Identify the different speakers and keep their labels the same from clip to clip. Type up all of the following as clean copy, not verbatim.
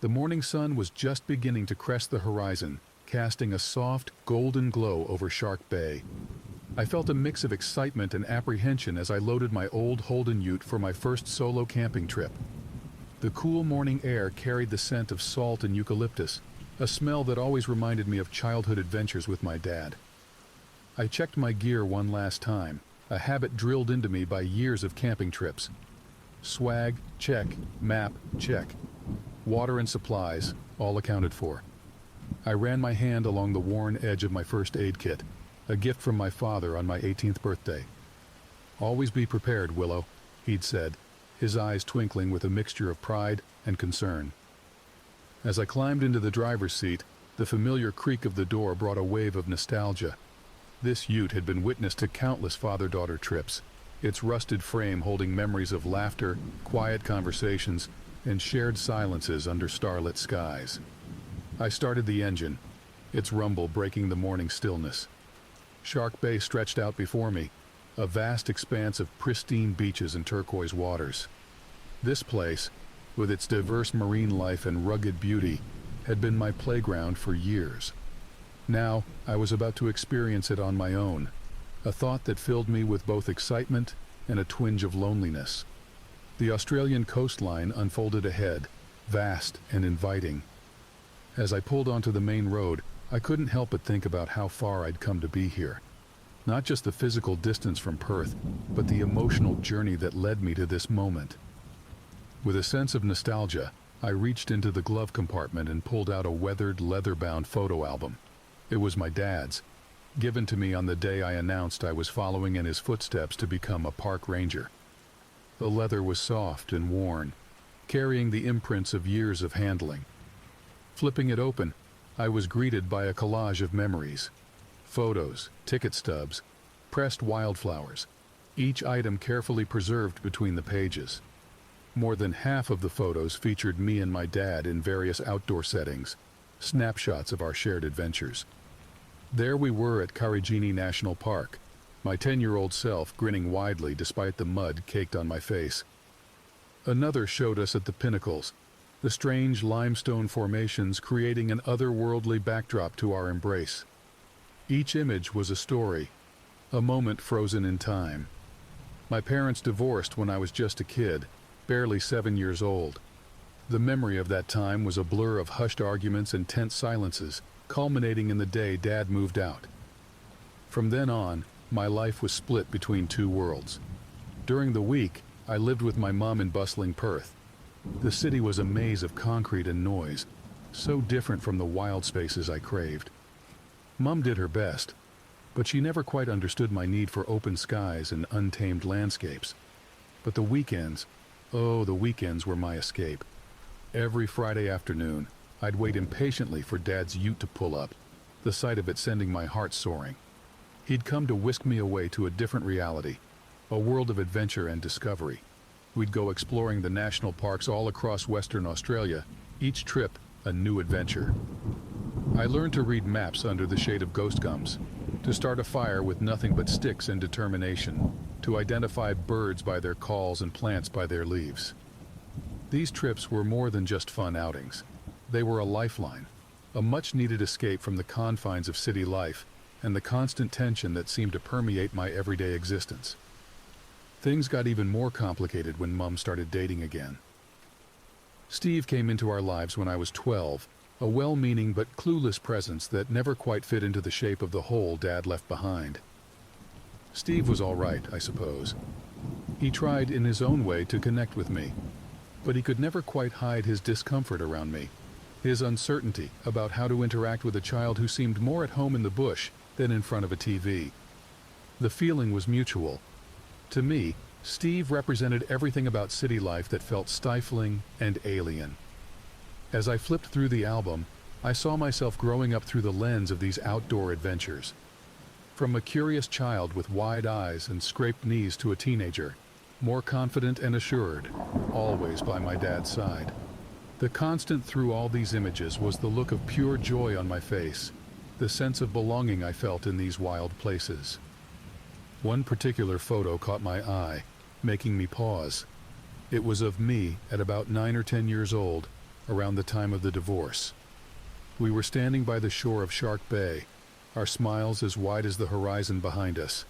Speaker 1: The morning sun was just beginning to crest the horizon, casting a soft, golden glow over Shark Bay. I felt a mix of excitement and apprehension as I loaded my old Holden ute for my first solo camping trip. The cool morning air carried the scent of salt and eucalyptus, a smell that always reminded me of childhood adventures with my dad. I checked my gear one last time, a habit drilled into me by years of camping trips. Swag, check. Map, check. Water and supplies, all accounted for. I ran my hand along the worn edge of my first aid kit, a gift from my father on my 18th birthday. "Always be prepared, Willow," he'd said, his eyes twinkling with a mixture of pride and concern. As I climbed into the driver's seat, the familiar creak of the door brought a wave of nostalgia. This ute had been witness to countless father-daughter trips, its rusted frame holding memories of laughter, quiet conversations, and shared silences under starlit skies. I started the engine, its rumble breaking the morning stillness. Shark Bay stretched out before me, a vast expanse of pristine beaches and turquoise waters. This place, with its diverse marine life and rugged beauty, had been my playground for years. Now, I was about to experience it on my own, a thought that filled me with both excitement and a twinge of loneliness. The Australian coastline unfolded ahead, vast and inviting. As I pulled onto the main road, I couldn't help but think about how far I'd come to be here. Not just the physical distance from Perth, but the emotional journey that led me to this moment. With a sense of nostalgia, I reached into the glove compartment and pulled out a weathered, leather-bound photo album. It was my dad's, given to me on the day I announced I was following in his footsteps to become a park ranger. The leather was soft and worn, carrying the imprints of years of handling. Flipping it open, I was greeted by a collage of memories. Photos, ticket stubs, pressed wildflowers, each item carefully preserved between the pages. More than half of the photos featured me and my dad in various outdoor settings, snapshots of our shared adventures. There we were at Karijini National Park, my 10-year-old self grinning widely despite the mud caked on my face. Another showed us at the pinnacles, the strange limestone formations creating an otherworldly backdrop to our embrace. Each image was a story, a moment frozen in time. My parents divorced when I was just a kid, barely 7 years old. The memory of that time was a blur of hushed arguments and tense silences, culminating in the day Dad moved out. From then on, my life was split between two worlds. During the week, I lived with my mom in bustling Perth. The city was a maze of concrete and noise, so different from the wild spaces I craved. Mom did her best, but she never quite understood my need for open skies and untamed landscapes. But the weekends, oh, the weekends were my escape. Every Friday afternoon, I'd wait impatiently for Dad's ute to pull up, the sight of it sending my heart soaring. He'd come to whisk me away to a different reality, a world of adventure and discovery. We'd go exploring the national parks all across Western Australia, each trip a new adventure. I learned to read maps under the shade of ghost gums, to start a fire with nothing but sticks and determination, to identify birds by their calls and plants by their leaves. These trips were more than just fun outings. They were a lifeline, a much-needed escape from the confines of city life and the constant tension that seemed to permeate my everyday existence. Things got even more complicated when Mum started dating again. Steve came into our lives when I was 12, a well-meaning but clueless presence that never quite fit into the shape of the hole Dad left behind. Steve was all right, I suppose. He tried in his own way to connect with me, but he could never quite hide his discomfort around me, his uncertainty about how to interact with a child who seemed more at home in the bush than in front of a TV. The feeling was mutual. To me, Steve represented everything about city life that felt stifling and alien. As I flipped through the album, I saw myself growing up through the lens of these outdoor adventures. From a curious child with wide eyes and scraped knees to a teenager, more confident and assured, always by my dad's side. The constant through all these images was the look of pure joy on my face, the sense of belonging I felt in these wild places. One particular photo caught my eye, making me pause. It was of me at about 9 or 10 years old, around the time of the divorce. We were standing by the shore of Shark Bay, our smiles as wide as the horizon behind us.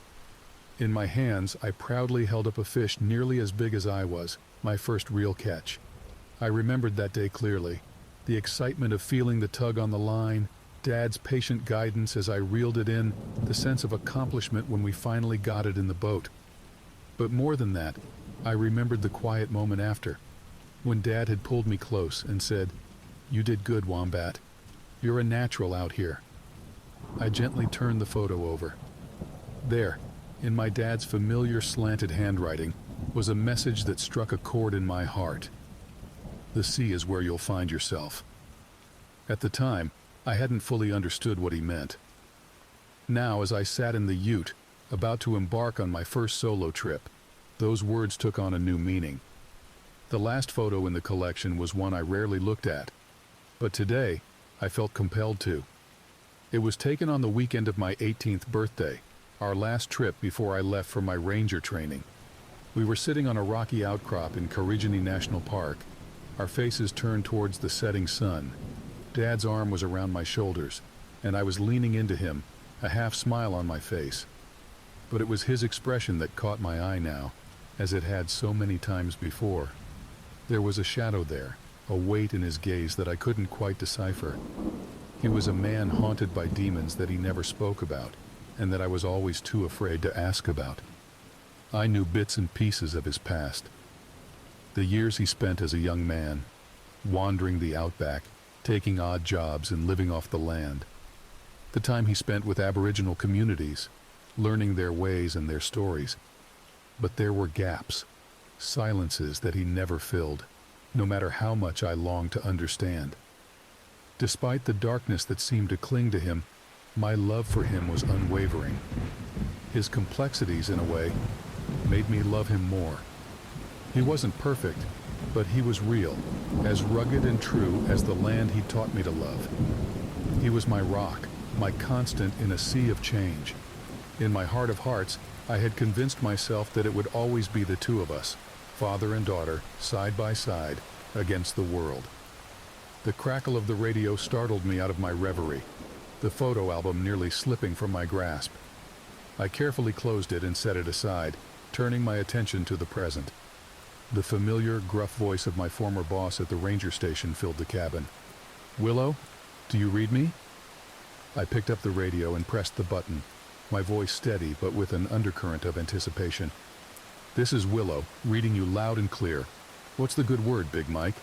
Speaker 1: In my hands, I proudly held up a fish nearly as big as I was, my first real catch. I remembered that day clearly, the excitement of feeling the tug on the line, Dad's patient guidance as I reeled it in, the sense of accomplishment when we finally got it in the boat. But more than that, I remembered the quiet moment after, when Dad had pulled me close and said, "You did good, Wombat. You're a natural out here." I gently turned the photo over. There, in my dad's familiar slanted handwriting, was a message that struck a chord in my heart. The sea is where you'll find yourself. At the time, I hadn't fully understood what he meant. Now, as I sat in the ute, about to embark on my first solo trip, those words took on a new meaning. The last photo in the collection was one I rarely looked at, but today, I felt compelled to. It was taken on the weekend of my 18th birthday, our last trip before I left for my ranger training. We were sitting on a rocky outcrop in Corrigini National Park, our faces turned towards the setting sun. Dad's arm was around my shoulders, and I was leaning into him, a half smile on my face. But it was his expression that caught my eye now, as it had so many times before. There was a shadow there, a weight in his gaze that I couldn't quite decipher. He was a man haunted by demons that he never spoke about, and that I was always too afraid to ask about. I knew bits and pieces of his past. The years he spent as a young man, wandering the outback, taking odd jobs and living off the land. The time he spent with Aboriginal communities, learning their ways and their stories. But there were gaps, silences that he never filled, no matter how much I longed to understand. Despite the darkness that seemed to cling to him, my love for him was unwavering. His complexities, in a way, made me love him more. He wasn't perfect, but he was real, as rugged and true as the land he taught me to love. He was my rock, my constant in a sea of change. In my heart of hearts, I had convinced myself that it would always be the two of us, father and daughter, side by side, against the world. The crackle of the radio startled me out of my reverie, the photo album nearly slipping from my grasp. I carefully closed it and set it aside, turning my attention to the present. The familiar, gruff voice of my former boss at the ranger station filled the cabin. "Willow, do you read me?" I picked up the radio and pressed the button, my voice steady but with an undercurrent of anticipation. "This is Willow, reading you loud and clear. What's the good word, Big Mike?"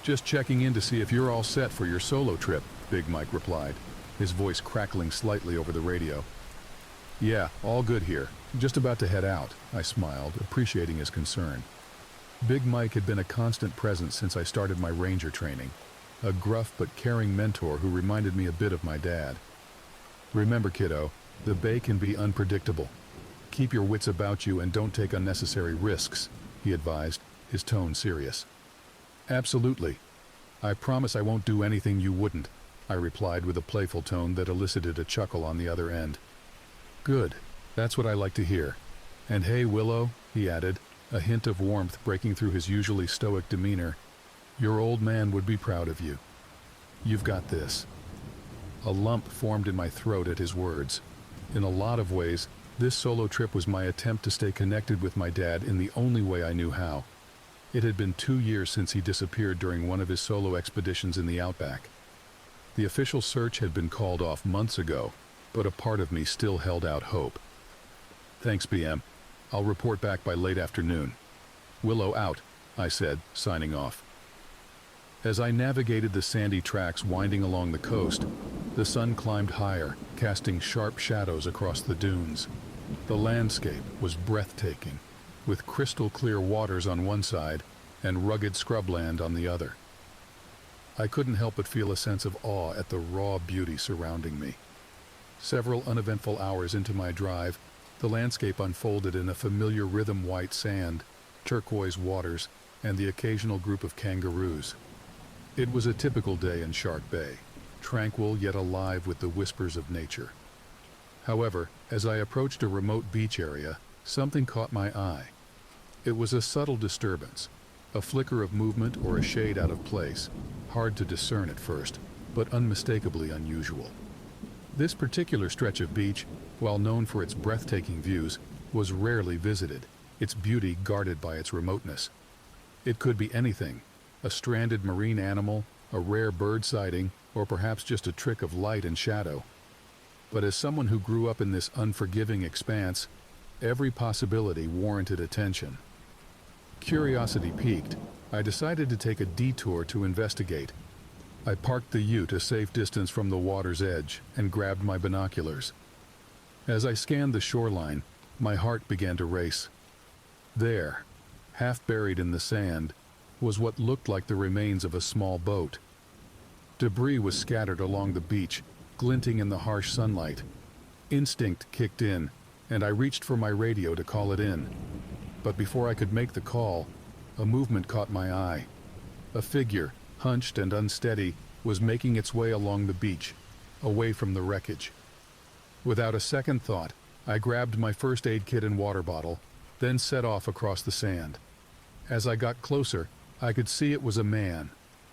Speaker 1: "Just checking in to see if you're all set for your solo trip," Big Mike replied, his voice crackling slightly over the radio. "Yeah, all good here. Just about to head out," I smiled, appreciating his concern. Big Mike had been a constant presence since I started my ranger training, a gruff but caring mentor who reminded me a bit of my dad. "Remember, kiddo, the bay can be unpredictable. Keep your wits about you and don't take unnecessary risks," he advised, his tone serious. "Absolutely. I promise I won't do anything you wouldn't," I replied with a playful tone that elicited a chuckle on the other end. "Good. That's what I like to hear. And hey, Willow," he added, a hint of warmth breaking through his usually stoic demeanor, "your old man would be proud of you. You've got this." A lump formed in my throat at his words. In a lot of ways, this solo trip was my attempt to stay connected with my dad in the only way I knew how. It had been 2 years since he disappeared during one of his solo expeditions in the outback. The official search had been called off months ago, but a part of me still held out hope. "Thanks, BM. I'll report back by late afternoon." "Willow out," I said, signing off. As I navigated the sandy tracks winding along the coast, the sun climbed higher, casting sharp shadows across the dunes. The landscape was breathtaking, with crystal-clear waters on one side and rugged scrubland on the other. I couldn't help but feel a sense of awe at the raw beauty surrounding me. Several uneventful hours into my drive, the landscape unfolded in a familiar rhythm-white sand, turquoise waters, and the occasional group of kangaroos. It was a typical day in Shark Bay, tranquil yet alive with the whispers of nature. However, as I approached a remote beach area, something caught my eye. It was a subtle disturbance, A flicker of movement or a shade out of place, hard to discern at first, but unmistakably unusual. This particular stretch of beach, while known for its breathtaking views, was rarely visited, its beauty guarded by its remoteness. It could be anything, a stranded marine animal, a rare bird sighting, or perhaps just a trick of light and shadow. But as someone who grew up in this unforgiving expanse, every possibility warranted attention. Curiosity piqued, I decided to take a detour to investigate. I parked the ute a safe distance from the water's edge and grabbed my binoculars. As I scanned the shoreline, my heart began to race. There, half buried in the sand, was what looked like the remains of a small boat. Debris was scattered along the beach, glinting in the harsh sunlight. Instinct kicked in, and I reached for my radio to call it in. But before I could make the call, a movement caught my eye. A figure, hunched and unsteady, was making its way along the beach, away from the wreckage. Without a second thought, I grabbed my first aid kit and water bottle, then set off across the sand. As I got closer, I could see it was a man,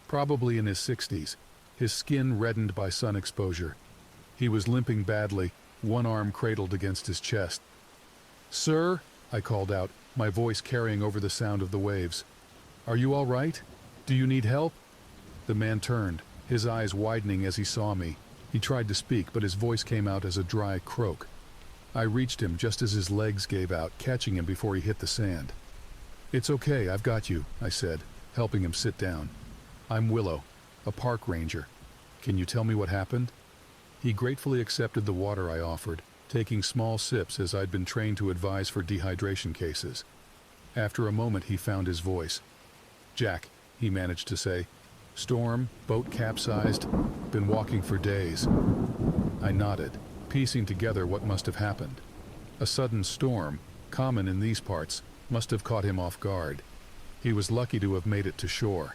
Speaker 1: probably in his 60s, his skin reddened by sun exposure. He was limping badly, one arm cradled against his chest. "Sir," I called out, my voice carrying over the sound of the waves. "Are you all right? Do you need help?" The man turned, his eyes widening as he saw me. He tried to speak, but his voice came out as a dry croak. I reached him just as his legs gave out, catching him before he hit the sand. "It's okay, I've got you," I said, helping him sit down. "I'm Willow, a park ranger. Can you tell me what happened?" He gratefully accepted the water I offered, taking small sips as I'd been trained to advise for dehydration cases. After a moment he found his voice. "Jack," he managed to say. "Storm, boat capsized, been walking for days." I nodded, piecing together what must have happened. A sudden storm, common in these parts, must have caught him off guard. He was lucky to have made it to shore.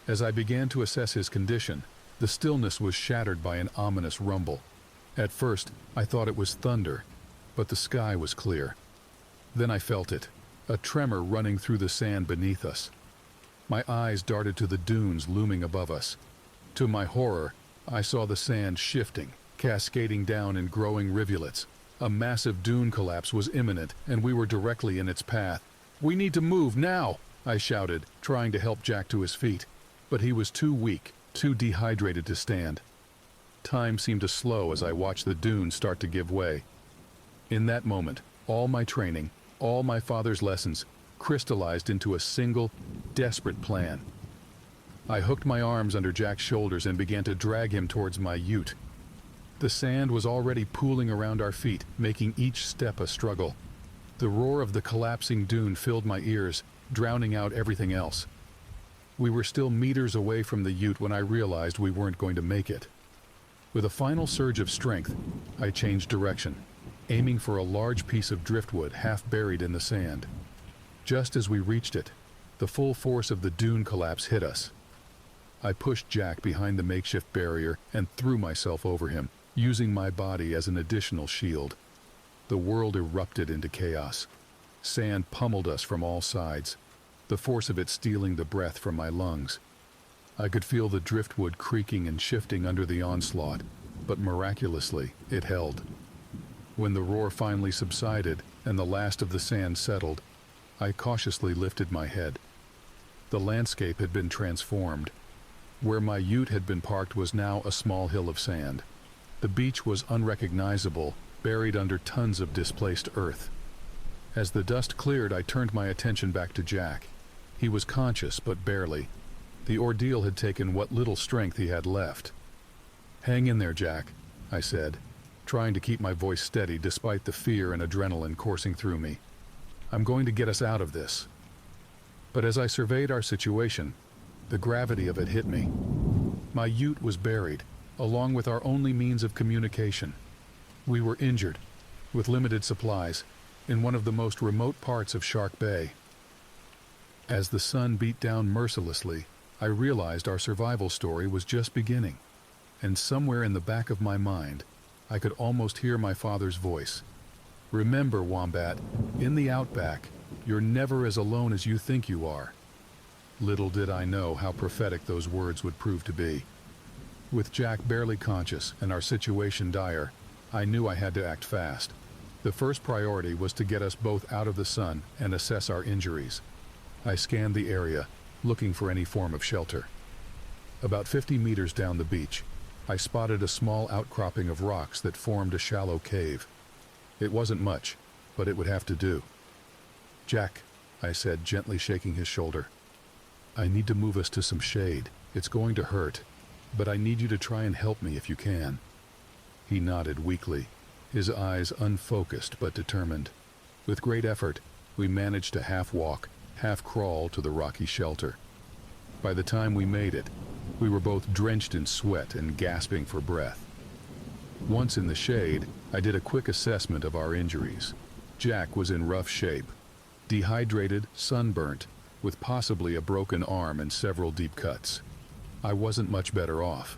Speaker 1: As I began to assess his condition, the stillness was shattered by an ominous rumble. At first, I thought it was thunder, but the sky was clear. Then I felt it, a tremor running through the sand beneath us. My eyes darted to the dunes looming above us. To my horror, I saw the sand shifting, cascading down in growing rivulets. A massive dune collapse was imminent, and we were directly in its path. "We need to move now!" I shouted, trying to help Jack to his feet. But he was too weak, too dehydrated to stand. Time seemed to slow as I watched the dunes start to give way. In that moment, all my training, all my father's lessons, crystallized into a single, desperate plan. I hooked my arms under Jack's shoulders and began to drag him towards my ute. The sand was already pooling around our feet, making each step a struggle. The roar of the collapsing dune filled my ears, drowning out everything else. We were still meters away from the ute when I realized we weren't going to make it. With a final surge of strength, I changed direction, aiming for a large piece of driftwood half buried in the sand. Just as we reached it, the full force of the dune collapse hit us. I pushed Jack behind the makeshift barrier and threw myself over him, using my body as an additional shield. The world erupted into chaos. Sand pummeled us from all sides, the force of it stealing the breath from my lungs. I could feel the driftwood creaking and shifting under the onslaught, but miraculously, it held. When the roar finally subsided and the last of the sand settled, I cautiously lifted my head. The landscape had been transformed. Where my ute had been parked was now a small hill of sand. The beach was unrecognizable, buried under tons of displaced earth. As the dust cleared, I turned my attention back to Jack. He was conscious, but barely. The ordeal had taken what little strength he had left. "Hang in there, Jack," I said, trying to keep my voice steady despite the fear and adrenaline coursing through me. "I'm going to get us out of this." But as I surveyed our situation, the gravity of it hit me. My ute was buried, along with our only means of communication. We were injured, with limited supplies, in one of the most remote parts of Shark Bay. As the sun beat down mercilessly, I realized our survival story was just beginning, and somewhere in the back of my mind, I could almost hear my father's voice. "Remember, Wombat, in the outback, you're never as alone as you think you are." Little did I know how prophetic those words would prove to be. With Jack barely conscious and our situation dire, I knew I had to act fast. The first priority was to get us both out of the sun and assess our injuries. I scanned the area, looking for any form of shelter. About 50 meters down the beach, I spotted a small outcropping of rocks that formed a shallow cave. It wasn't much, but it would have to do. "Jack," I said, gently shaking his shoulder. "I need to move us to some shade. It's going to hurt, but I need you to try and help me if you can." He nodded weakly, his eyes unfocused but determined. With great effort, we managed to half walk, half crawl to the rocky shelter. By the time we made it, we were both drenched in sweat and gasping for breath. Once in the shade, I did a quick assessment of our injuries. Jack was in rough shape, dehydrated, sunburnt, with possibly a broken arm and several deep cuts. I wasn't much better off.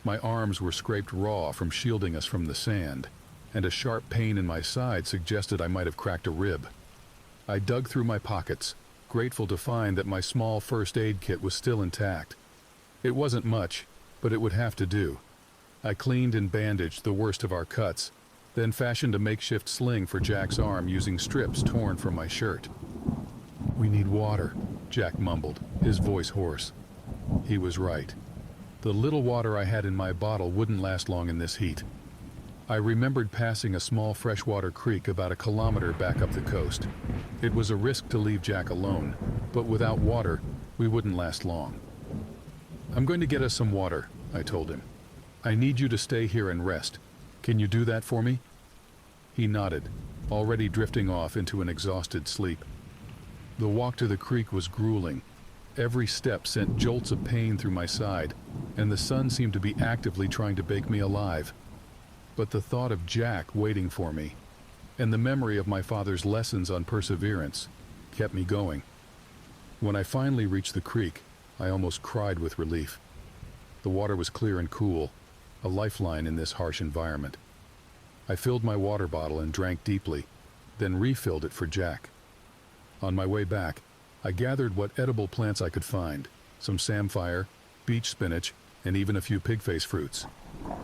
Speaker 1: My arms were scraped raw from shielding us from the sand, and a sharp pain in my side suggested I might have cracked a rib. I dug through my pockets, grateful to find that my small first aid kit was still intact. It wasn't much, but it would have to do. I cleaned and bandaged the worst of our cuts, then fashioned a makeshift sling for Jack's arm using strips torn from my shirt. "We need water," Jack mumbled, his voice hoarse. He was right. The little water I had in my bottle wouldn't last long in this heat. I remembered passing a small freshwater creek about a kilometer back up the coast. It was a risk to leave Jack alone, but without water, we wouldn't last long. "I'm going to get us some water," I told him. "I need you to stay here and rest. Can you do that for me?" He nodded, already drifting off into an exhausted sleep. The walk to the creek was grueling. Every step sent jolts of pain through my side, and the sun seemed to be actively trying to bake me alive. But the thought of Jack waiting for me, and the memory of my father's lessons on perseverance, kept me going. When I finally reached the creek, I almost cried with relief. The water was clear and cool, a lifeline in this harsh environment. I filled my water bottle and drank deeply, then refilled it for Jack. On my way back, I gathered what edible plants I could find, some samphire, beach spinach, and even a few pigface fruits.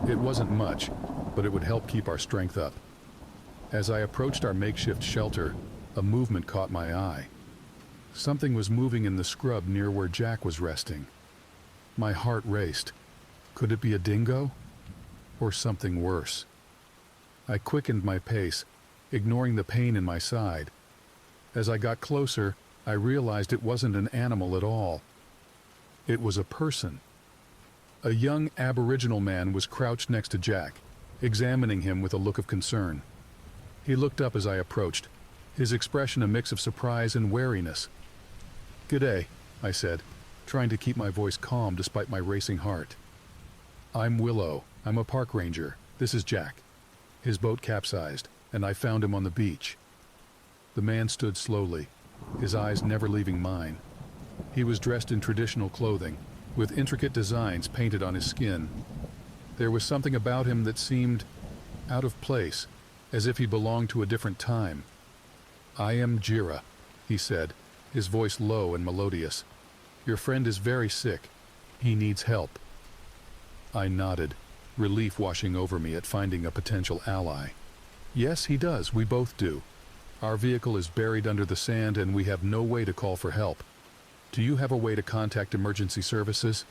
Speaker 1: It wasn't much, but it would help keep our strength up. As I approached our makeshift shelter, a movement caught my eye. Something was moving in the scrub near where Jack was resting. My heart raced. Could it be a dingo? Or something worse? I quickened my pace, ignoring the pain in my side. As I got closer, I realized it wasn't an animal at all. It was a person. A young Aboriginal man was crouched next to Jack, examining him with a look of concern. He looked up as I approached, his expression a mix of surprise and wariness. "G'day," I said, trying to keep my voice calm despite my racing heart. "I'm Willow. I'm a park ranger. This is Jack." His boat capsized, and I found him on the beach. The man stood slowly, his eyes never leaving mine. He was dressed in traditional clothing, with intricate designs painted on his skin. There was something about him that seemed out of place, as if he belonged to a different time. "I am Jira," he said, his voice low and melodious. "Your friend is very sick. He needs help." I nodded, relief washing over me at finding a potential ally. "Yes, he does. We both do. Our vehicle is buried under the sand and we have no way to call for help. Do you have a way to contact emergency services?"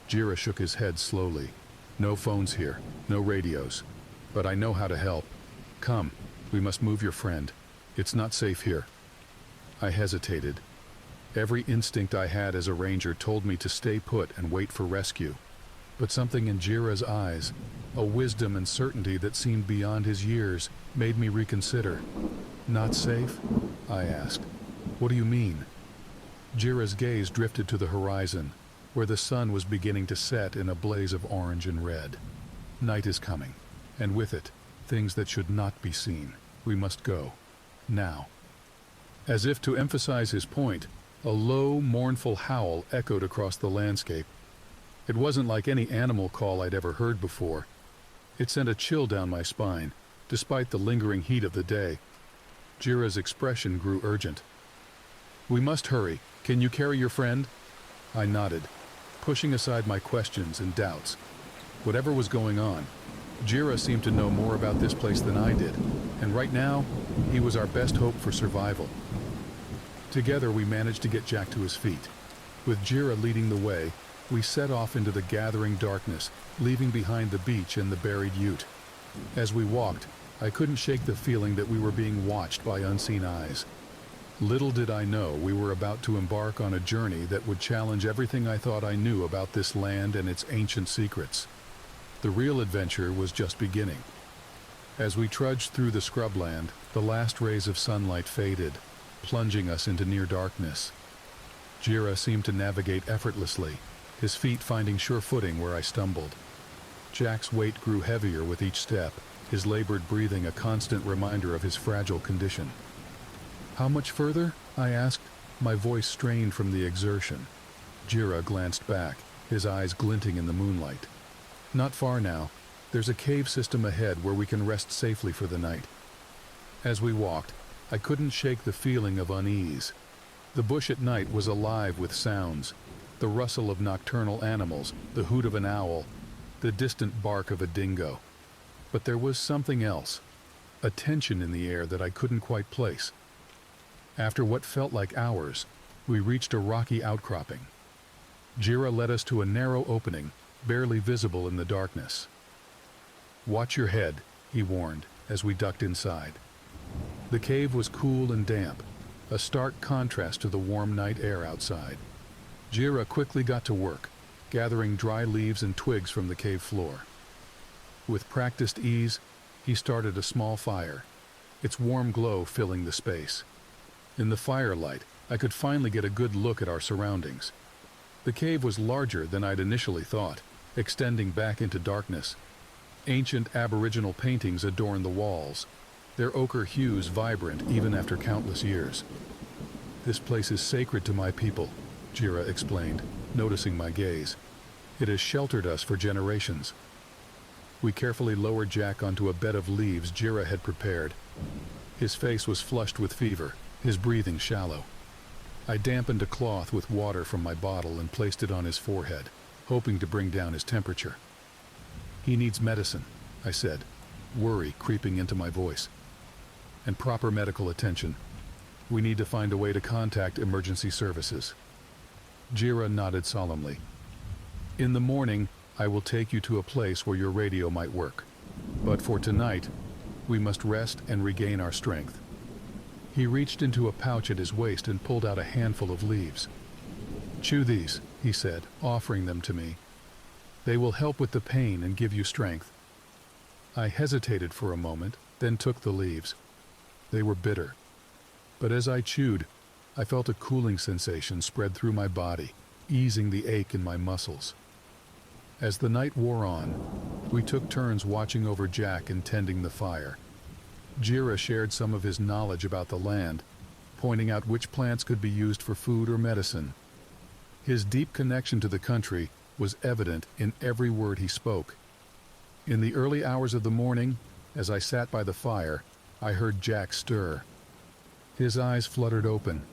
Speaker 1: Jira shook his head slowly. "No phones here, no radios. But I know how to help. Come, we must move your friend. It's not safe here." I hesitated. Every instinct I had as a ranger told me to stay put and wait for rescue. But something in Jira's eyes, a wisdom and certainty that seemed beyond his years, made me reconsider. "Not safe?" I asked. "What do you mean?" Jira's gaze drifted to the horizon, where the sun was beginning to set in a blaze of orange and red. "Night is coming, and with it, things that should not be seen. We must go. Now." As if to emphasize his point, a low, mournful howl echoed across the landscape. It wasn't like any animal call I'd ever heard before. It sent a chill down my spine, despite the lingering heat of the day. Jira's expression grew urgent. "We must hurry. Can you carry your friend? I nodded, pushing aside my questions and doubts. Whatever was going on, Jira seemed to know more about this place than I did, and right now, he was our best hope for survival. Together we managed to get Jack to his feet. With Jira leading the way, we set off into the gathering darkness, leaving behind the beach and the buried ute. As we walked, I couldn't shake the feeling that we were being watched by unseen eyes. Little did I know we were about to embark on a journey that would challenge everything I thought I knew about this land and its ancient secrets. The real adventure was just beginning. As we trudged through the scrubland, the last rays of sunlight faded, plunging us into near darkness. Jira seemed to navigate effortlessly, his feet finding sure footing where I stumbled. Jack's weight grew heavier with each step, his labored breathing a constant reminder of his fragile condition. "How much further?" I asked, my voice strained from the exertion. Jira glanced back, his eyes glinting in the moonlight. "Not far now. There's a cave system ahead where we can rest safely for the night." As we walked, I couldn't shake the feeling of unease. The bush at night was alive with sounds, the rustle of nocturnal animals, the hoot of an owl, the distant bark of a dingo. But there was something else, a tension in the air that I couldn't quite place. After what felt like hours, we reached a rocky outcropping. Jira led us to a narrow opening, barely visible in the darkness. "Watch your head," he warned, as we ducked inside. The cave was cool and damp, a stark contrast to the warm night air outside. Jira quickly got to work, gathering dry leaves and twigs from the cave floor. With practiced ease, he started a small fire, its warm glow filling the space. In the firelight, I could finally get a good look at our surroundings. The cave was larger than I'd initially thought, extending back into darkness. Ancient Aboriginal paintings adorned the walls, their ochre hues vibrant even after countless years. "This place is sacred to my people," Jira explained, noticing my gaze. "It has sheltered us for generations." We carefully lowered Jack onto a bed of leaves Jira had prepared. His face was flushed with fever, his breathing shallow. I dampened a cloth with water from my bottle and placed it on his forehead, hoping to bring down his temperature. "He needs medicine," I said, worry creeping into my voice. "And proper medical attention. We need to find a way to contact emergency services." Jira nodded solemnly. "In the morning, I will take you to a place where your radio might work. But for tonight, we must rest and regain our strength." He reached into a pouch at his waist and pulled out a handful of leaves. "Chew these," he said, offering them to me. "They will help with the pain and give you strength." I hesitated for a moment, then took the leaves. They were bitter. But as I chewed, I felt a cooling sensation spread through my body, easing the ache in my muscles. As the night wore on, we took turns watching over Jack and tending the fire. Jira shared some of his knowledge about the land, pointing out which plants could be used for food or medicine. His deep connection to the country was evident in every word he spoke. In the early hours of the morning, as I sat by the fire, I heard Jack stir. His eyes fluttered open,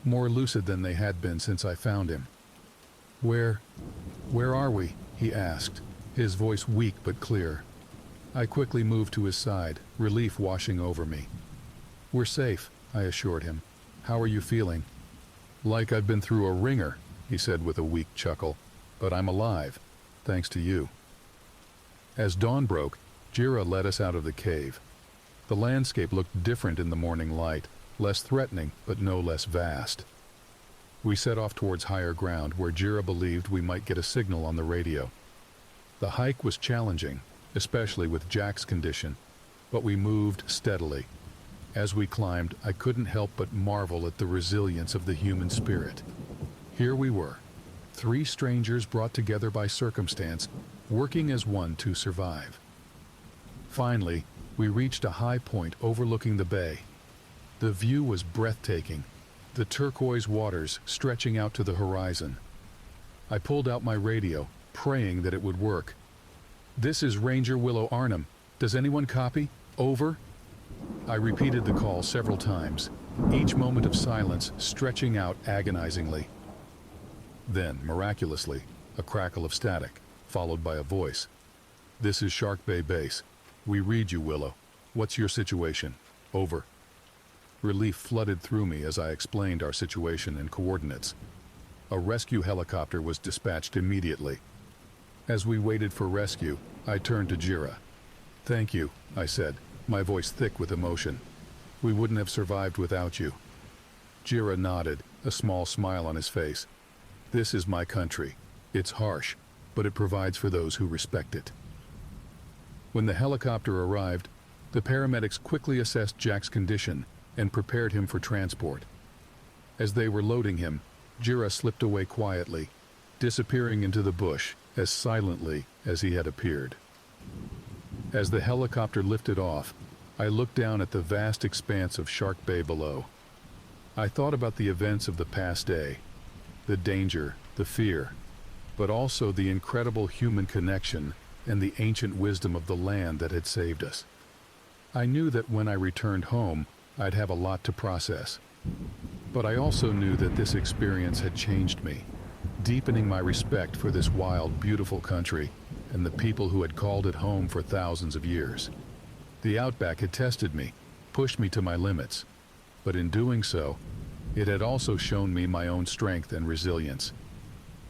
Speaker 1: more lucid than they had been since I found him. Where are we?" he asked, his voice weak but clear. I quickly moved to his side, relief washing over me. "We're safe," I assured him. "How are you feeling?" "Like I've been through a ringer," he said with a weak chuckle. "But I'm alive, thanks to you." As dawn broke, Jira led us out of the cave. The landscape looked different in the morning light, less threatening but no less vast. We set off towards higher ground where Jira believed we might get a signal on the radio. The hike was challenging, especially with Jack's condition, but we moved steadily. As we climbed, I couldn't help but marvel at the resilience of the human spirit. Here we were, 3 strangers brought together by circumstance, working as one to survive. Finally, we reached a high point overlooking the bay. The view was breathtaking, the turquoise waters stretching out to the horizon. I pulled out my radio, praying that it would work. "This is Ranger Willow Arnhem. Does anyone copy? Over?" I repeated the call several times, each moment of silence stretching out agonizingly. Then, miraculously, a crackle of static, followed by a voice. "This is Shark Bay Base. We read you, Willow. What's your situation? Over." Relief flooded through me as I explained our situation and coordinates. A rescue helicopter was dispatched immediately. As we waited for rescue, I turned to Jira. "Thank you," I said, my voice thick with emotion. "We wouldn't have survived without you." Jira nodded, a small smile on his face. "This is my country. It's harsh, but it provides for those who respect it." When the helicopter arrived, the paramedics quickly assessed Jack's condition and prepared him for transport. As they were loading him, Jira slipped away quietly, disappearing into the bush as silently as he had appeared. As the helicopter lifted off, I looked down at the vast expanse of Shark Bay below. I thought about the events of the past day, the danger, the fear, but also the incredible human connection and the ancient wisdom of the land that had saved us. I knew that when I returned home, I'd have a lot to process. But I also knew that this experience had changed me, deepening my respect for this wild, beautiful country and the people who had called it home for thousands of years. The outback had tested me, pushed me to my limits, but in doing so, it had also shown me my own strength and resilience.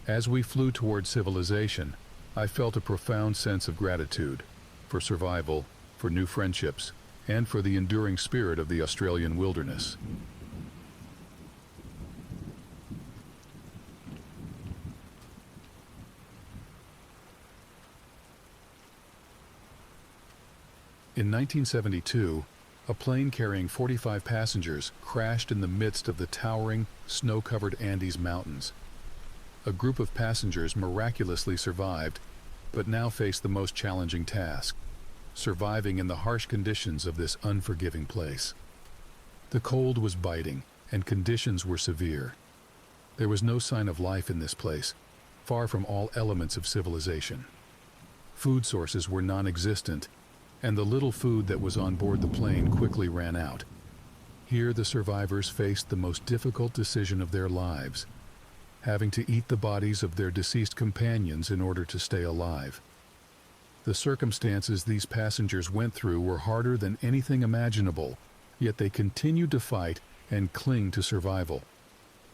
Speaker 1: As we flew toward civilization, I felt a profound sense of gratitude for survival, for new friendships, and for the enduring spirit of the Australian wilderness. In 1972, a plane carrying 45 passengers crashed in the midst of the towering, snow-covered Andes Mountains. A group of passengers miraculously survived, but now faced the most challenging task: surviving in the harsh conditions of this unforgiving place. The cold was biting, and conditions were severe. There was no sign of life in this place, far from all elements of civilization. Food sources were non-existent, and the little food that was on board the plane quickly ran out. Here the survivors faced the most difficult decision of their lives, having to eat the bodies of their deceased companions in order to stay alive. The circumstances these passengers went through were harder than anything imaginable, yet they continued to fight and cling to survival.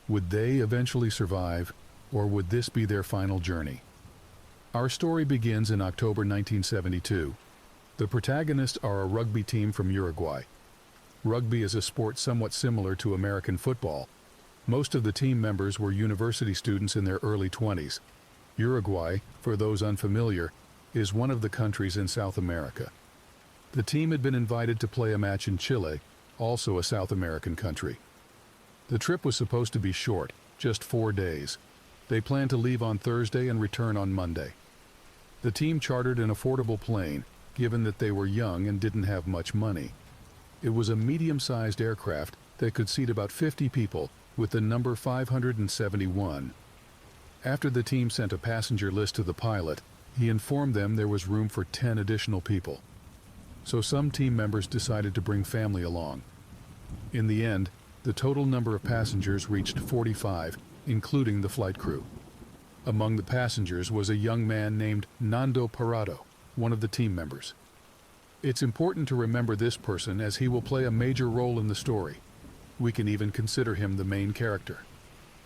Speaker 1: Would they eventually survive, or would this be their final journey? Our story begins in October 1972. The protagonists are a rugby team from Uruguay. Rugby is a sport somewhat similar to American football. Most of the team members were university students in their early 20s. Uruguay, for those unfamiliar, is one of the countries in South America. The team had been invited to play a match in Chile, also a South American country. The trip was supposed to be short, just 4 days. They planned to leave on Thursday and return on Monday. The team chartered an affordable plane, given that they were young and didn't have much money. It was a medium-sized aircraft that could seat about 50 people, with the number 571. After the team sent a passenger list to the pilot, he informed them there was room for 10 additional people. So some team members decided to bring family along. In the end, the total number of passengers reached 45, including the flight crew. Among the passengers was a young man named Nando Parado, one of the team members. It's important to remember this person as he will play a major role in the story. We can even consider him the main character.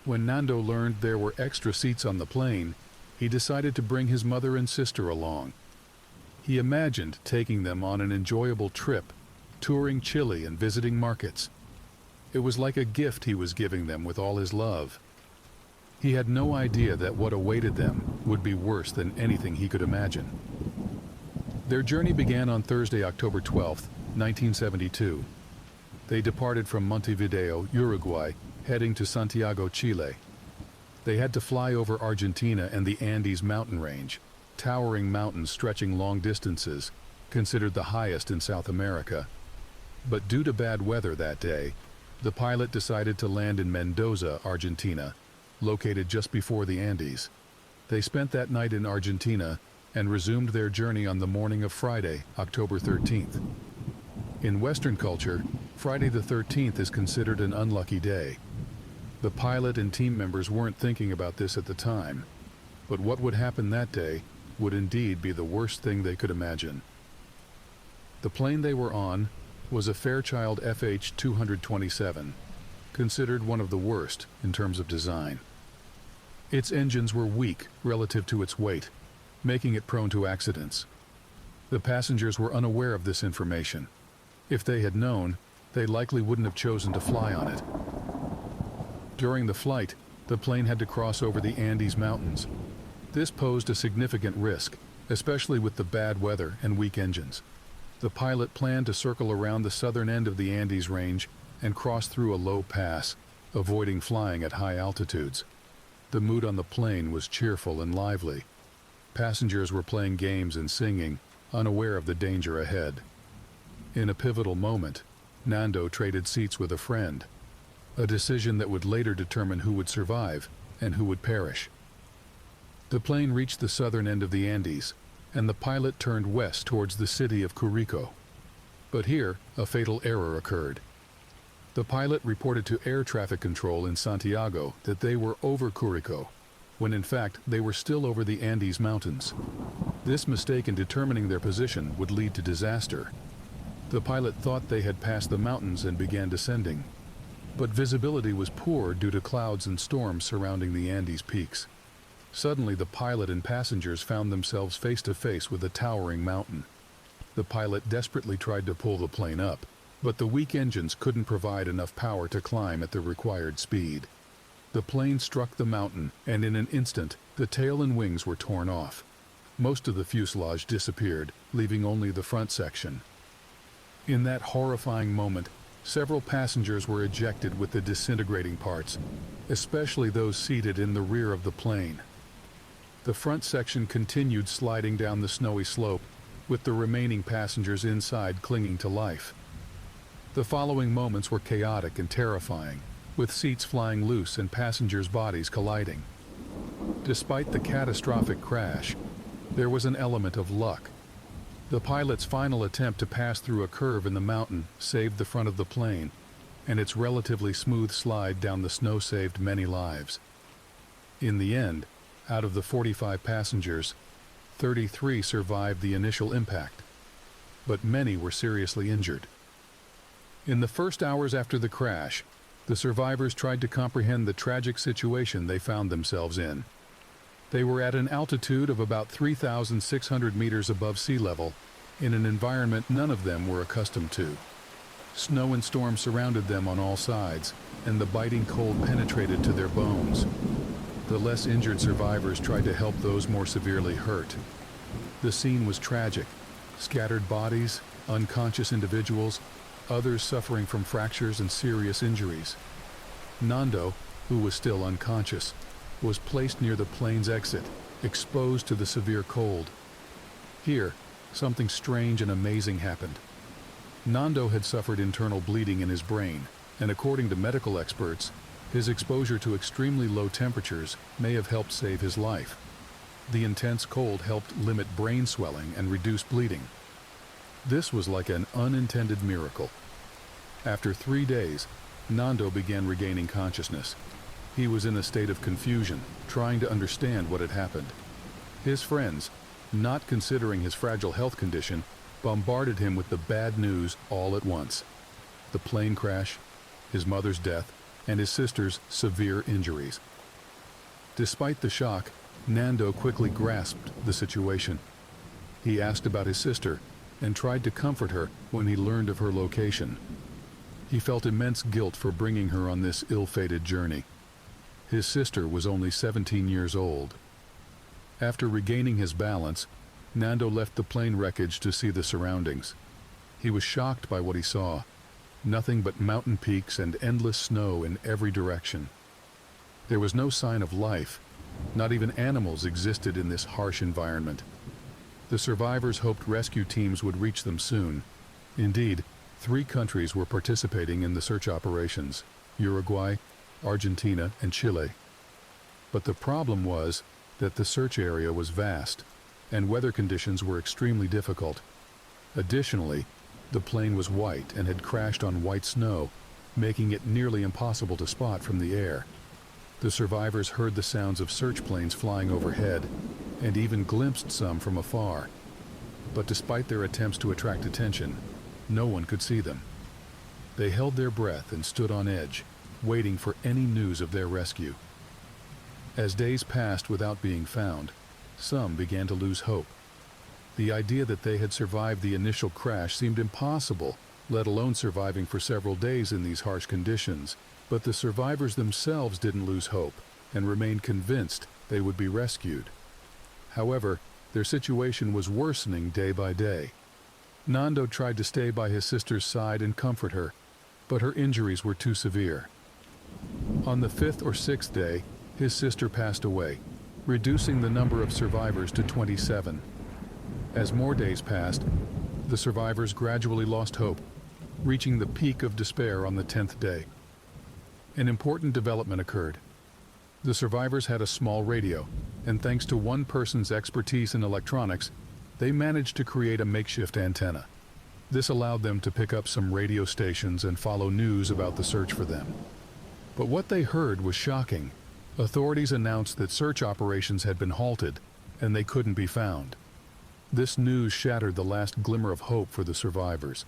Speaker 1: When Nando learned there were extra seats on the plane, he decided to bring his mother and sister along. He imagined taking them on an enjoyable trip, touring Chile and visiting markets. It was like a gift he was giving them with all his love. He had no idea that what awaited them would be worse than anything he could imagine. Their journey began on Thursday, October 12, 1972. They departed from Montevideo, Uruguay, heading to Santiago, Chile. They had to fly over Argentina and the Andes mountain range, towering mountains stretching long distances, considered the highest in South America. But due to bad weather that day, the pilot decided to land in Mendoza, Argentina, located just before the Andes. They spent that night in Argentina and resumed their journey on the morning of Friday, October 13th. In Western culture, Friday the 13th is considered an unlucky day. The pilot and team members weren't thinking about this at the time, but what would happen that day would indeed be the worst thing they could imagine. The plane they were on was a Fairchild FH-227, considered one of the worst in terms of design. Its engines were weak relative to its weight, making it prone to accidents. The passengers were unaware of this information. If they had known, they likely wouldn't have chosen to fly on it. During the flight, the plane had to cross over the Andes Mountains. This posed a significant risk, especially with the bad weather and weak engines. The pilot planned to circle around the southern end of the Andes range and cross through a low pass, avoiding flying at high altitudes. The mood on the plane was cheerful and lively. Passengers were playing games and singing, unaware of the danger ahead. In a pivotal moment, Nando traded seats with a friend, a decision that would later determine who would survive and who would perish. The plane reached the southern end of the Andes, and the pilot turned west towards the city of Curico. But here, a fatal error occurred. The pilot reported to air traffic control in Santiago that they were over Curico, when in fact they were still over the Andes Mountains. This mistake in determining their position would lead to disaster. The pilot thought they had passed the mountains and began descending, but visibility was poor due to clouds and storms surrounding the Andes peaks. Suddenly, the pilot and passengers found themselves face to face with a towering mountain. The pilot desperately tried to pull the plane up, but the weak engines couldn't provide enough power to climb at the required speed. The plane struck the mountain, and in an instant, the tail and wings were torn off. Most of the fuselage disappeared, leaving only the front section. In that horrifying moment, several passengers were ejected with the disintegrating parts, especially those seated in the rear of the plane. The front section continued sliding down the snowy slope, with the remaining passengers inside clinging to life. The following moments were chaotic and terrifying, with seats flying loose and passengers' bodies colliding. Despite the catastrophic crash, there was an element of luck. The pilot's final attempt to pass through a curve in the mountain saved the front of the plane, and its relatively smooth slide down the snow saved many lives. In the end, out of the 45 passengers, 33 survived the initial impact, but many were seriously injured. In the first hours after the crash, the survivors tried to comprehend the tragic situation they found themselves in. They were at an altitude of about 3,600 meters above sea level, in an environment none of them were accustomed to. Snow and storm surrounded them on all sides, and the biting cold penetrated to their bones. The less injured survivors tried to help those more severely hurt. The scene was tragic. Scattered bodies, unconscious individuals, others suffering from fractures and serious injuries. Nando, who was still unconscious, was placed near the plane's exit, exposed to the severe cold. Here, something strange and amazing happened. Nando had suffered internal bleeding in his brain, and according to medical experts, his exposure to extremely low temperatures may have helped save his life. The intense cold helped limit brain swelling and reduce bleeding. This was like an unintended miracle. After 3 days, Nando began regaining consciousness. He was in a state of confusion, trying to understand what had happened. His friends, not considering his fragile health condition, bombarded him with the bad news all at once. The plane crash, his mother's death, and his sister's severe injuries. Despite the shock, Nando quickly grasped the situation. He asked about his sister and tried to comfort her when he learned of her location. He felt immense guilt for bringing her on this ill-fated journey. His sister was only 17 years old. After regaining his balance, Nando left the plane wreckage to see the surroundings. He was shocked by what he saw. Nothing but mountain peaks and endless snow in every direction. There was no sign of life. Not even animals existed in this harsh environment. The survivors hoped rescue teams would reach them soon. Indeed, 3 countries were participating in the search operations: Uruguay, Argentina, and Chile. But the problem was that the search area was vast, and weather conditions were extremely difficult. Additionally, The plane was white and had crashed on white snow, making it nearly impossible to spot from the air. The survivors heard the sounds of search planes flying overhead, and even glimpsed some from afar. But despite their attempts to attract attention, no one could see them. They held their breath and stood on edge, waiting for any news of their rescue. As days passed without being found, some began to lose hope. The idea that they had survived the initial crash seemed impossible, let alone surviving for several days in these harsh conditions. But the survivors themselves didn't lose hope and remained convinced they would be rescued. However, their situation was worsening day by day. Nando tried to stay by his sister's side and comfort her, but her injuries were too severe. On the 5th or 6th day, his sister passed away, reducing the number of survivors to 27. As more days passed, the survivors gradually lost hope, reaching the peak of despair on the 10th day. An important development occurred. The survivors had a small radio, and thanks to one person's expertise in electronics, they managed to create a makeshift antenna. This allowed them to pick up some radio stations and follow news about the search for them. But what they heard was shocking. Authorities announced that search operations had been halted, and they couldn't be found. This news shattered the last glimmer of hope for the survivors.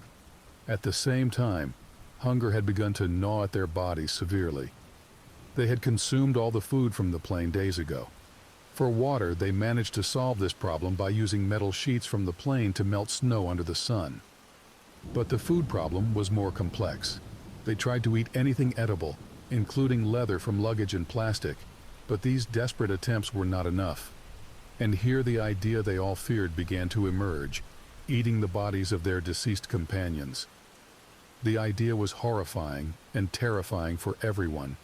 Speaker 1: At the same time, hunger had begun to gnaw at their bodies severely. They had consumed all the food from the plane days ago. For water, they managed to solve this problem by using metal sheets from the plane to melt snow under the sun. But the food problem was more complex. They tried to eat anything edible, including leather from luggage and plastic, but these desperate attempts were not enough. And here the idea they all feared began to emerge, eating the bodies of their deceased companions. The idea was horrifying and terrifying for everyone.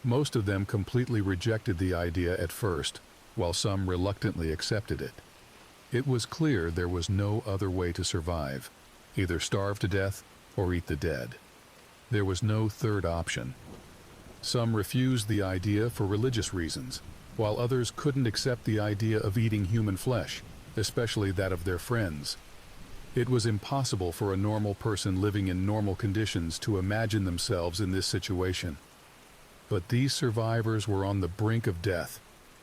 Speaker 1: Most of them completely rejected the idea at first, while some reluctantly accepted it. It was clear there was no other way to survive, either starve to death or eat the dead. There was no third option. Some refused the idea for religious reasons, while others couldn't accept the idea of eating human flesh, especially that of their friends. It was impossible for a normal person living in normal conditions to imagine themselves in this situation. But these survivors were on the brink of death,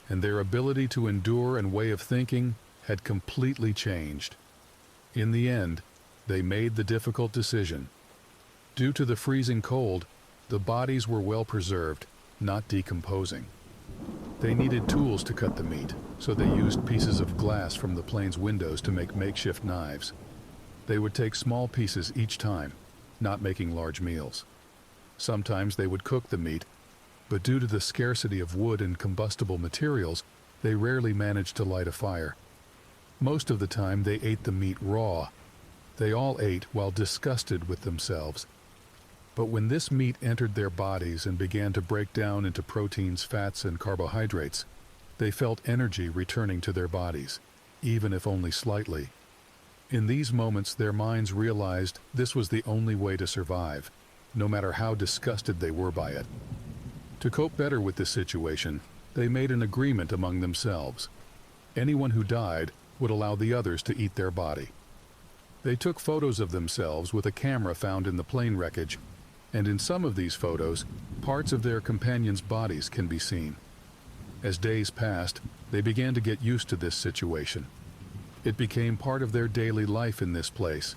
Speaker 1: and their ability to endure and way of thinking had completely changed. In the end, they made the difficult decision. Due to the freezing cold, the bodies were well preserved, not decomposing. They needed tools to cut the meat, so they used pieces of glass from the plane's windows to make makeshift knives. They would take small pieces each time, not making large meals. Sometimes they would cook the meat, but due to the scarcity of wood and combustible materials, they rarely managed to light a fire. Most of the time they ate the meat raw. They all ate while disgusted with themselves. But when this meat entered their bodies and began to break down into proteins, fats, and carbohydrates, they felt energy returning to their bodies, even if only slightly. In these moments, their minds realized this was the only way to survive, no matter how disgusted they were by it. To cope better with this situation, they made an agreement among themselves. Anyone who died would allow the others to eat their body. They took photos of themselves with a camera found in the plane wreckage, and in some of these photos, parts of their companions' bodies can be seen. As days passed, they began to get used to this situation. It became part of their daily life in this place,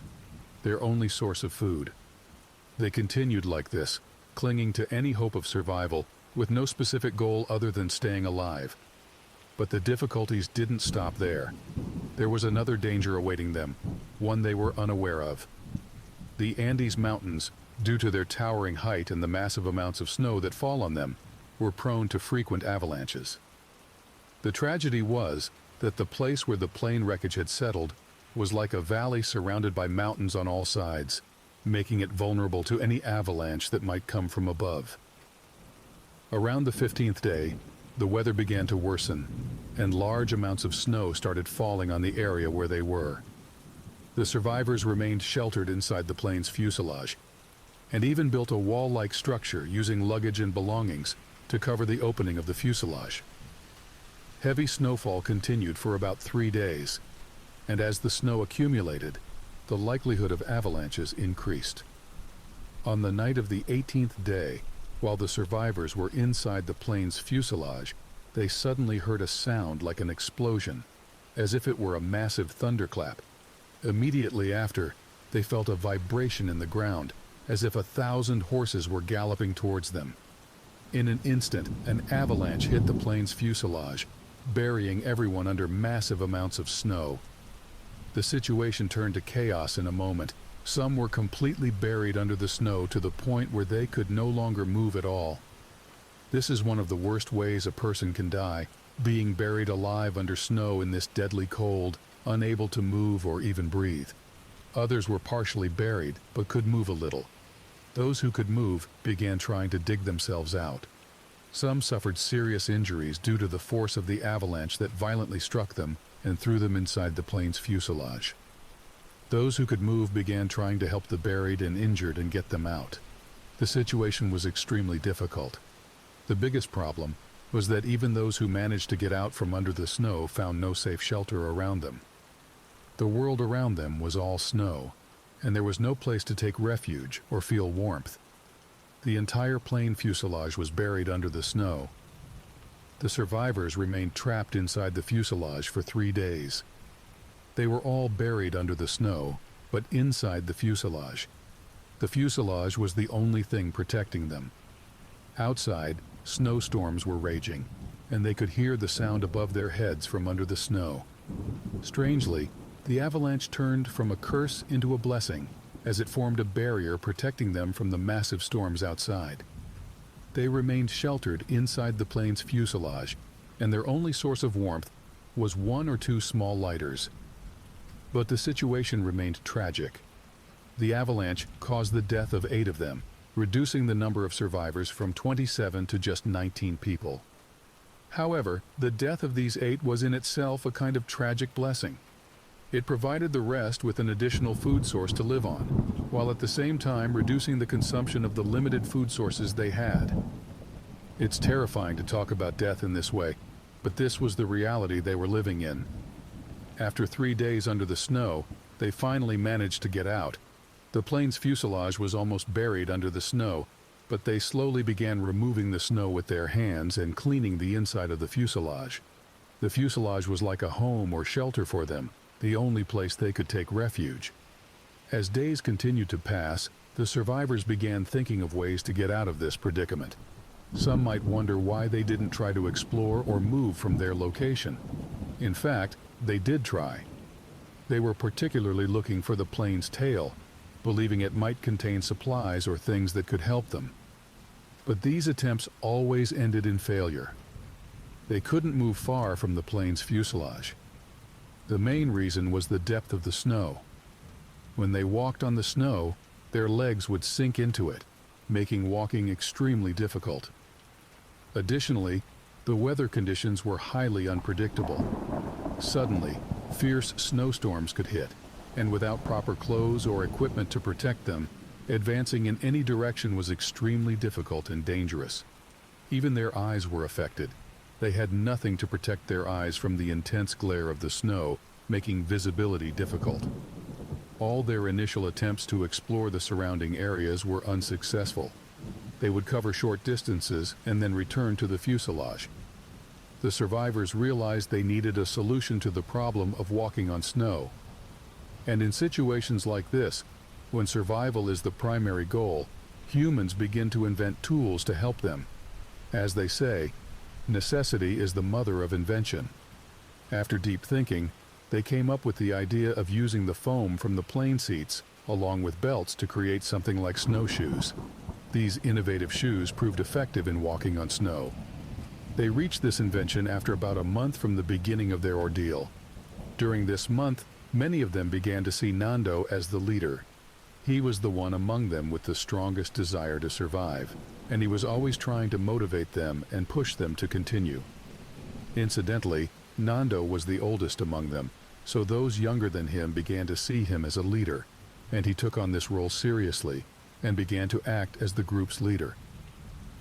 Speaker 1: their only source of food. They continued like this, clinging to any hope of survival, with no specific goal other than staying alive. But the difficulties didn't stop there. There was another danger awaiting them, one they were unaware of. The Andes Mountains, due to their towering height and the massive amounts of snow that fall on them, were prone to frequent avalanches. The tragedy was that the place where the plane wreckage had settled was like a valley surrounded by mountains on all sides, making it vulnerable to any avalanche that might come from above. Around the 15th day, the weather began to worsen, and large amounts of snow started falling on the area where they were. The survivors remained sheltered inside the plane's fuselage, and even built a wall-like structure using luggage and belongings to cover the opening of the fuselage. Heavy snowfall continued for about 3 days, and as the snow accumulated, the likelihood of avalanches increased. On the night of the 18th day, while the survivors were inside the plane's fuselage, they suddenly heard a sound like an explosion, as if it were a massive thunderclap. Immediately after, they felt a vibration in the ground, as if 1,000 horses were galloping towards them. In an instant, an avalanche hit the plane's fuselage, burying everyone under massive amounts of snow. The situation turned to chaos in a moment. Some were completely buried under the snow to the point where they could no longer move at all. This is one of the worst ways a person can die, being buried alive under snow in this deadly cold, unable to move or even breathe. Others were partially buried, but could move a little. Those who could move began trying to dig themselves out. Some suffered serious injuries due to the force of the avalanche that violently struck them and threw them inside the plane's fuselage. Those who could move began trying to help the buried and injured and get them out. The situation was extremely difficult. The biggest problem was that even those who managed to get out from under the snow found no safe shelter around them. The world around them was all snow, and there was no place to take refuge or feel warmth. The entire plane fuselage was buried under the snow. The survivors remained trapped inside the fuselage for 3 days. They were all buried under the snow, but inside the fuselage. The fuselage was the only thing protecting them. Outside, snowstorms were raging, and they could hear the sound above their heads from under the snow. Strangely, the avalanche turned from a curse into a blessing, as it formed a barrier protecting them from the massive storms outside. They remained sheltered inside the plane's fuselage, and their only source of warmth was 1 or 2 small lighters. But the situation remained tragic. The avalanche caused the death of 8 of them, reducing the number of survivors from 27 to just 19 people. However, the death of these 8 was in itself a kind of tragic blessing. It provided the rest with an additional food source to live on, while at the same time reducing the consumption of the limited food sources they had. It's terrifying to talk about death in this way, but this was the reality they were living in. After 3 days under the snow, they finally managed to get out. The plane's fuselage was almost buried under the snow, but they slowly began removing the snow with their hands and cleaning the inside of the fuselage. The fuselage was like a home or shelter for them, the only place they could take refuge. As days continued to pass, the survivors began thinking of ways to get out of this predicament. Some might wonder why they didn't try to explore or move from their location. In fact, they did try. They were particularly looking for the plane's tail, believing it might contain supplies or things that could help them. But these attempts always ended in failure. They couldn't move far from the plane's fuselage. The main reason was the depth of the snow. When they walked on the snow, their legs would sink into it, making walking extremely difficult. Additionally, the weather conditions were highly unpredictable. Suddenly, fierce snowstorms could hit, and without proper clothes or equipment to protect them, advancing in any direction was extremely difficult and dangerous. Even their eyes were affected. They had nothing to protect their eyes from the intense glare of the snow, making visibility difficult. All their initial attempts to explore the surrounding areas were unsuccessful. They would cover short distances and then return to the fuselage. The survivors realized they needed a solution to the problem of walking on snow. And in situations like this, when survival is the primary goal, humans begin to invent tools to help them. As they say, necessity is the mother of invention. After deep thinking, they came up with the idea of using the foam from the plane seats along with belts to create something like snowshoes. These innovative shoes proved effective in walking on snow. They reached this invention after about a month from the beginning of their ordeal. During this month, many of them began to see Nando as the leader. He was the one among them with the strongest desire to survive, and he was always trying to motivate them and push them to continue. Incidentally, Nando was the oldest among them, so those younger than him began to see him as a leader, and he took on this role seriously and began to act as the group's leader.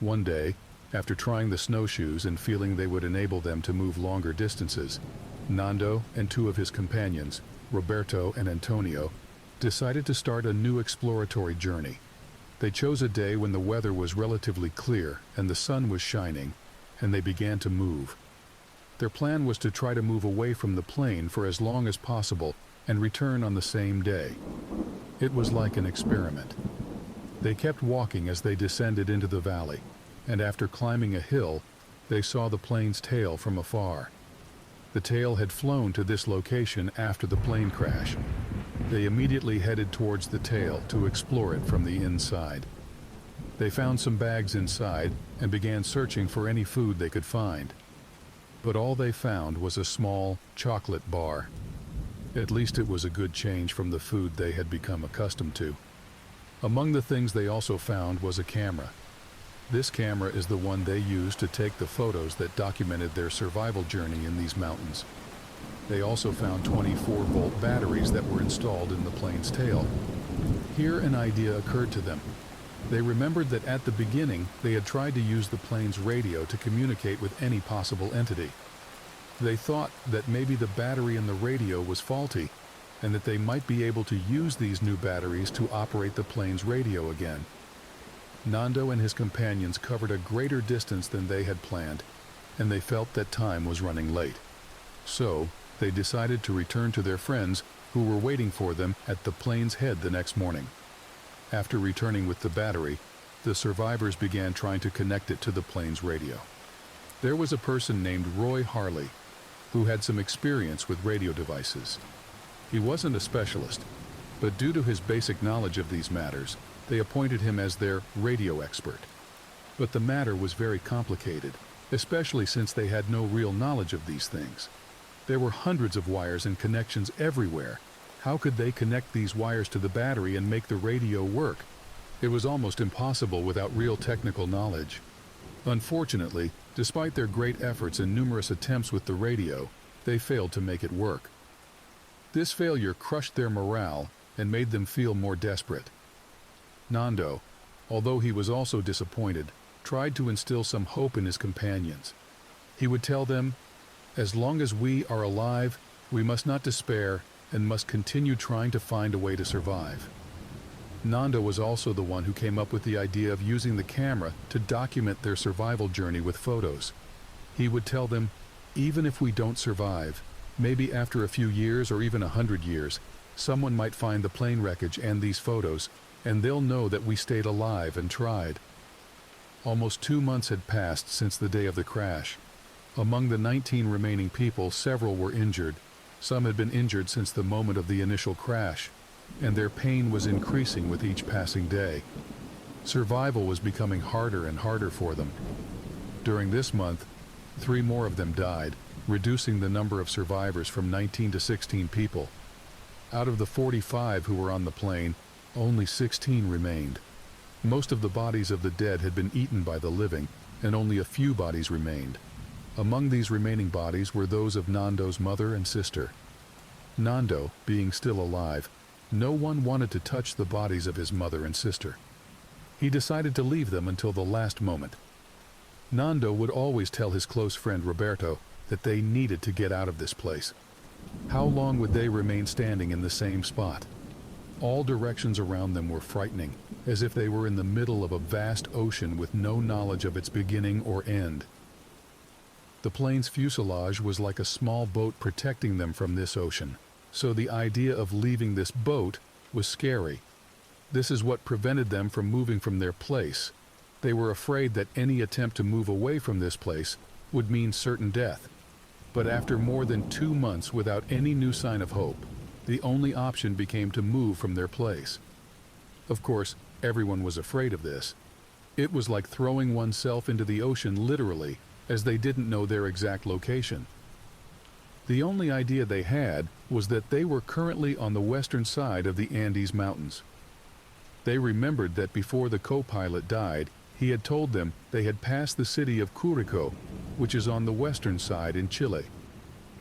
Speaker 1: One day, after trying the snowshoes and feeling they would enable them to move longer distances, Nando and 2 of his companions, Roberto and Antonio, decided to start a new exploratory journey. They chose a day when the weather was relatively clear and the sun was shining, and they began to move. Their plan was to try to move away from the plane for as long as possible and return on the same day. It was like an experiment. They kept walking as they descended into the valley, and after climbing a hill, they saw the plane's tail from afar. The tail had flown to this location after the plane crash. They immediately headed towards the tail to explore it from the inside. They found some bags inside and began searching for any food they could find. But all they found was a small chocolate bar. At least it was a good change from the food they had become accustomed to. Among the things they also found was a camera. This camera is the one they used to take the photos that documented their survival journey in these mountains. They also found 24-volt batteries that were installed in the plane's tail. Here an idea occurred to them. They remembered that at the beginning they had tried to use the plane's radio to communicate with any possible entity. They thought that maybe the battery in the radio was faulty and that they might be able to use these new batteries to operate the plane's radio again. Nando and his companions covered a greater distance than they had planned, and they felt that time was running late. So, they decided to return to their friends who were waiting for them at the plane's head the next morning. After returning with the battery, the survivors began trying to connect it to the plane's radio. There was a person named Roy Harley who had some experience with radio devices. He wasn't a specialist, but due to his basic knowledge of these matters, they appointed him as their radio expert. But the matter was very complicated, especially since they had no real knowledge of these things. There were hundreds of wires and connections everywhere. How could they connect these wires to the battery and make the radio work? It was almost impossible without real technical knowledge. Unfortunately, despite their great efforts and numerous attempts with the radio, they failed to make it work. This failure crushed their morale and made them feel more desperate. Nando, although he was also disappointed, tried to instill some hope in his companions. He would tell them, "As long as we are alive, we must not despair and must continue trying to find a way to survive." Nando was also the one who came up with the idea of using the camera to document their survival journey with photos. He would tell them, "Even if we don't survive, maybe after a few years or even 100 years, someone might find the plane wreckage and these photos, and they'll know that we stayed alive and tried." Almost 2 months had passed since the day of the crash. Among the 19 remaining people, several were injured. Some had been injured since the moment of the initial crash, and their pain was increasing with each passing day. Survival was becoming harder and harder for them. During this month, 3 more of them died, reducing the number of survivors from 19 to 16 people. Out of the 45 who were on the plane, only 16 remained. Most of the bodies of the dead had been eaten by the living, and only a few bodies remained. Among these remaining bodies were those of Nando's mother and sister. Nando, being still alive, no one wanted to touch the bodies of his mother and sister. He decided to leave them until the last moment. Nando would always tell his close friend Roberto that they needed to get out of this place. How long would they remain standing in the same spot? All directions around them were frightening, as if they were in the middle of a vast ocean with no knowledge of its beginning or end. The plane's fuselage was like a small boat protecting them from this ocean, so the idea of leaving this boat was scary. This is what prevented them from moving from their place. They were afraid that any attempt to move away from this place would mean certain death. But after more than 2 months without any new sign of hope, the only option became to move from their place. Of course, everyone was afraid of this. It was like throwing oneself into the ocean literally, as they didn't know their exact location. The only idea they had was that they were currently on the western side of the Andes Mountains. They remembered that before the co-pilot died, he had told them they had passed the city of Curicó, which is on the western side in Chile.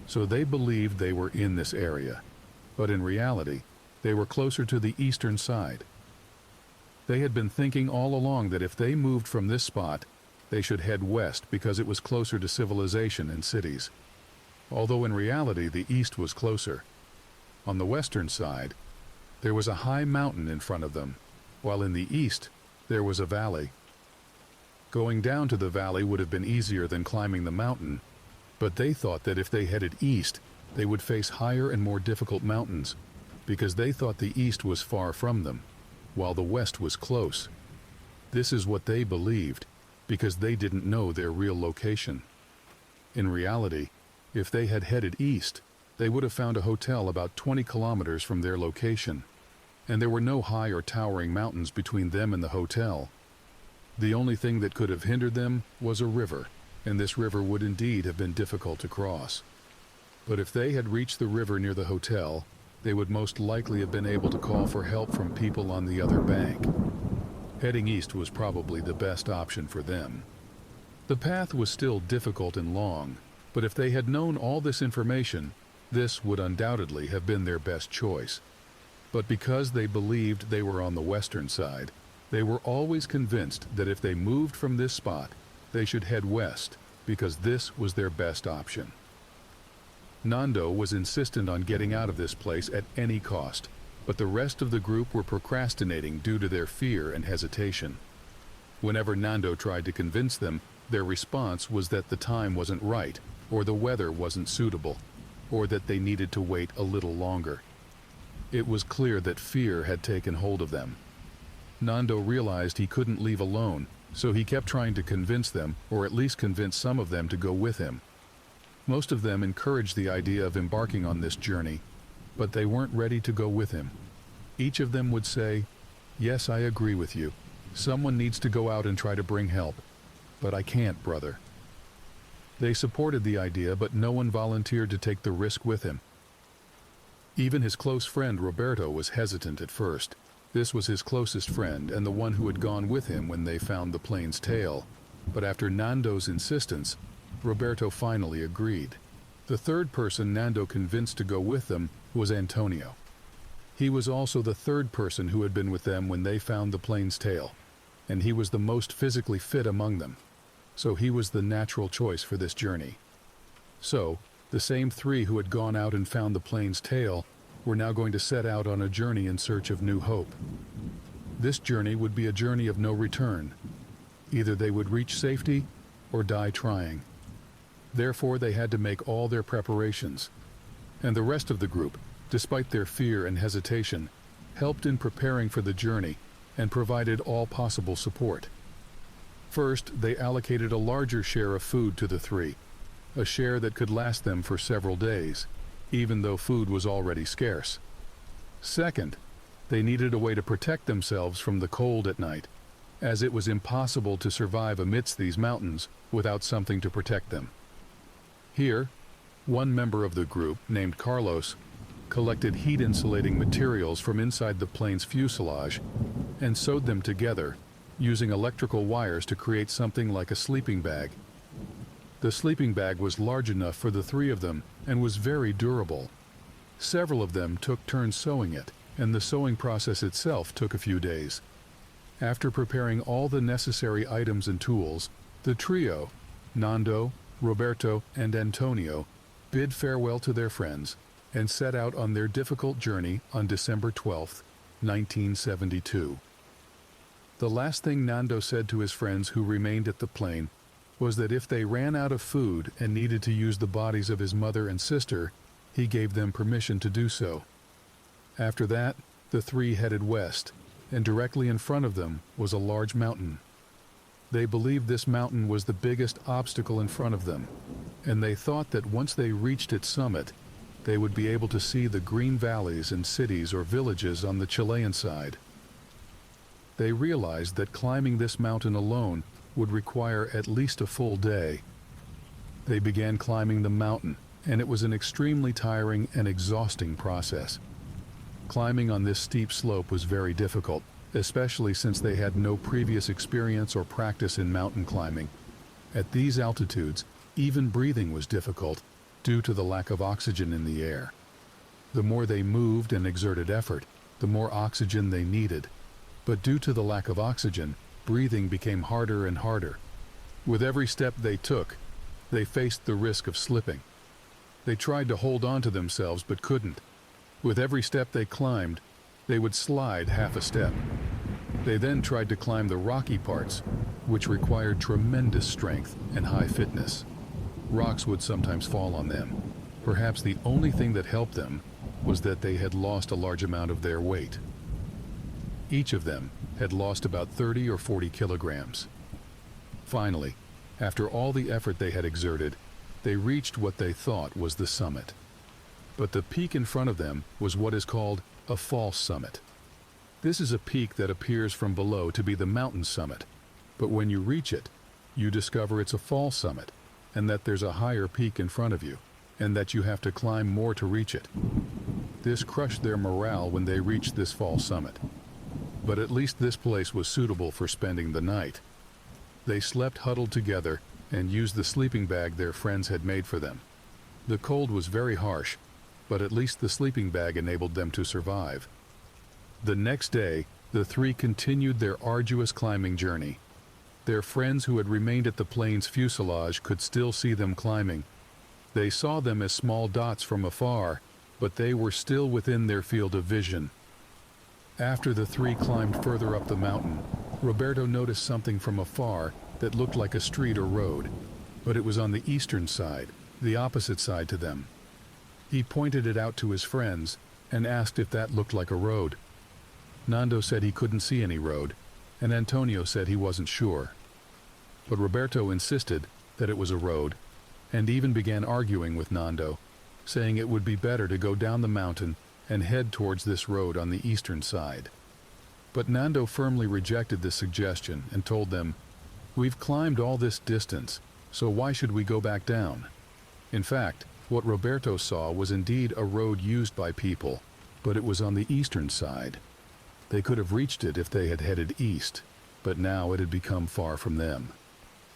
Speaker 1: So they believed they were in this area, but in reality, they were closer to the eastern side. They had been thinking all along that if they moved from this spot, they should head west because it was closer to civilization and cities. Although in reality the east was closer. On the western side, There was a high mountain in front of them, while in the east there was a valley. Going down to the valley would have been easier than climbing the mountain, but they thought that if they headed east, they would face higher and more difficult mountains, because they thought the east was far from them, while the west was close. This is what they believed, because they didn't know their real location. In reality, if they had headed east, they would have found a hotel about 20 kilometers from their location, and there were no high or towering mountains between them and the hotel. The only thing that could have hindered them was a river, and this river would indeed have been difficult to cross. But if they had reached the river near the hotel, they would most likely have been able to call for help from people on the other bank. Heading east was probably the best option for them. The path was still difficult and long, but if they had known all this information, this would undoubtedly have been their best choice. But because they believed they were on the western side, they were always convinced that if they moved from this spot, they should head west, because this was their best option. Nando was insistent on getting out of this place at any cost, but the rest of the group were procrastinating due to their fear and hesitation. Whenever Nando tried to convince them, their response was that the time wasn't right, or the weather wasn't suitable, or that they needed to wait a little longer. It was clear that fear had taken hold of them. Nando realized he couldn't leave alone, so he kept trying to convince them, or at least convince some of them to go with him. Most of them encouraged the idea of embarking on this journey, but they weren't ready to go with him. Each of them would say, "Yes, I agree with you. Someone needs to go out and try to bring help. But I can't, brother." They supported the idea, but no one volunteered to take the risk with him. Even his close friend Roberto was hesitant at first. This was his closest friend and the one who had gone with him when they found the plane's tail. But after Nando's insistence, Roberto finally agreed. The third person Nando convinced to go with them was Antonio. He was also the third person who had been with them when they found the plane's tail, and he was the most physically fit among them, so he was the natural choice for this journey. So, the same three who had gone out and found the plane's tail were now going to set out on a journey in search of new hope. This journey would be a journey of no return. Either they would reach safety or die trying. Therefore, they had to make all their preparations. And the rest of the group, despite their fear and hesitation, helped in preparing for the journey and provided all possible support. First, they allocated a larger share of food to the three, a share that could last them for several days, even though food was already scarce. Second, they needed a way to protect themselves from the cold at night, as it was impossible to survive amidst these mountains without something to protect them. Here, one member of the group, named Carlos, collected heat-insulating materials from inside the plane's fuselage and sewed them together, using electrical wires to create something like a sleeping bag. The sleeping bag was large enough for the three of them and was very durable. Several of them took turns sewing it, and the sewing process itself took a few days. After preparing all the necessary items and tools, the trio, Nando, Roberto, and Antonio, bid farewell to their friends and set out on their difficult journey on December 12, 1972. The last thing Nando said to his friends who remained at the plane was that if they ran out of food and needed to use the bodies of his mother and sister, he gave them permission to do so. After that, the three headed west, and directly in front of them was a large mountain. They believed this mountain was the biggest obstacle in front of them, and they thought that once they reached its summit, they would be able to see the green valleys and cities or villages on the Chilean side. They realized that climbing this mountain alone would require at least a full day. They began climbing the mountain, and it was an extremely tiring and exhausting process. Climbing on this steep slope was very difficult, especially since they had no previous experience or practice in mountain climbing. At these altitudes, even breathing was difficult due to the lack of oxygen in the air. The more they moved and exerted effort, the more oxygen they needed. But due to the lack of oxygen, breathing became harder and harder. With every step they took, they faced the risk of slipping. They tried to hold on to themselves but couldn't. With every step they climbed, they would slide half a step. They then tried to climb the rocky parts, which required tremendous strength and high fitness. Rocks would sometimes fall on them. Perhaps the only thing that helped them was that they had lost a large amount of their weight. Each of them had lost about 30 or 40 kilograms. Finally, after all the effort they had exerted, they reached what they thought was the summit. But the peak in front of them was what is called a false summit. This is a peak that appears from below to be the mountain summit, but when you reach it, you discover it's a false summit, and that there's a higher peak in front of you, and that you have to climb more to reach it. This crushed their morale when they reached this false summit. But at least this place was suitable for spending the night. They slept huddled together and used the sleeping bag their friends had made for them. The cold was very harsh, but at least the sleeping bag enabled them to survive. The next day, the three continued their arduous climbing journey. Their friends who had remained at the plane's fuselage could still see them climbing. They saw them as small dots from afar, but they were still within their field of vision. After the three climbed further up the mountain, Roberto noticed something from afar that looked like a street or road, but it was on the eastern side, the opposite side to them. He pointed it out to his friends and asked if that looked like a road. Nando said he couldn't see any road, and Antonio said he wasn't sure. But Roberto insisted that it was a road, and even began arguing with Nando, saying it would be better to go down the mountain and head towards this road on the eastern side. But Nando firmly rejected this suggestion and told them, "We've climbed all this distance, so why should we go back down?" In fact, what Roberto saw was indeed a road used by people, but it was on the eastern side. They could have reached it if they had headed east, but now it had become far from them.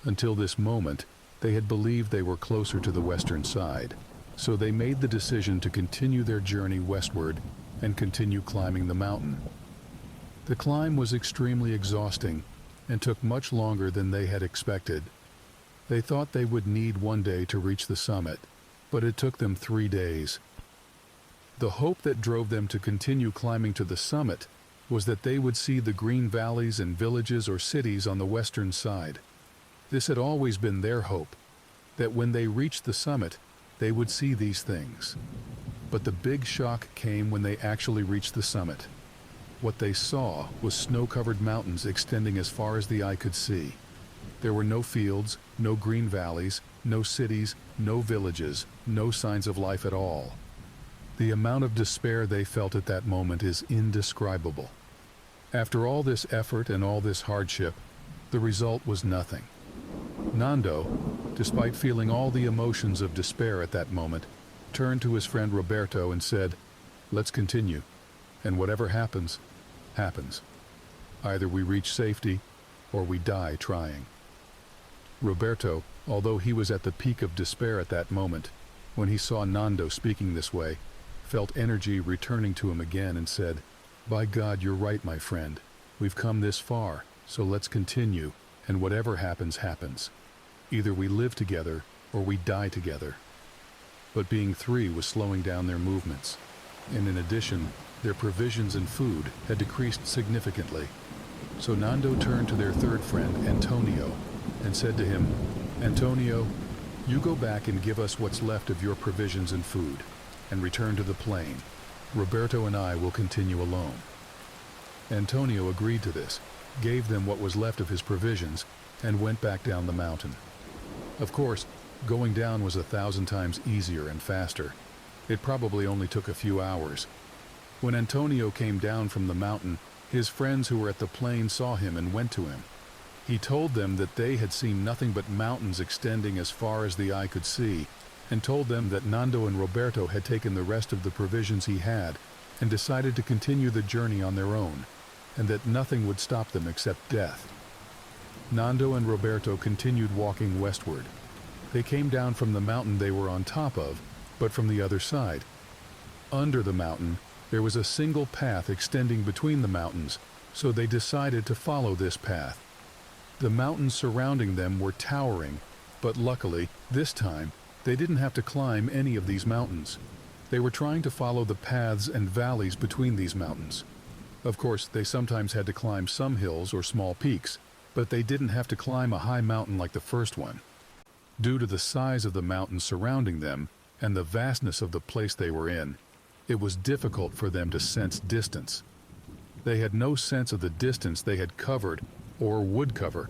Speaker 1: Until this moment, they had believed they were closer to the western side, so they made the decision to continue their journey westward and continue climbing the mountain. The climb was extremely exhausting and took much longer than they had expected. They thought they would need one day to reach the summit, but it took them 3 days. The hope that drove them to continue climbing to the summit was that they would see the green valleys and villages or cities on the western side. This had always been their hope, that when they reached the summit, they would see these things. But the big shock came when they actually reached the summit. What they saw was snow-covered mountains extending as far as the eye could see. There were no fields, no green valleys, no cities, no villages, no signs of life at all. The amount of despair they felt at that moment is indescribable. After all this effort and all this hardship, the result was nothing. Nando, despite feeling all the emotions of despair at that moment, turned to his friend Roberto and said, "Let's continue, and whatever happens, happens. Either we reach safety, or we die trying." Roberto, although he was at the peak of despair at that moment, when he saw Nando speaking this way, felt energy returning to him again and said, "By God, you're right, my friend. We've come this far, so let's continue, and whatever happens, happens. Either we live together, or we die together." But being three was slowing down their movements, and in addition, their provisions and food had decreased significantly. So Nando turned to their third friend, Antonio, and said to him, "Antonio, you go back and give us what's left of your provisions and food, and return to the plane. Roberto and I will continue alone." Antonio agreed to this, gave them what was left of his provisions, and went back down the mountain. Of course, going down was 1,000 times easier and faster. It probably only took a few hours. When Antonio came down from the mountain, his friends who were at the plane saw him and went to him. He told them that they had seen nothing but mountains extending as far as the eye could see, and told them that Nando and Roberto had taken the rest of the provisions he had and decided to continue the journey on their own, and that nothing would stop them except death. Nando and Roberto continued walking westward. They came down from the mountain they were on top of, but from the other side. Under the mountain, there was a single path extending between the mountains, so they decided to follow this path. The mountains surrounding them were towering, but luckily, this time, they didn't have to climb any of these mountains. They were trying to follow the paths and valleys between these mountains. Of course, they sometimes had to climb some hills or small peaks, but they didn't have to climb a high mountain like the first one. Due to the size of the mountains surrounding them and the vastness of the place they were in, it was difficult for them to sense distance. They had no sense of the distance they had covered or would cover.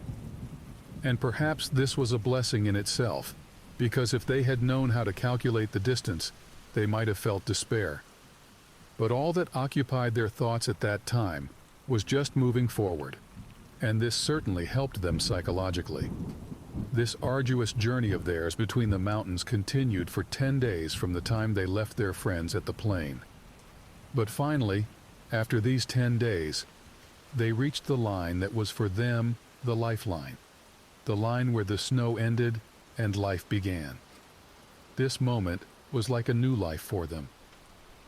Speaker 1: And perhaps this was a blessing in itself, because if they had known how to calculate the distance, they might have felt despair. But all that occupied their thoughts at that time was just moving forward, and this certainly helped them psychologically. This arduous journey of theirs between the mountains continued for 10 days from the time they left their friends at the plain. But finally, after these 10 days, they reached the line that was for them the lifeline, the line where the snow ended and life began. This moment was like a new life for them.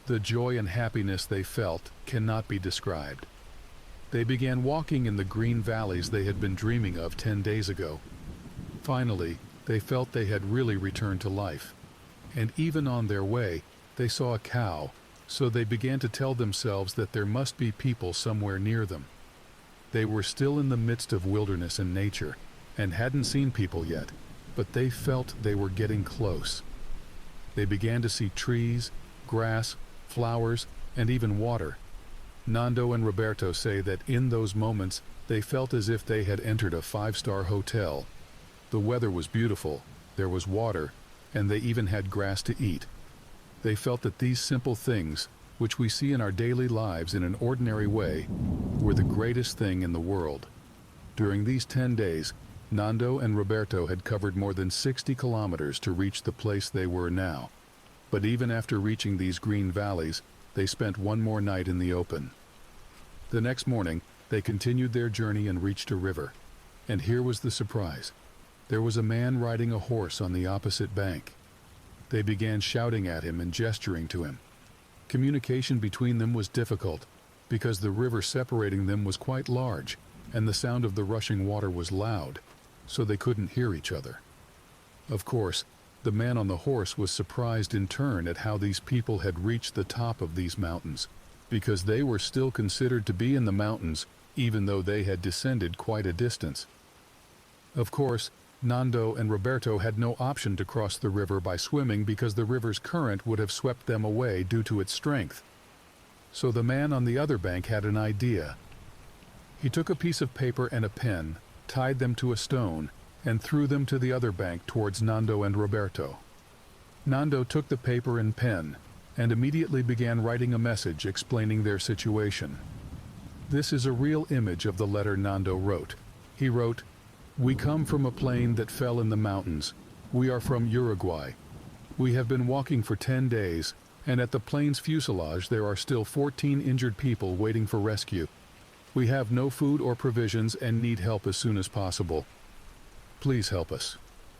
Speaker 1: The joy and happiness they felt cannot be described. They began walking in the green valleys they had been dreaming of 10 days ago. Finally, they felt they had really returned to life. And even on their way, they saw a cow, so they began to tell themselves that there must be people somewhere near them. They were still in the midst of wilderness and nature, and hadn't seen people yet, but they felt they were getting close. They began to see trees, grass, flowers, and even water. Nando and Roberto say that in those moments they felt as if they had entered a 5-star hotel. The weather was beautiful, there was water, and they even had grass to eat. They felt that these simple things, which we see in our daily lives in an ordinary way, were the greatest thing in the world. During these 10 days, Nando and Roberto had covered more than 60 kilometers to reach the place they were now. But even after reaching these green valleys, they spent one more night in the open. The next morning, they continued their journey and reached a river. And here was the surprise. There was a man riding a horse on the opposite bank. They began shouting at him and gesturing to him. Communication between them was difficult, because the river separating them was quite large, and the sound of the rushing water was loud, so they couldn't hear each other. Of course, the man on the horse was surprised in turn at how these people had reached the top of these mountains, because they were still considered to be in the mountains, even though they had descended quite a distance. Of course, Nando and Roberto had no option to cross the river by swimming because the river's current would have swept them away due to its strength. So the man on the other bank had an idea. He took a piece of paper and a pen, tied them to a stone, and threw them to the other bank towards Nando and Roberto. Nando took the paper and pen and immediately began writing a message explaining their situation. This is a real image of the letter Nando wrote. He wrote, "We come from a plane that fell in the mountains. We are from Uruguay. We have been walking for 10 days, and at the plane's fuselage there are still 14 injured people waiting for rescue. We have no food or provisions and need help as soon as possible. Please help us.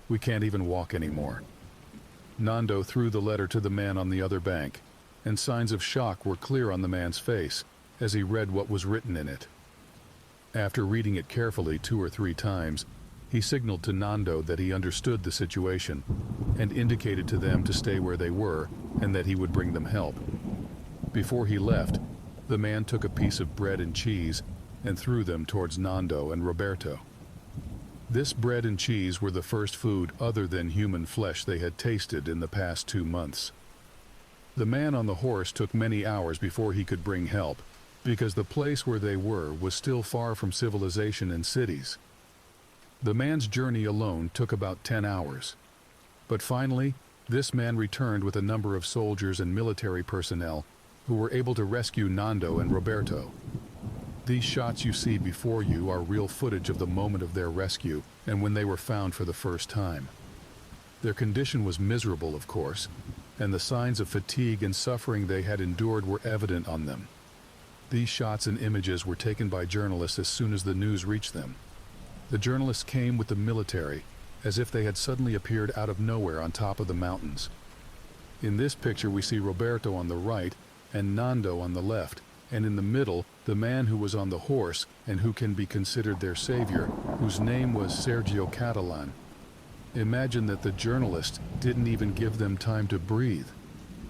Speaker 1: We can't even walk anymore." Nando threw the letter to the man on the other bank, and signs of shock were clear on the man's face as he read what was written in it. After reading it carefully 2 or 3 times, he signaled to Nando that he understood the situation and indicated to them to stay where they were and that he would bring them help. Before he left, the man took a piece of bread and cheese and threw them towards Nando and Roberto. This bread and cheese were the first food other than human flesh they had tasted in the past 2 months. The man on the horse took many hours before he could bring help, because the place where they were was still far from civilization and cities. The man's journey alone took about 10 hours. But finally, this man returned with a number of soldiers and military personnel who were able to rescue Nando and Roberto. These shots you see before you are real footage of the moment of their rescue and when they were found for the first time. Their condition was miserable, of course, and the signs of fatigue and suffering they had endured were evident on them. These shots and images were taken by journalists as soon as the news reached them. The journalists came with the military, as if they had suddenly appeared out of nowhere on top of the mountains. In this picture we see Roberto on the right and Nando on the left, and in the middle, the man who was on the horse and who can be considered their savior, whose name was Sergio Catalan. Imagine that the journalists didn't even give them time to breathe.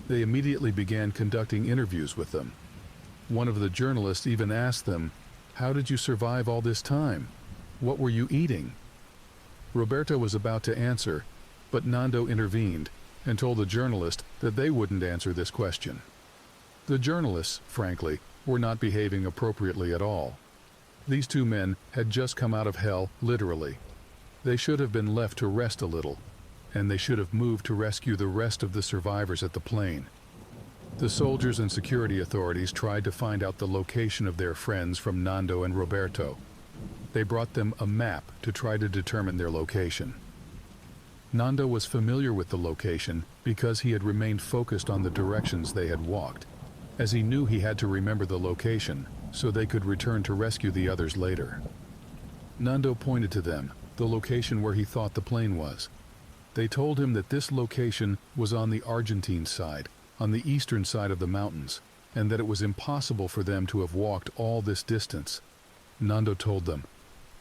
Speaker 1: They immediately began conducting interviews with them. One of the journalists even asked them, "How did you survive all this time? What were you eating?" Roberto was about to answer, but Nando intervened and told the journalist that they wouldn't answer this question. The journalists, frankly, were not behaving appropriately at all. These two men had just come out of hell, literally. They should have been left to rest a little, and they should have moved to rescue the rest of the survivors at the plane. The soldiers and security authorities tried to find out the location of their friends from Nando and Roberto. They brought them a map to try to determine their location. Nando was familiar with the location because he had remained focused on the directions they had walked, as he knew he had to remember the location so they could return to rescue the others later. Nando pointed to them, the location where he thought the plane was. They told him that this location was on the Argentine side, on the eastern side of the mountains, and that it was impossible for them to have walked all this distance. Nando told them,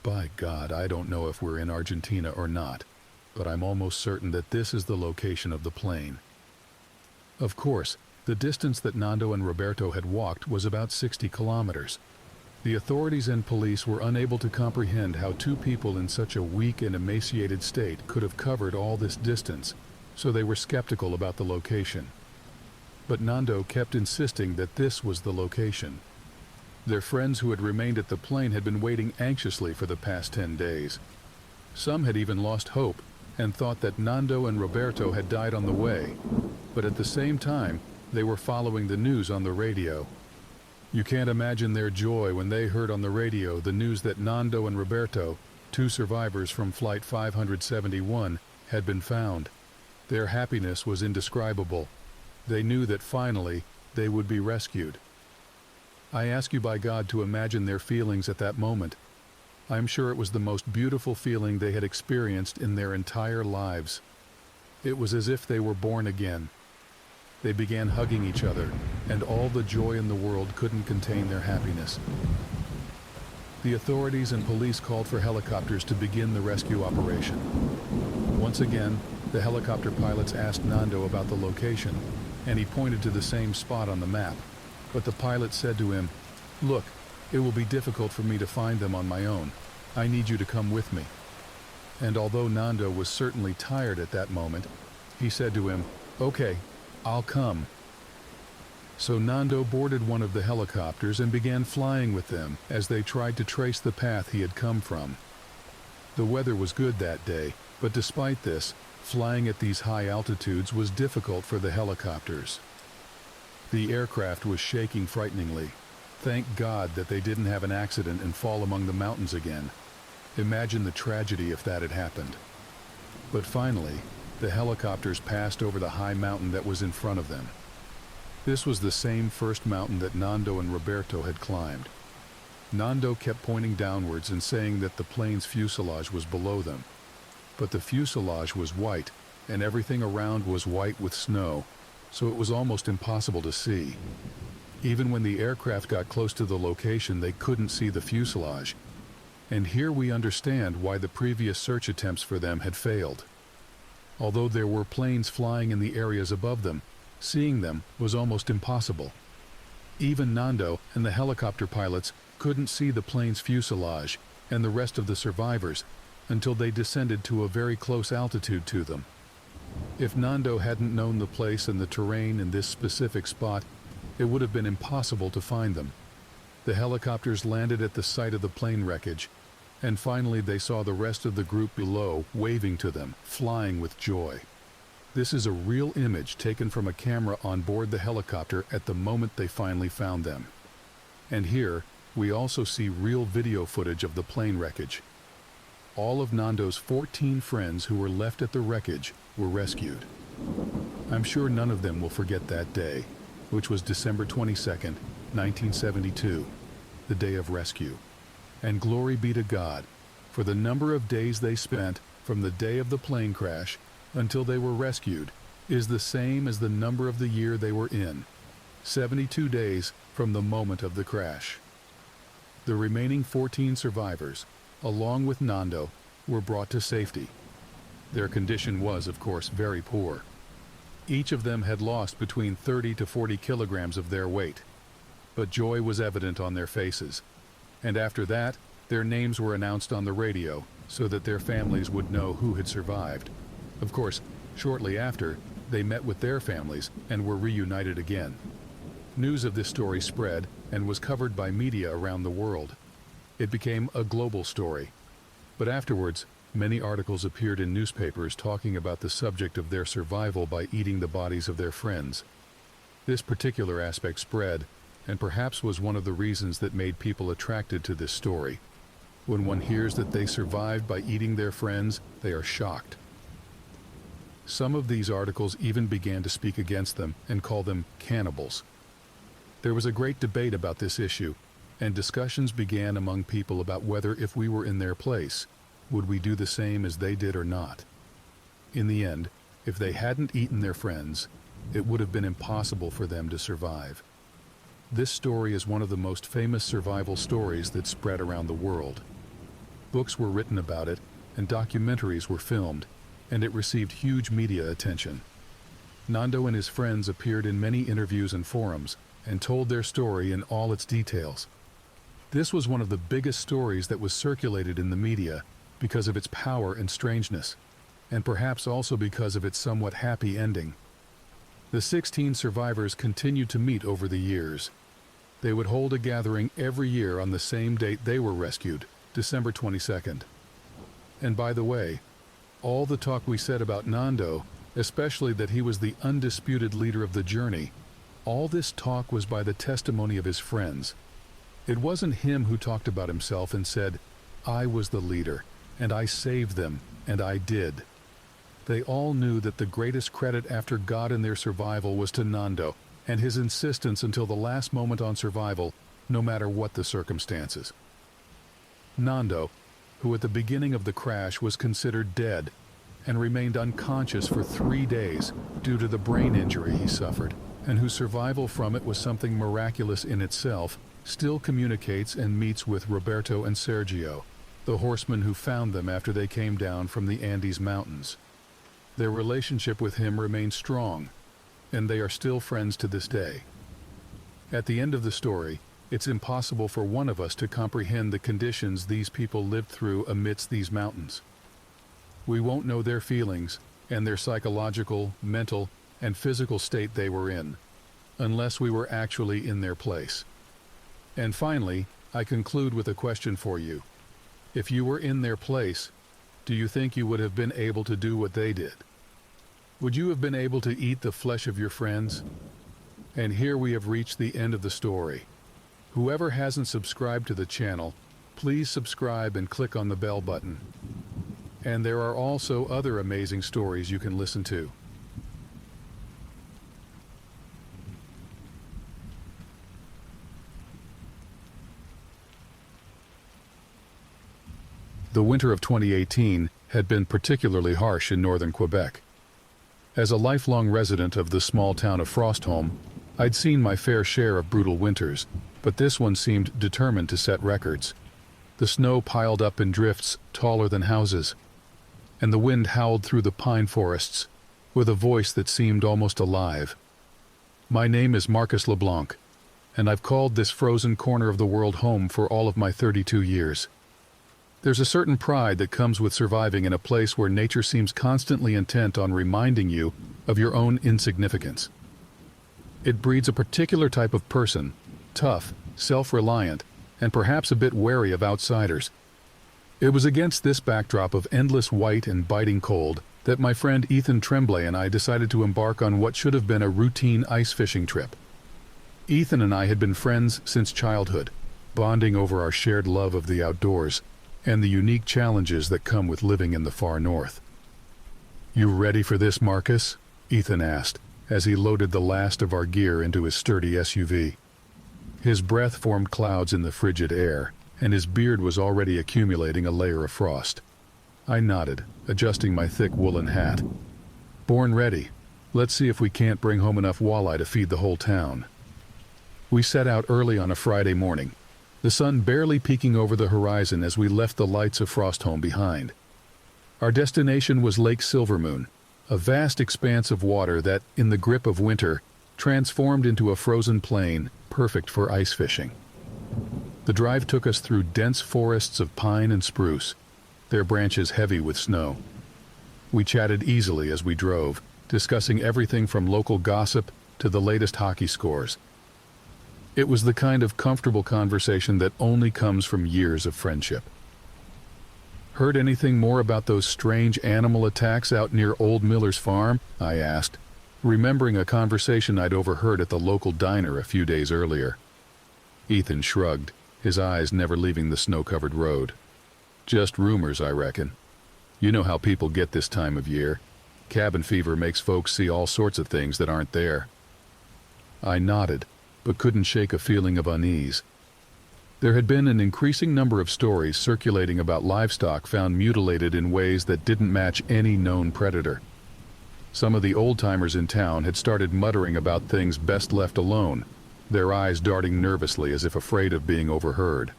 Speaker 1: "By God, I don't know if we're in Argentina or not, but I'm almost certain that this is the location of the plane." Of course, the distance that Nando and Roberto had walked was about 60 kilometers. The authorities and police were unable to comprehend how two people in such a weak and emaciated state could have covered all this distance, so they were skeptical about the location. But Nando kept insisting that this was the location. Their friends who had remained at the plane had been waiting anxiously for the past 10 days. Some had even lost hope and thought that Nando and Roberto had died on the way, but at the same time, they were following the news on the radio. You can't imagine their joy when they heard on the radio the news that Nando and Roberto, two survivors from Flight 571, had been found. Their happiness was indescribable. They knew that finally they would be rescued. I ask you by God to imagine their feelings at that moment. I'm sure it was the most beautiful feeling they had experienced in their entire lives. It was as if they were born again. They began hugging each other, and all the joy in the world couldn't contain their happiness. The authorities and police called for helicopters to begin the rescue operation. Once again, the helicopter pilots asked Nando about the location, and he pointed to the same spot on the map. But the pilot said to him, "Look, it will be difficult for me to find them on my own. I need you to come with me." And although Nando was certainly tired at that moment, he said to him, "Okay, I'll come." So Nando boarded one of the helicopters and began flying with them as they tried to trace the path he had come from. The weather was good that day, but despite this, flying at these high altitudes was difficult for the helicopters. The aircraft was shaking frighteningly. Thank God that they didn't have an accident and fall among the mountains again. Imagine the tragedy if that had happened. But finally, the helicopters passed over the high mountain that was in front of them. This was the same first mountain that Nando and Roberto had climbed. Nando kept pointing downwards and saying that the plane's fuselage was below them. But the fuselage was white, and everything around was white with snow, so it was almost impossible to see. Even when the aircraft got close to the location, they couldn't see the fuselage. And here we understand why the previous search attempts for them had failed. Although there were planes flying in the areas above them, seeing them was almost impossible. Even Nando and the helicopter pilots couldn't see the plane's fuselage and the rest of the survivors until they descended to a very close altitude to them. If Nando hadn't known the place and the terrain in this specific spot, it would have been impossible to find them. The helicopters landed at the site of the plane wreckage, and finally they saw the rest of the group below waving to them, flying with joy. This is a real image taken from a camera on board the helicopter at the moment they finally found them. And here, we also see real video footage of the plane wreckage. All of Nando's 14 friends who were left at the wreckage were rescued. I'm sure none of them will forget that day, which was December 22nd, 1972, the day of rescue. And glory be to God, for the number of days they spent from the day of the plane crash until they were rescued is the same as the number of the year they were in, 72 days from the moment of the crash. The remaining 14 survivors, along with Nando, were brought to safety. Their condition was, of course, very poor. Each of them had lost between 30 to 40 kilograms of their weight. but joy was evident on their faces. And after that, their names were announced on the radio so that their families would know who had survived. Of course, shortly after, they met with their families and were reunited again. News of this story spread and was covered by media around the world. It became a global story. But afterwards, many articles appeared in newspapers talking about the subject of their survival by eating the bodies of their friends. This particular aspect spread, and perhaps was one of the reasons that made people attracted to this story. When one hears that they survived by eating their friends, they are shocked. Some of these articles even began to speak against them and call them cannibals. There was a great debate about this issue, and discussions began among people about whether, if we were in their place, would we do the same as they did or not. In the end, if they hadn't eaten their friends, it would have been impossible for them to survive. This story is one of the most famous survival stories that spread around the world. Books were written about it, and documentaries were filmed, and it received huge media attention. Nando and his friends appeared in many interviews and forums, and told their story in all its details. This was one of the biggest stories that was circulated in the media because of its power and strangeness, and perhaps also because of its somewhat happy ending. The 16 survivors continued to meet over the years. They would hold a gathering every year on the same date they were rescued, December 22nd. And by the way, all the talk we said about Nando, especially that he was the undisputed leader of the journey, all this talk was by the testimony of his friends. It wasn't him who talked about himself and said, "I was the leader, and I saved them, and I did." They all knew that the greatest credit after God in their survival was to Nando and his insistence until the last moment on survival, no matter what the circumstances. Nando, who at the beginning of the crash was considered dead and remained unconscious for 3 days due to the brain injury he suffered, and whose survival from it was something miraculous in itself, still communicates and meets with Roberto and Sergio, the horsemen who found them after they came down from the Andes Mountains. Their relationship with him remains strong, and they are still friends to this day. At the end of the story, it's impossible for one of us to comprehend the conditions these people lived through amidst these mountains. We won't know their feelings and their psychological, mental, and physical state they were in, unless we were actually in their place. And finally, I conclude with a question for you. If you were in their place, do you think you would have been able to do what they did? Would you have been able to eat the flesh of your friends? And here we have reached the end of the story. Whoever hasn't subscribed to the channel, please subscribe and click on the bell button. And there are also other amazing stories you can listen to. The winter of 2018 had been particularly harsh in northern Quebec. As a lifelong resident of the small town of Frostholm, I'd seen my fair share of brutal winters, but this one seemed determined to set records. The snow piled up in drifts taller than houses, and the wind howled through the pine forests with a voice that seemed almost alive. My name is Marcus LeBlanc, and I've called this frozen corner of the world home for all of my 32 years. There's a certain pride that comes with surviving in a place where nature seems constantly intent on reminding you of your own insignificance. It breeds a particular type of person, tough, self-reliant, and perhaps a bit wary of outsiders. It was against this backdrop of endless white and biting cold that my friend Ethan Tremblay and I decided to embark on what should have been a routine ice fishing trip. Ethan and I had been friends since childhood, bonding over our shared love of the outdoors and the unique challenges that come with living in the far north. "You ready for this, Marcus?" Ethan asked, as he loaded the last of our gear into his sturdy SUV. His breath formed clouds in the frigid air, and his beard was already accumulating a layer of frost. I nodded, adjusting my thick woolen hat. "Born ready. Let's see if we can't bring home enough walleye to feed the whole town." We set out early on a Friday morning, the sun barely peeking over the horizon as we left the lights of Frostholm behind. Our destination was Lake Silvermoon, a vast expanse of water that, in the grip of winter, transformed into a frozen plain, perfect for ice fishing. The drive took us through dense forests of pine and spruce, their branches heavy with snow. We chatted easily as we drove, discussing everything from local gossip to the latest hockey scores. It was the kind of comfortable conversation that only comes from years of friendship. "Heard anything more about those strange animal attacks out near Old Miller's farm?" I asked, remembering a conversation I'd overheard at the local diner a few days earlier. Ethan shrugged, his eyes never leaving the snow-covered road. "Just rumors, I reckon. You know how people get this time of year. Cabin fever makes folks see all sorts of things that aren't there." I nodded, but couldn't shake a feeling of unease. There had been an increasing number of stories circulating about livestock found mutilated in ways that didn't match any known predator. Some of the old-timers in town had started muttering about things best left alone, their eyes darting nervously as if afraid of being overheard.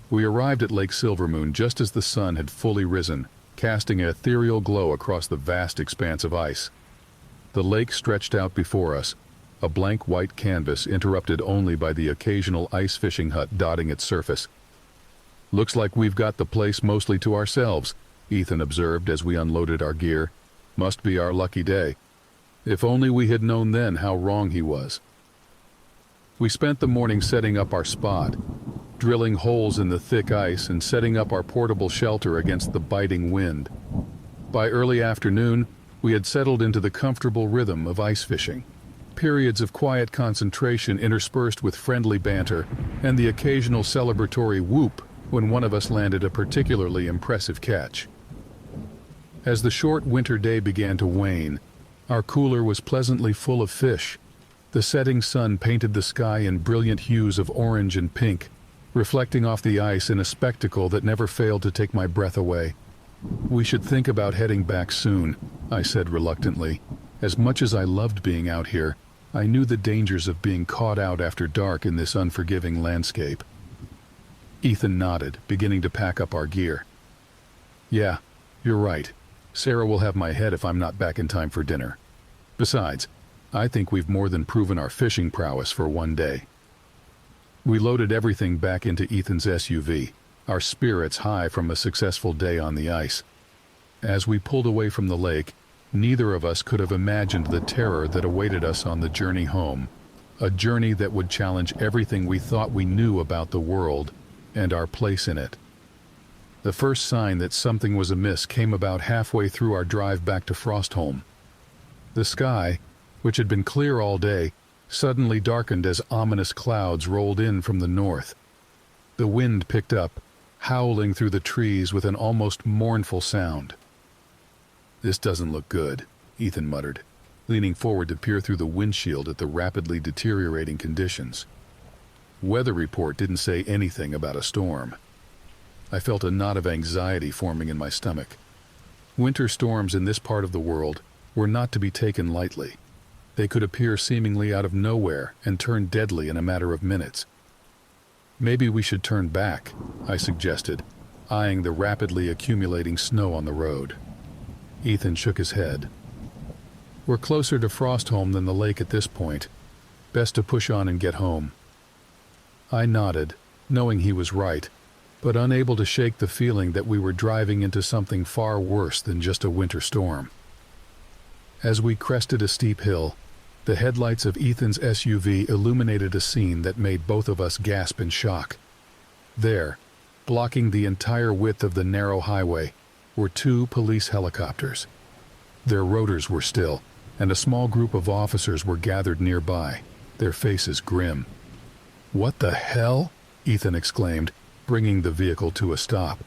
Speaker 1: We arrived at Lake Silvermoon just as the sun had fully risen, casting an ethereal glow across the vast expanse of ice. The lake stretched out before us, a blank white canvas interrupted only by the occasional ice fishing hut dotting its surface. "Looks like we've got the place mostly to ourselves," Ethan observed as we unloaded our gear. "Must be our lucky day." If only we had known then how wrong he was. We spent the morning setting up our spot, drilling holes in the thick ice and setting up our portable shelter against the biting wind. By early afternoon, we had settled into the comfortable rhythm of ice fishing. Periods of quiet concentration interspersed with friendly banter and the occasional celebratory whoop when one of us landed a particularly impressive catch. As the short winter day began to wane, our cooler was pleasantly full of fish. The setting sun painted the sky in brilliant hues of orange and pink, reflecting off the ice in a spectacle that never failed to take my breath away. "We should think about heading back soon," I said reluctantly. As much as I loved being out here, I knew the dangers of being caught out after dark in this unforgiving landscape. Ethan nodded, beginning to pack up our gear. "Yeah, you're right. Sarah will have my head if I'm not back in time for dinner. Besides, I think we've more than proven our fishing prowess for one day." We loaded everything back into Ethan's SUV, our spirits high from a successful day on the ice. As we pulled away from the lake, neither of us could have imagined the terror that awaited us on the journey home, a journey that would challenge everything we thought we knew about the world and our place in it. The first sign that something was amiss came about halfway through our drive back to Frostholm. The sky, which had been clear all day, suddenly darkened as ominous clouds rolled in from the north. The wind picked up, howling through the trees with an almost mournful sound. "This doesn't look good," Ethan muttered, leaning forward to peer through the windshield at the rapidly deteriorating conditions. Weather report didn't say anything about a storm. I felt a knot of anxiety forming in my stomach. Winter storms in this part of the world were not to be taken lightly. They could appear seemingly out of nowhere and turn deadly in a matter of minutes. "Maybe we should turn back," I suggested, eyeing the rapidly accumulating snow on the road. Ethan shook his head. "We're closer to Frostholm than the lake at this point. Best to push on and get home." I nodded, knowing he was right, but unable to shake the feeling that we were driving into something far worse than just a winter storm. As we crested a steep hill, the headlights of Ethan's SUV illuminated a scene that made both of us gasp in shock. There, blocking the entire width of the narrow highway, were two police helicopters. Their rotors were still, and a small group of officers were gathered nearby, their faces grim. "What the hell?" Ethan exclaimed, bringing the vehicle to a stop.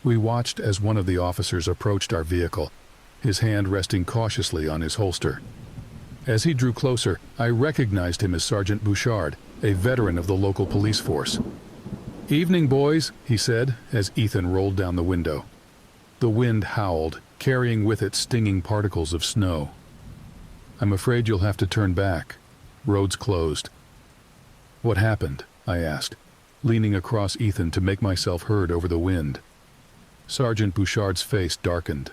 Speaker 1: We watched as one of the officers approached our vehicle, his hand resting cautiously on his holster. As he drew closer, I recognized him as Sergeant Bouchard, a veteran of the local police force. "Evening, boys," he said, as Ethan rolled down the window. The wind howled, carrying with it stinging particles of snow. "I'm afraid you'll have to turn back. Roads closed." "What happened?" I asked, leaning across Ethan to make myself heard over the wind. Sergeant Bouchard's face darkened.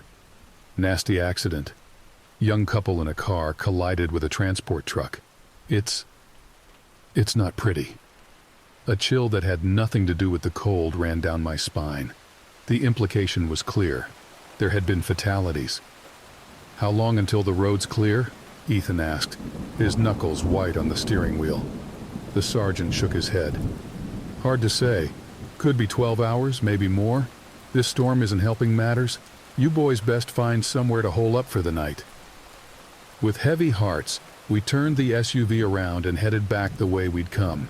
Speaker 1: "Nasty accident. Young couple in a car collided with a transport truck. It's not pretty. A chill that had nothing to do with the cold ran down my spine. The implication was clear. There had been fatalities. "How long until the road's clear?" Ethan asked, his knuckles white on the steering wheel. The sergeant shook his head. "Hard to say. Could be 12 hours, maybe more. This storm isn't helping matters. You boys best find somewhere to hole up for the night." With heavy hearts, we turned the SUV around and headed back the way we'd come.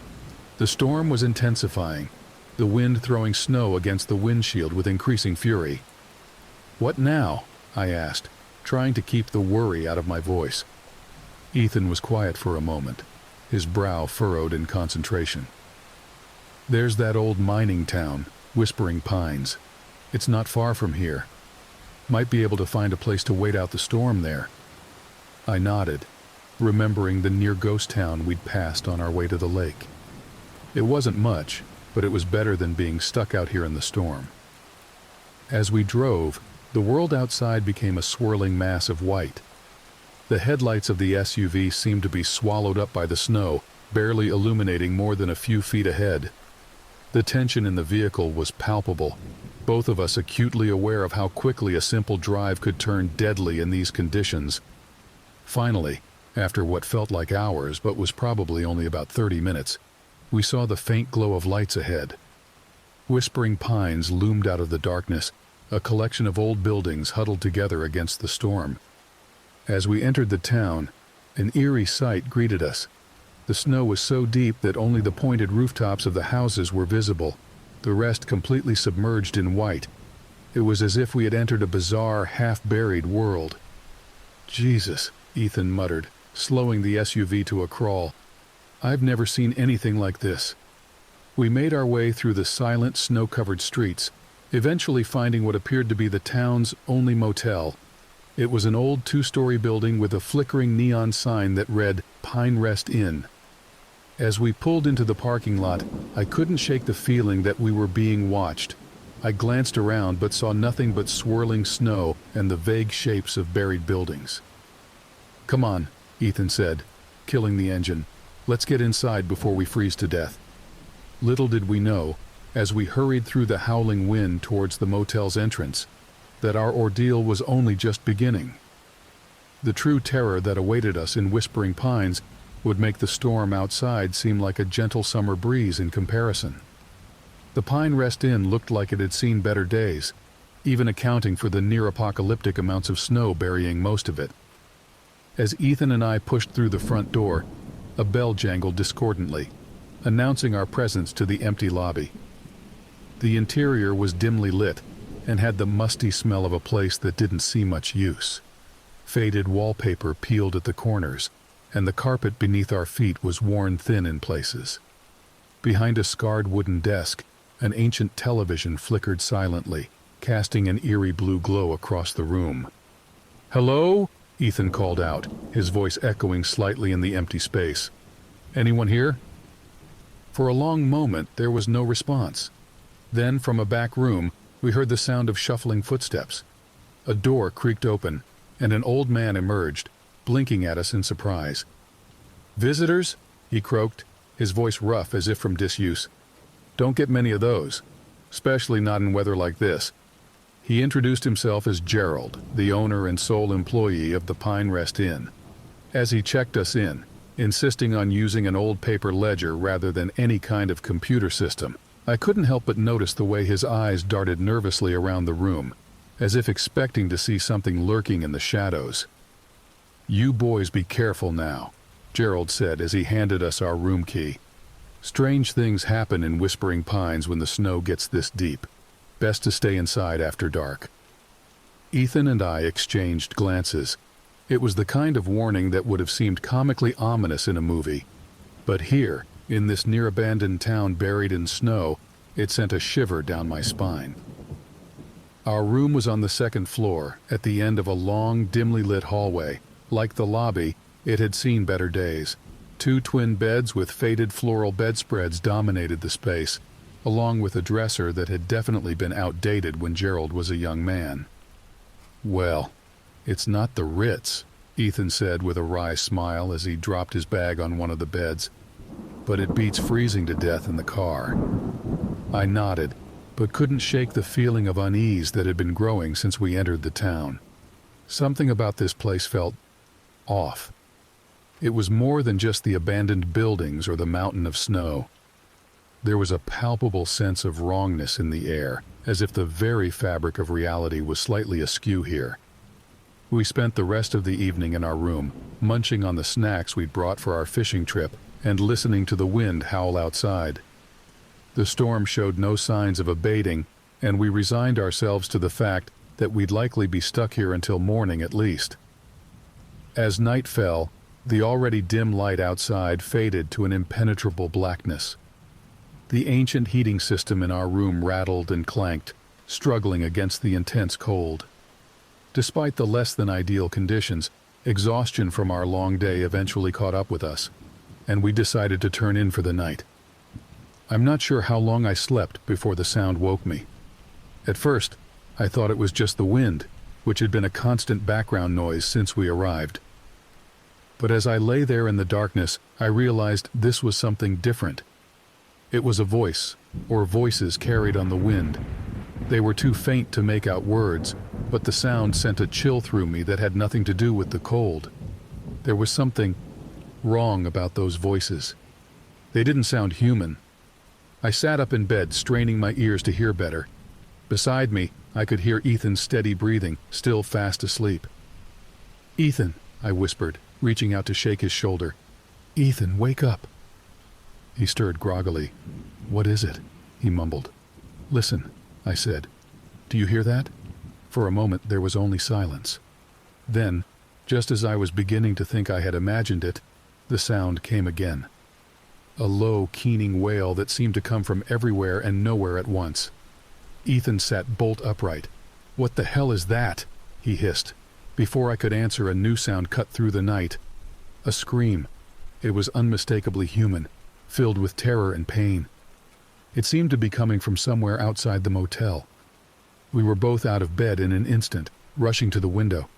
Speaker 1: The storm was intensifying, the wind throwing snow against the windshield with increasing fury. "What now?" I asked, trying to keep the worry out of my voice. Ethan was quiet for a moment, his brow furrowed in concentration. "There's that old mining town, Whispering Pines. It's not far from here. Might be able to find a place to wait out the storm there." I nodded, remembering the near ghost town we'd passed on our way to the lake. It wasn't much, but it was better than being stuck out here in the storm. As we drove, the world outside became a swirling mass of white. The headlights of the SUV seemed to be swallowed up by the snow, barely illuminating more than a few feet ahead. The tension in the vehicle was palpable, both of us acutely aware of how quickly a simple drive could turn deadly in these conditions. Finally, after what felt like hours but was probably only about 30 minutes, we saw the faint glow of lights ahead. Whispering Pines loomed out of the darkness, a collection of old buildings huddled together against the storm. As we entered the town, an eerie sight greeted us. The snow was so deep that only the pointed rooftops of the houses were visible, the rest completely submerged in white. It was as if we had entered a bizarre, half-buried world. "Jesus," Ethan muttered, slowing the SUV to a crawl. "I've never seen anything like this." We made our way through the silent, snow-covered streets, eventually finding what appeared to be the town's only motel. It was an old two-story building with a flickering neon sign that read Pine Rest Inn. As we pulled into the parking lot, I couldn't shake the feeling that we were being watched. I glanced around but saw nothing but swirling snow and the vague shapes of buried buildings. "Come on," Ethan said, killing the engine. "Let's get inside before we freeze to death." Little did we know, as we hurried through the howling wind towards the motel's entrance, that our ordeal was only just beginning. The true terror that awaited us in Whispering Pines would make the storm outside seem like a gentle summer breeze in comparison. The Pine Rest Inn looked like it had seen better days, even accounting for the near-apocalyptic amounts of snow burying most of it. As Ethan and I pushed through the front door, a bell jangled discordantly, announcing our presence to the empty lobby. The interior was dimly lit and had the musty smell of a place that didn't see much use. Faded wallpaper peeled at the corners, and the carpet beneath our feet was worn thin in places. Behind a scarred wooden desk, an ancient television flickered silently, casting an eerie blue glow across the room. "Hello?" Ethan called out, his voice echoing slightly in the empty space. "Anyone here?" For a long moment there was no response. Then, from a back room, we heard the sound of shuffling footsteps. A door creaked open, and an old man emerged, blinking at us in surprise. "Visitors?" he croaked, his voice rough as if from disuse. "Don't get many of those, especially not in weather like this." He introduced himself as Gerald, the owner and sole employee of the Pine Rest Inn. As he checked us in, insisting on using an old paper ledger rather than any kind of computer system, I couldn't help but notice the way his eyes darted nervously around the room, as if expecting to see something lurking in the shadows. "You boys be careful now," Gerald said as he handed us our room key. "Strange things happen in Whispering Pines when the snow gets this deep. Best to stay inside after dark." Ethan and I exchanged glances. It was the kind of warning that would have seemed comically ominous in a movie. But here, in this near-abandoned town buried in snow, it sent a shiver down my spine. Our room was on the second floor, at the end of a long, dimly lit hallway. Like the lobby, it had seen better days. 2 twin beds with faded floral bedspreads dominated the space, along with a dresser that had definitely been outdated when Gerald was a young man. "Well, it's not the Ritz," Ethan said with a wry smile as he dropped his bag on one of the beds. "But it beats freezing to death in the car." I nodded, but couldn't shake the feeling of unease that had been growing since we entered the town. Something about this place felt off. It was more than just the abandoned buildings or the mountain of snow. There was a palpable sense of wrongness in the air, as if the very fabric of reality was slightly askew here. We spent the rest of the evening in our room, munching on the snacks we'd brought for our fishing trip and listening to the wind howl outside. The storm showed no signs of abating, and we resigned ourselves to the fact that we'd likely be stuck here until morning at least. As night fell, the already dim light outside faded to an impenetrable blackness. The ancient heating system in our room rattled and clanked, struggling against the intense cold. Despite the less than ideal conditions, exhaustion from our long day eventually caught up with us, and we decided to turn in for the night. I'm not sure how long I slept before the sound woke me. At first, I thought it was just the wind, which had been a constant background noise since we arrived. But as I lay there in the darkness, I realized this was something different. It was a voice, or voices carried on the wind. They were too faint to make out words, but the sound sent a chill through me that had nothing to do with the cold. There was something wrong about those voices. They didn't sound human. I sat up in bed, straining my ears to hear better. Beside me, I could hear Ethan's steady breathing, still fast asleep. "Ethan," I whispered, reaching out to shake his shoulder. "Ethan, wake up." He stirred groggily. "What is it?" he mumbled. "Listen," I said. "Do you hear that?" For a moment there was only silence. Then, just as I was beginning to think I had imagined it, the sound came again. A low, keening wail that seemed to come from everywhere and nowhere at once. Ethan sat bolt upright. "What the hell is that?" he hissed. Before I could answer, a new sound cut through the night. A scream. It was unmistakably human, filled with terror and pain. It seemed to be coming from somewhere outside the motel. We were both out of bed in an instant, rushing to the window.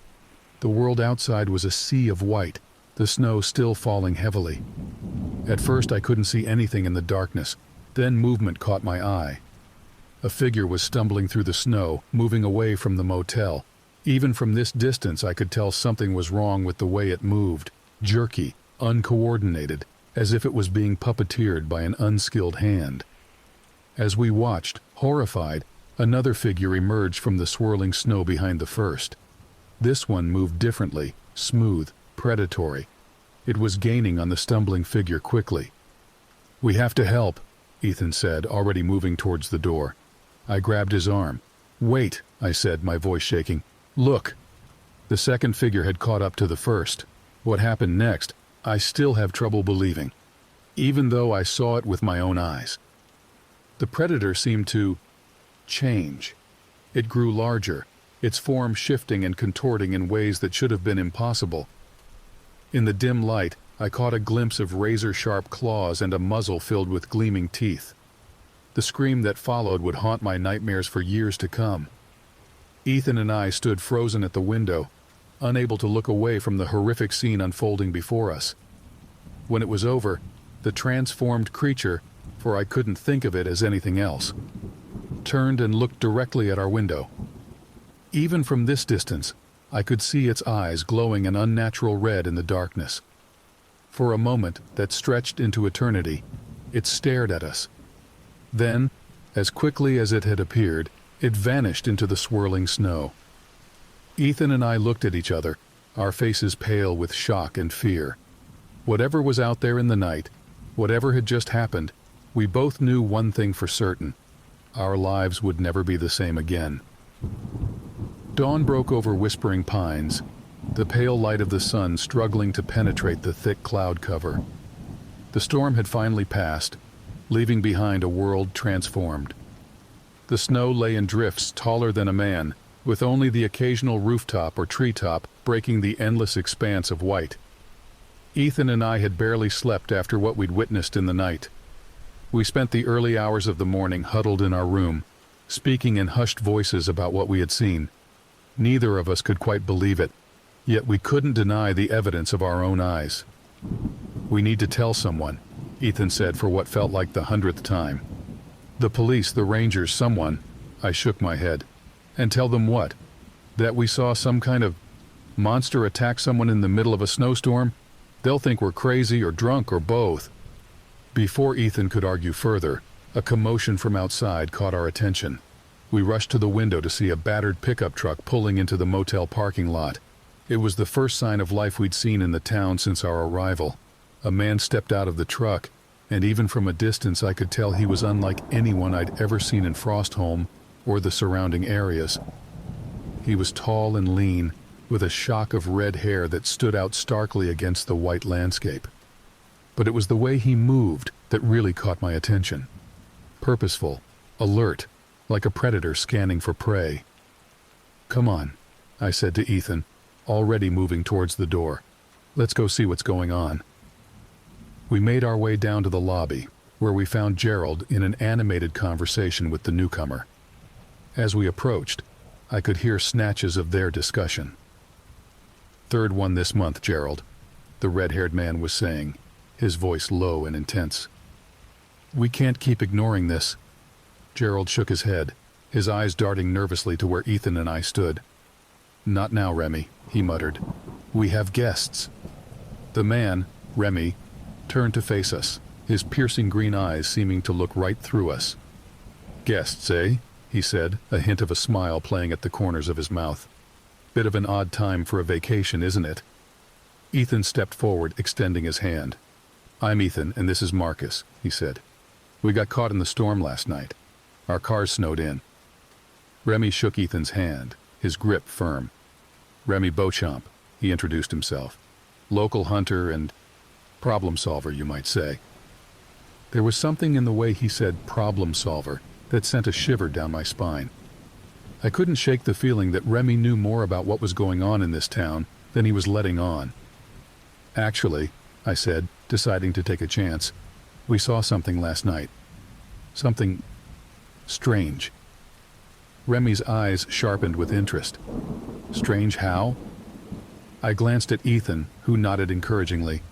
Speaker 1: The world outside was a sea of white, the snow still falling heavily. At first I couldn't see anything in the darkness, then movement caught my eye. A figure was stumbling through the snow, moving away from the motel. Even from this distance I could tell something was wrong with the way it moved, jerky, uncoordinated, as if it was being puppeteered by an unskilled hand. As we watched, horrified, another figure emerged from the swirling snow behind the first. This one moved differently, smooth, predatory. It was gaining on the stumbling figure quickly. "We have to help," Ethan said, already moving towards the door. I grabbed his arm. "Wait," I said, my voice shaking. "Look." The second figure had caught up to the first. What happened next, I still have trouble believing, even though I saw it with my own eyes. The predator seemed to change. It grew larger, its form shifting and contorting in ways that should have been impossible. In the dim light, I caught a glimpse of razor-sharp claws and a muzzle filled with gleaming teeth. The scream that followed would haunt my nightmares for years to come. Ethan and I stood frozen at the window, unable to look away from the horrific scene unfolding before us. When it was over, the transformed creature, for I couldn't think of it as anything else, turned and looked directly at our window. Even from this distance, I could see its eyes glowing an unnatural red in the darkness. For a moment that stretched into eternity, it stared at us. Then, as quickly as it had appeared, it vanished into the swirling snow. Ethan and I looked at each other, our faces pale with shock and fear. Whatever was out there in the night, whatever had just happened, we both knew one thing for certain: our lives would never be the same again. Dawn broke over whispering pines, the pale light of the sun struggling to penetrate the thick cloud cover. The storm had finally passed, leaving behind a world transformed. The snow lay in drifts taller than a man, with only the occasional rooftop or treetop breaking the endless expanse of white. Ethan and I had barely slept after what we'd witnessed in the night. We spent the early hours of the morning huddled in our room, speaking in hushed voices about what we had seen. Neither of us could quite believe it. Yet we couldn't deny the evidence of our own eyes. "We need to tell someone," Ethan said for what felt like the 100th time. "The police, the rangers, someone." I shook my head. "And tell them what? That we saw some kind of monster attack someone in the middle of a snowstorm? They'll think we're crazy or drunk or both." Before Ethan could argue further, a commotion from outside caught our attention. We rushed to the window to see a battered pickup truck pulling into the motel parking lot. It was the first sign of life we'd seen in the town since our arrival. A man stepped out of the truck, and even from a distance I could tell he was unlike anyone I'd ever seen in Frostholm or the surrounding areas. He was tall and lean, with a shock of red hair that stood out starkly against the white landscape. But it was the way he moved that really caught my attention. Purposeful, alert, like a predator scanning for prey. "Come on," I said to Ethan, already moving towards the door. "Let's go see what's going on." We made our way down to the lobby, where we found Gerald in an animated conversation with the newcomer. As we approached, I could hear snatches of their discussion. "Third one this month, Gerald," the red-haired man was saying, his voice low and intense. "We can't keep ignoring this." Gerald shook his head, his eyes darting nervously to where Ethan and I stood. "Not now, Remy," he muttered. "We have guests." The man, Remy, turned to face us, his piercing green eyes seeming to look right through us. "Guests, eh?" he said, a hint of a smile playing at the corners of his mouth. "Bit of an odd time for a vacation, isn't it?" Ethan stepped forward, extending his hand. "I'm Ethan, and this is Marcus," he said. "We got caught in the storm last night. Our cars snowed in." Remy shook Ethan's hand, his grip firm. "Remy Beauchamp," he introduced himself. "Local hunter and problem solver, you might say." There was something in the way he said problem solver that sent a shiver down my spine. I couldn't shake the feeling that Remy knew more about what was going on in this town than he was letting on. "Actually," I said, deciding to take a chance, "we saw something last night. Something strange." Remy's eyes sharpened with interest. "Strange how?" I glanced at Ethan, who nodded encouragingly.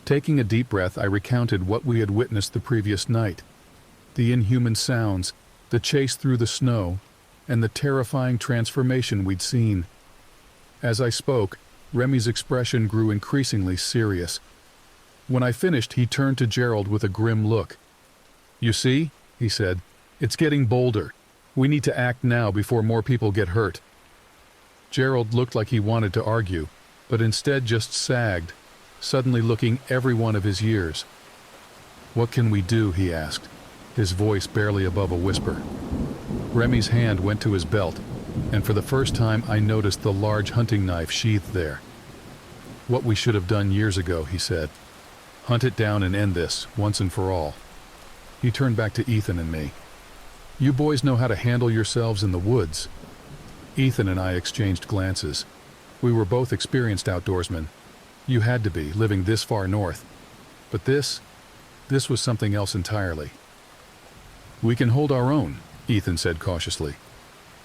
Speaker 1: Taking a deep breath, I recounted what we had witnessed the previous night. The inhuman sounds, the chase through the snow, and the terrifying transformation we'd seen. As I spoke, Remy's expression grew increasingly serious. When I finished, he turned to Gerald with a grim look. "You see," he said, "it's getting bolder. We need to act now before more people get hurt." Gerald looked like he wanted to argue, but instead just sagged, suddenly looking every one of his years. "What can we do?" he asked, his voice barely above a whisper. Remy's hand went to his belt, and for the first time I noticed the large hunting knife sheathed there. "What we should have done years ago," he said. "Hunt it down and end this, once and for all." He turned back to Ethan and me. "You boys know how to handle yourselves in the woods." Ethan and I exchanged glances. We were both experienced outdoorsmen. You had to be, living this far north. But this was something else entirely. "We can hold our own," Ethan said cautiously.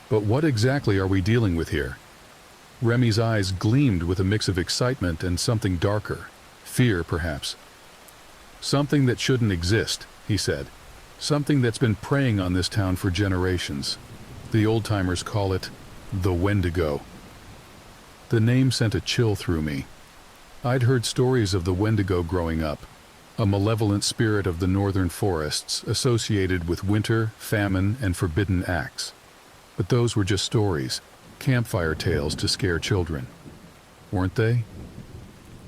Speaker 1: "But what exactly are we dealing with here?" Remy's eyes gleamed with a mix of excitement and something darker. Fear, perhaps. "Something that shouldn't exist," he said. "Something that's been preying on this town for generations. The old-timers call it the Wendigo." The name sent a chill through me. I'd heard stories of the Wendigo growing up, a malevolent spirit of the northern forests associated with winter, famine, and forbidden acts. But those were just stories, campfire tales to scare children. Weren't they?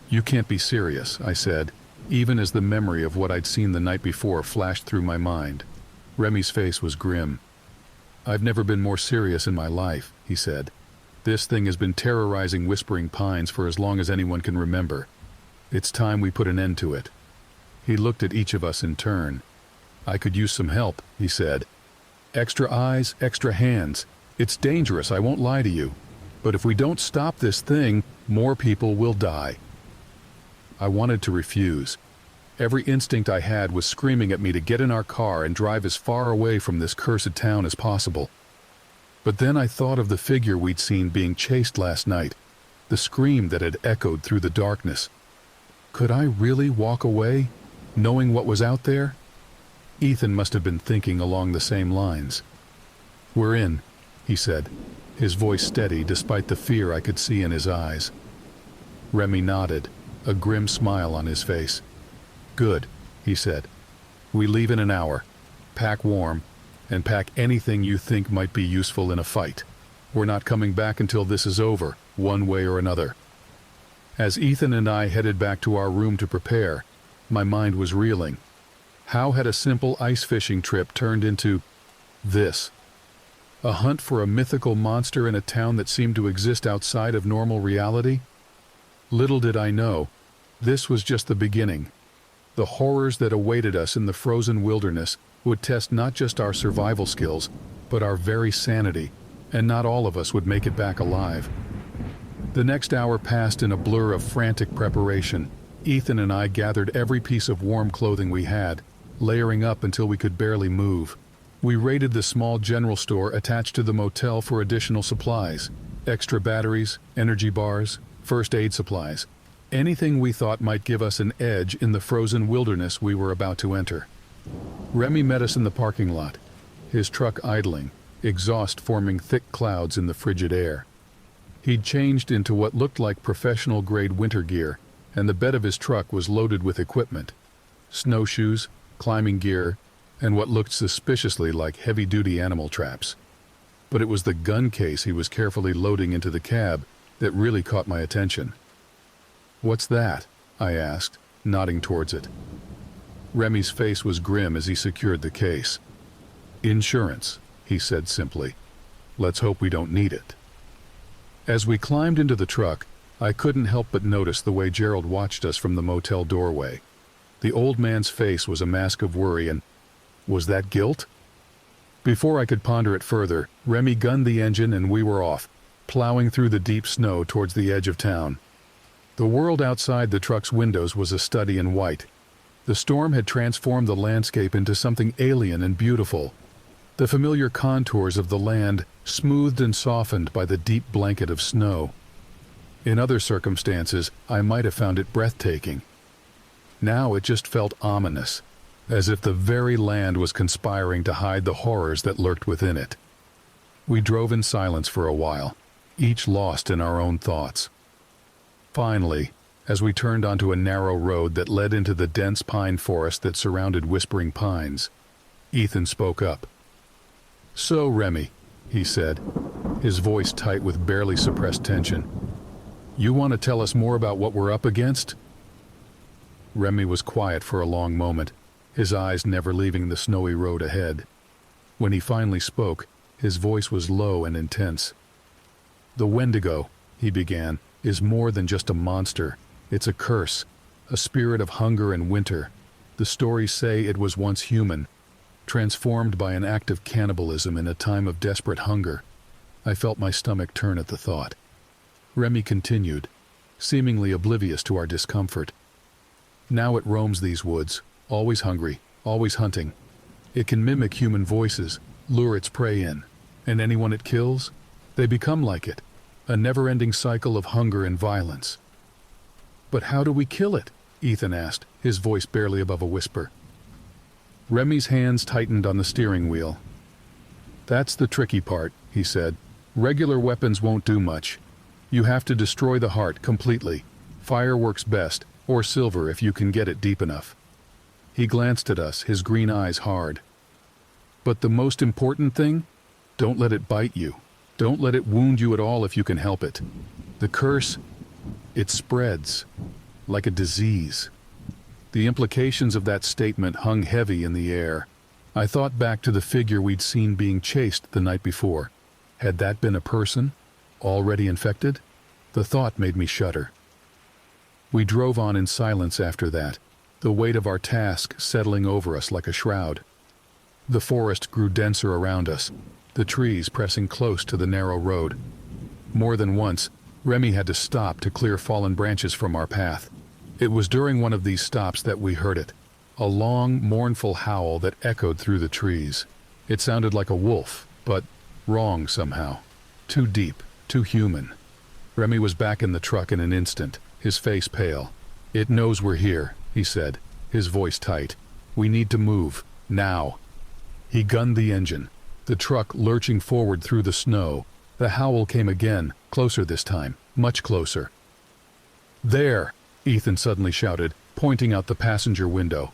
Speaker 1: "You can't be serious," I said, even as the memory of what I'd seen the night before flashed through my mind. Remy's face was grim. "I've never been more serious in my life," he said. "This thing has been terrorizing Whispering Pines for as long as anyone can remember. It's time we put an end to it." He looked at each of us in turn. "I could use some help," he said. "Extra eyes, extra hands. It's dangerous, I won't lie to you. But if we don't stop this thing, more people will die." I wanted to refuse. Every instinct I had was screaming at me to get in our car and drive as far away from this cursed town as possible. But then I thought of the figure we'd seen being chased last night, the scream that had echoed through the darkness. Could I really walk away, knowing what was out there? Ethan must have been thinking along the same lines. "We're in," he said, his voice steady despite the fear I could see in his eyes. Remy nodded, a grim smile on his face. "Good," he said. "We leave in an hour. Pack warm, and pack anything you think might be useful in a fight. We're not coming back until this is over, one way or another." As Ethan and I headed back to our room to prepare, my mind was reeling. How had a simple ice fishing trip turned into this? A hunt for a mythical monster in a town that seemed to exist outside of normal reality? Little did I know, this was just the beginning. The horrors that awaited us in the frozen wilderness would test not just our survival skills, but our very sanity, and not all of us would make it back alive. The next hour passed in a blur of frantic preparation. Ethan and I gathered every piece of warm clothing we had, layering up until we could barely move. We raided the small general store attached to the motel for additional supplies, extra batteries, energy bars, first aid supplies, anything we thought might give us an edge in the frozen wilderness we were about to enter. Remy met us in the parking lot, his truck idling, exhaust forming thick clouds in the frigid air. He'd changed into what looked like professional-grade winter gear, and the bed of his truck was loaded with equipment: snowshoes, climbing gear, and what looked suspiciously like heavy-duty animal traps. But it was the gun case he was carefully loading into the cab that really caught my attention. "What's that?" I asked, nodding towards it. Remy's face was grim as he secured the case. "Insurance," he said simply. "Let's hope we don't need it." As we climbed into the truck, I couldn't help but notice the way Gerald watched us from the motel doorway. The old man's face was a mask of worry, and was that guilt? Before I could ponder it further, Remy gunned the engine and we were off, plowing through the deep snow towards the edge of town. The world outside the truck's windows was a study in white. The storm had transformed the landscape into something alien and beautiful. The familiar contours of the land smoothed and softened by the deep blanket of snow. In other circumstances, I might have found it breathtaking. Now it just felt ominous, as if the very land was conspiring to hide the horrors that lurked within it. We drove in silence for a while, each lost in our own thoughts. Finally, as we turned onto a narrow road that led into the dense pine forest that surrounded Whispering Pines, Ethan spoke up. "So, Remy," he said, his voice tight with barely suppressed tension, "you want to tell us more about what we're up against?" Remy was quiet for a long moment, his eyes never leaving the snowy road ahead. When he finally spoke, his voice was low and intense. "The Wendigo," he began, "is more than just a monster. It's a curse, a spirit of hunger and winter. The stories say it was once human, transformed by an act of cannibalism in a time of desperate hunger." I felt my stomach turn at the thought. Remy continued, seemingly oblivious to our discomfort. "Now it roams these woods, always hungry, always hunting. It can mimic human voices, lure its prey in, and anyone it kills, they become like it, a never-ending cycle of hunger and violence." "But how do we kill it?" Ethan asked, his voice barely above a whisper. Remy's hands tightened on the steering wheel. "That's the tricky part," he said. "Regular weapons won't do much. You have to destroy the heart completely. Fire works best, or silver if you can get it deep enough." He glanced at us, his green eyes hard. "But the most important thing? Don't let it bite you. Don't let it wound you at all if you can help it. The curse, it spreads, like a disease." The implications of that statement hung heavy in the air. I thought back to the figure we'd seen being chased the night before. Had that been a person, already infected? The thought made me shudder. We drove on in silence after that, the weight of our task settling over us like a shroud. The forest grew denser around us, the trees pressing close to the narrow road. More than once, Remy had to stop to clear fallen branches from our path. It was during one of these stops that we heard it, a long, mournful howl that echoed through the trees. It sounded like a wolf, but wrong somehow. Too deep, too human. Remy was back in the truck in an instant, his face pale. "It knows we're here," he said, his voice tight. "We need to move, now." He gunned the engine, the truck lurching forward through the snow. The howl came again, closer this time, much closer. "There!" Ethan suddenly shouted, pointing out the passenger window.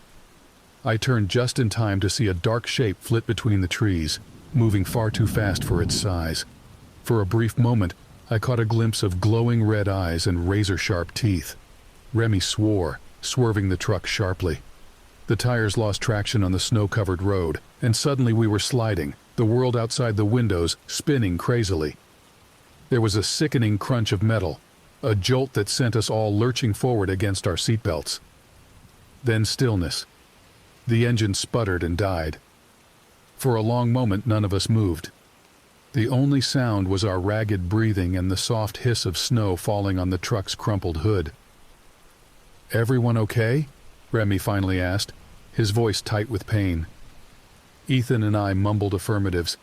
Speaker 1: I turned just in time to see a dark shape flit between the trees, moving far too fast for its size. For a brief moment, I caught a glimpse of glowing red eyes and razor-sharp teeth. Remy swore, swerving the truck sharply. The tires lost traction on the snow-covered road, and suddenly we were sliding, the world outside the windows spinning crazily. There was a sickening crunch of metal, a jolt that sent us all lurching forward against our seatbelts. Then stillness. The engine sputtered and died. For a long moment none of us moved. The only sound was our ragged breathing and the soft hiss of snow falling on the truck's crumpled hood. "Everyone okay?" Remy finally asked, his voice tight with pain. Ethan and I mumbled affirmatives,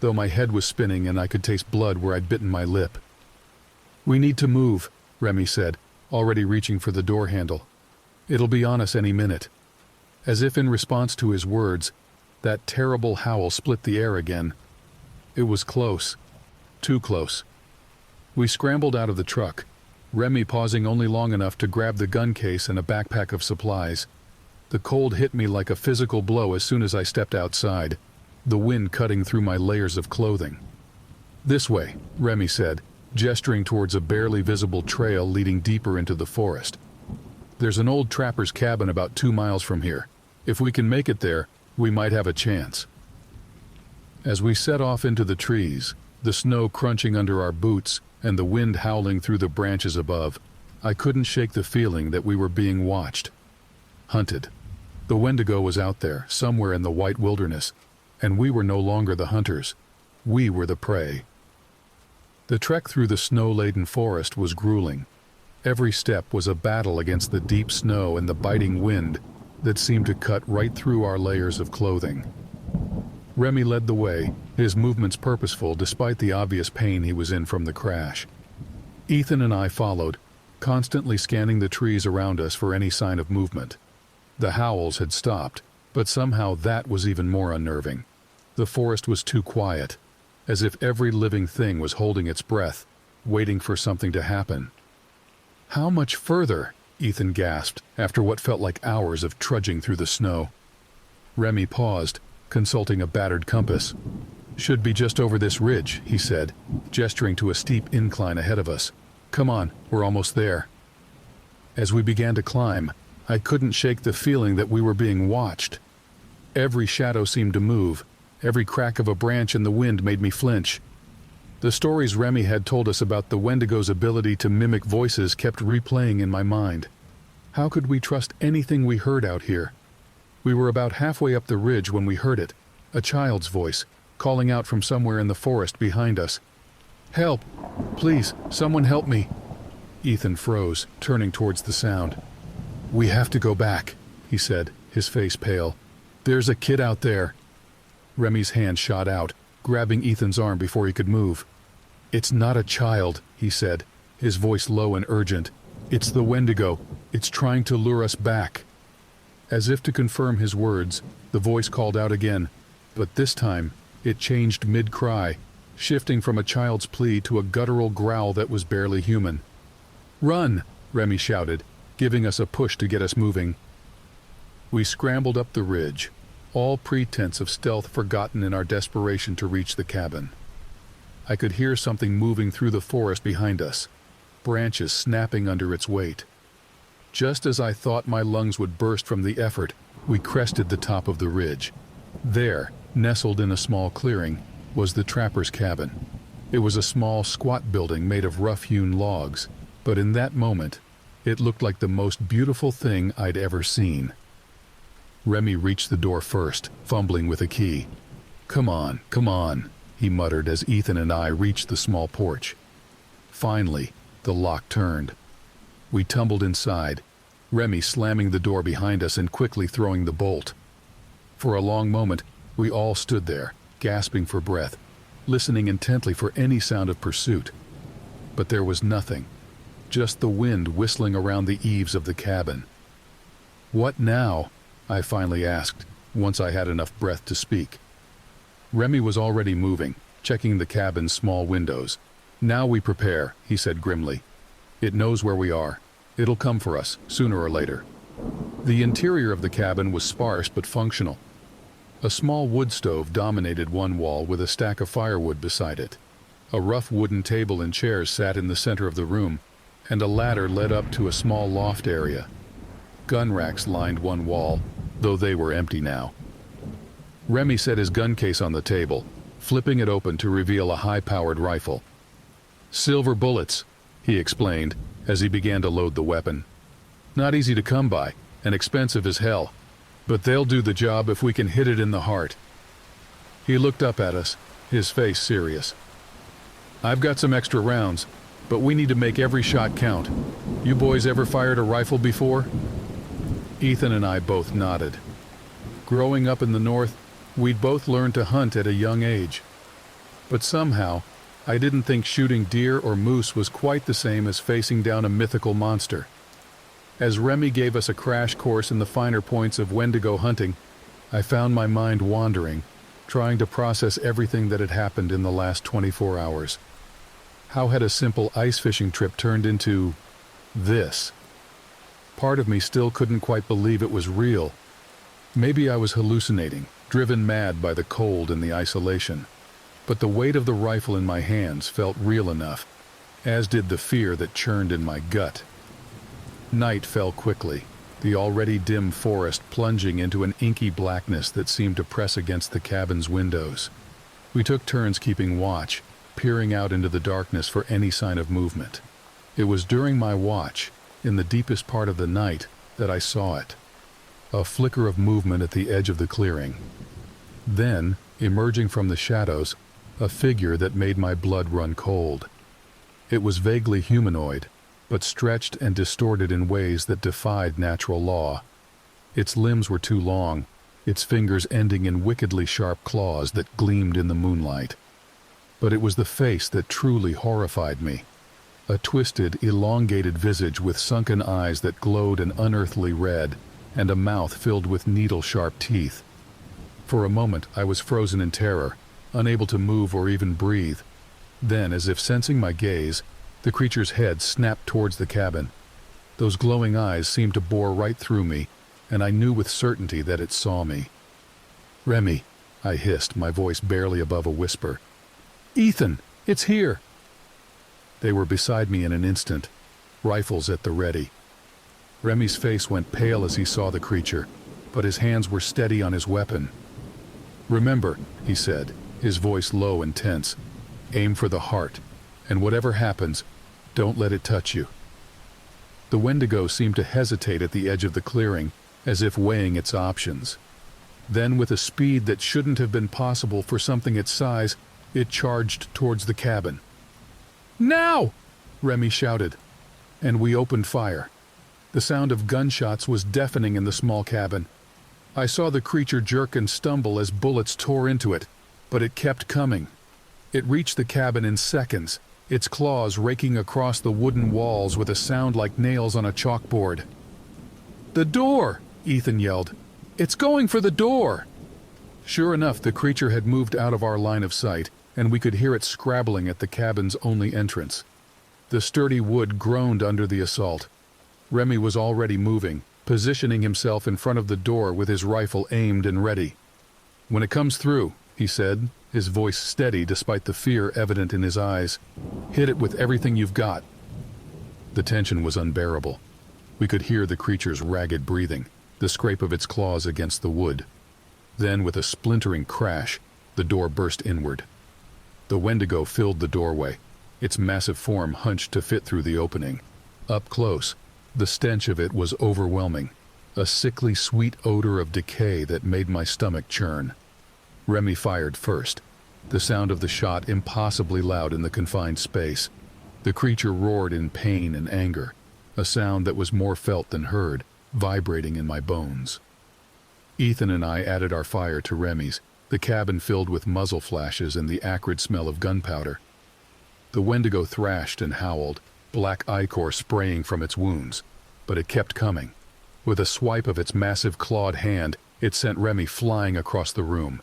Speaker 1: though my head was spinning and I could taste blood where I'd bitten my lip. "We need to move," Remy said, already reaching for the door handle. "It'll be on us any minute." As if in response to his words, that terrible howl split the air again. It was close. Too close. We scrambled out of the truck, Remy pausing only long enough to grab the gun case and a backpack of supplies. The cold hit me like a physical blow as soon as I stepped outside, the wind cutting through my layers of clothing. "This way," Remy said, gesturing towards a barely visible trail leading deeper into the forest. "There's an old trapper's cabin about 2 miles from here. If we can make it there, we might have a chance." As we set off into the trees, the snow crunching under our boots and the wind howling through the branches above, I couldn't shake the feeling that we were being watched. Hunted. The Wendigo was out there, somewhere in the white wilderness, and we were no longer the hunters. We were the prey. The trek through the snow-laden forest was grueling. Every step was a battle against the deep snow and the biting wind that seemed to cut right through our layers of clothing. Remy led the way, his movements purposeful despite the obvious pain he was in from the crash. Ethan and I followed, constantly scanning the trees around us for any sign of movement. The howls had stopped, but somehow that was even more unnerving. The forest was too quiet, as if every living thing was holding its breath, waiting for something to happen. "How much further?" Ethan gasped, after what felt like hours of trudging through the snow. Remy paused, consulting a battered compass. "Should be just over this ridge," he said, gesturing to a steep incline ahead of us. "Come on, we're almost there." As we began to climb, I couldn't shake the feeling that we were being watched. Every shadow seemed to move, every crack of a branch in the wind made me flinch. The stories Remy had told us about the Wendigo's ability to mimic voices kept replaying in my mind. How could we trust anything we heard out here? We were about halfway up the ridge when we heard it, a child's voice, calling out from somewhere in the forest behind us. "Help! Please, someone help me!" Ethan froze, turning towards the sound. "We have to go back," he said, his face pale. "There's a kid out there." Remy's hand shot out, grabbing Ethan's arm before he could move. "It's not a child," he said, his voice low and urgent. "It's the Wendigo. It's trying to lure us back." As if to confirm his words, the voice called out again, but this time it changed mid-cry, shifting from a child's plea to a guttural growl that was barely human. "Run!" Remy shouted, giving us a push to get us moving. We scrambled up the ridge, all pretense of stealth forgotten in our desperation to reach the cabin. I could hear something moving through the forest behind us, branches snapping under its weight. Just as I thought my lungs would burst from the effort, we crested the top of the ridge. There, nestled in a small clearing, was the trapper's cabin. It was a small, squat building made of rough-hewn logs, but in that moment, it looked like the most beautiful thing I'd ever seen. Remy reached the door first, fumbling with a key. Come on," he muttered as Ethan and I reached the small porch. Finally, the lock turned. We tumbled inside, Remy slamming the door behind us and quickly throwing the bolt. For a long moment, we all stood there, gasping for breath, listening intently for any sound of pursuit. but there was nothing, just the wind whistling around the eaves of the cabin. "What now?" I finally asked, once I had enough breath to speak. Remy was already moving, checking the cabin's small windows. "Now we prepare," he said grimly. "It knows where we are. It'll come for us, sooner or later." The interior of the cabin was sparse but functional. A small wood stove dominated one wall with a stack of firewood beside it. A rough wooden table and chairs sat in the center of the room, and a ladder led up to a small loft area. Gun racks lined one wall, though they were empty now. Remy set his gun case on the table, flipping it open to reveal a high-powered rifle. "Silver bullets," he explained as he began to load the weapon. "Not easy to come by, and expensive as hell, but they'll do the job if we can hit it in the heart." He looked up at us, his face serious. "I've got some extra rounds, but we need to make every shot count. You boys ever fired a rifle before?" Ethan and I both nodded. Growing up in the North, we'd both learned to hunt at a young age. But somehow, I didn't think shooting deer or moose was quite the same as facing down a mythical monster. As Remy gave us a crash course in the finer points of Wendigo hunting, I found my mind wandering, trying to process everything that had happened in the last 24 hours. How had a simple ice fishing trip turned into this? Part of me still couldn't quite believe it was real. Maybe I was hallucinating, driven mad by the cold and the isolation. But the weight of the rifle in my hands felt real enough, as did the fear that churned in my gut. Night fell quickly, the already dim forest plunging into an inky blackness that seemed to press against the cabin's windows. We took turns keeping watch, peering out into the darkness for any sign of movement. It was during my watch, in the deepest part of the night, that I saw it. A flicker of movement at the edge of the clearing. Then, emerging from the shadows, a figure that made my blood run cold. It was vaguely humanoid, but stretched and distorted in ways that defied natural law. Its limbs were too long, its fingers ending in wickedly sharp claws that gleamed in the moonlight. But it was the face that truly horrified me. A twisted, elongated visage with sunken eyes that glowed an unearthly red, and a mouth filled with needle-sharp teeth. For a moment I was frozen in terror, unable to move or even breathe. Then, as if sensing my gaze, the creature's head snapped towards the cabin. Those glowing eyes seemed to bore right through me, and I knew with certainty that it saw me. "Remy," I hissed, my voice barely above a whisper. "Ethan, it's here!" They were beside me in an instant, rifles at the ready. Remy's face went pale as he saw the creature, but his hands were steady on his weapon. "Remember," he said, his voice low and tense, "aim for the heart, and whatever happens, don't let it touch you." The Wendigo seemed to hesitate at the edge of the clearing, as if weighing its options. Then, with a speed that shouldn't have been possible for something its size, it charged towards the cabin. "Now!" Remy shouted, and we opened fire. The sound of gunshots was deafening in the small cabin. I saw the creature jerk and stumble as bullets tore into it, but it kept coming. It reached the cabin in seconds, its claws raking across the wooden walls with a sound like nails on a chalkboard. "The door!" Ethan yelled. "It's going for the door!" Sure enough, the creature had moved out of our line of sight, and we could hear it scrabbling at the cabin's only entrance. The sturdy wood groaned under the assault. Remy was already moving, positioning himself in front of the door with his rifle aimed and ready. "When it comes through," he said, his voice steady despite the fear evident in his eyes, "hit it with everything you've got." The tension was unbearable. We could hear the creature's ragged breathing, the scrape of its claws against the wood. Then, with a splintering crash, the door burst inward. The Wendigo filled the doorway, its massive form hunched to fit through the opening. Up close, the stench of it was overwhelming, a sickly sweet odor of decay that made my stomach churn. Remy fired first, the sound of the shot impossibly loud in the confined space. The creature roared in pain and anger, a sound that was more felt than heard, vibrating in my bones. Ethan and I added our fire to Remy's, the cabin filled with muzzle flashes and the acrid smell of gunpowder. The Wendigo thrashed and howled, black ichor spraying from its wounds, but it kept coming. With a swipe of its massive clawed hand, it sent Remy flying across the room.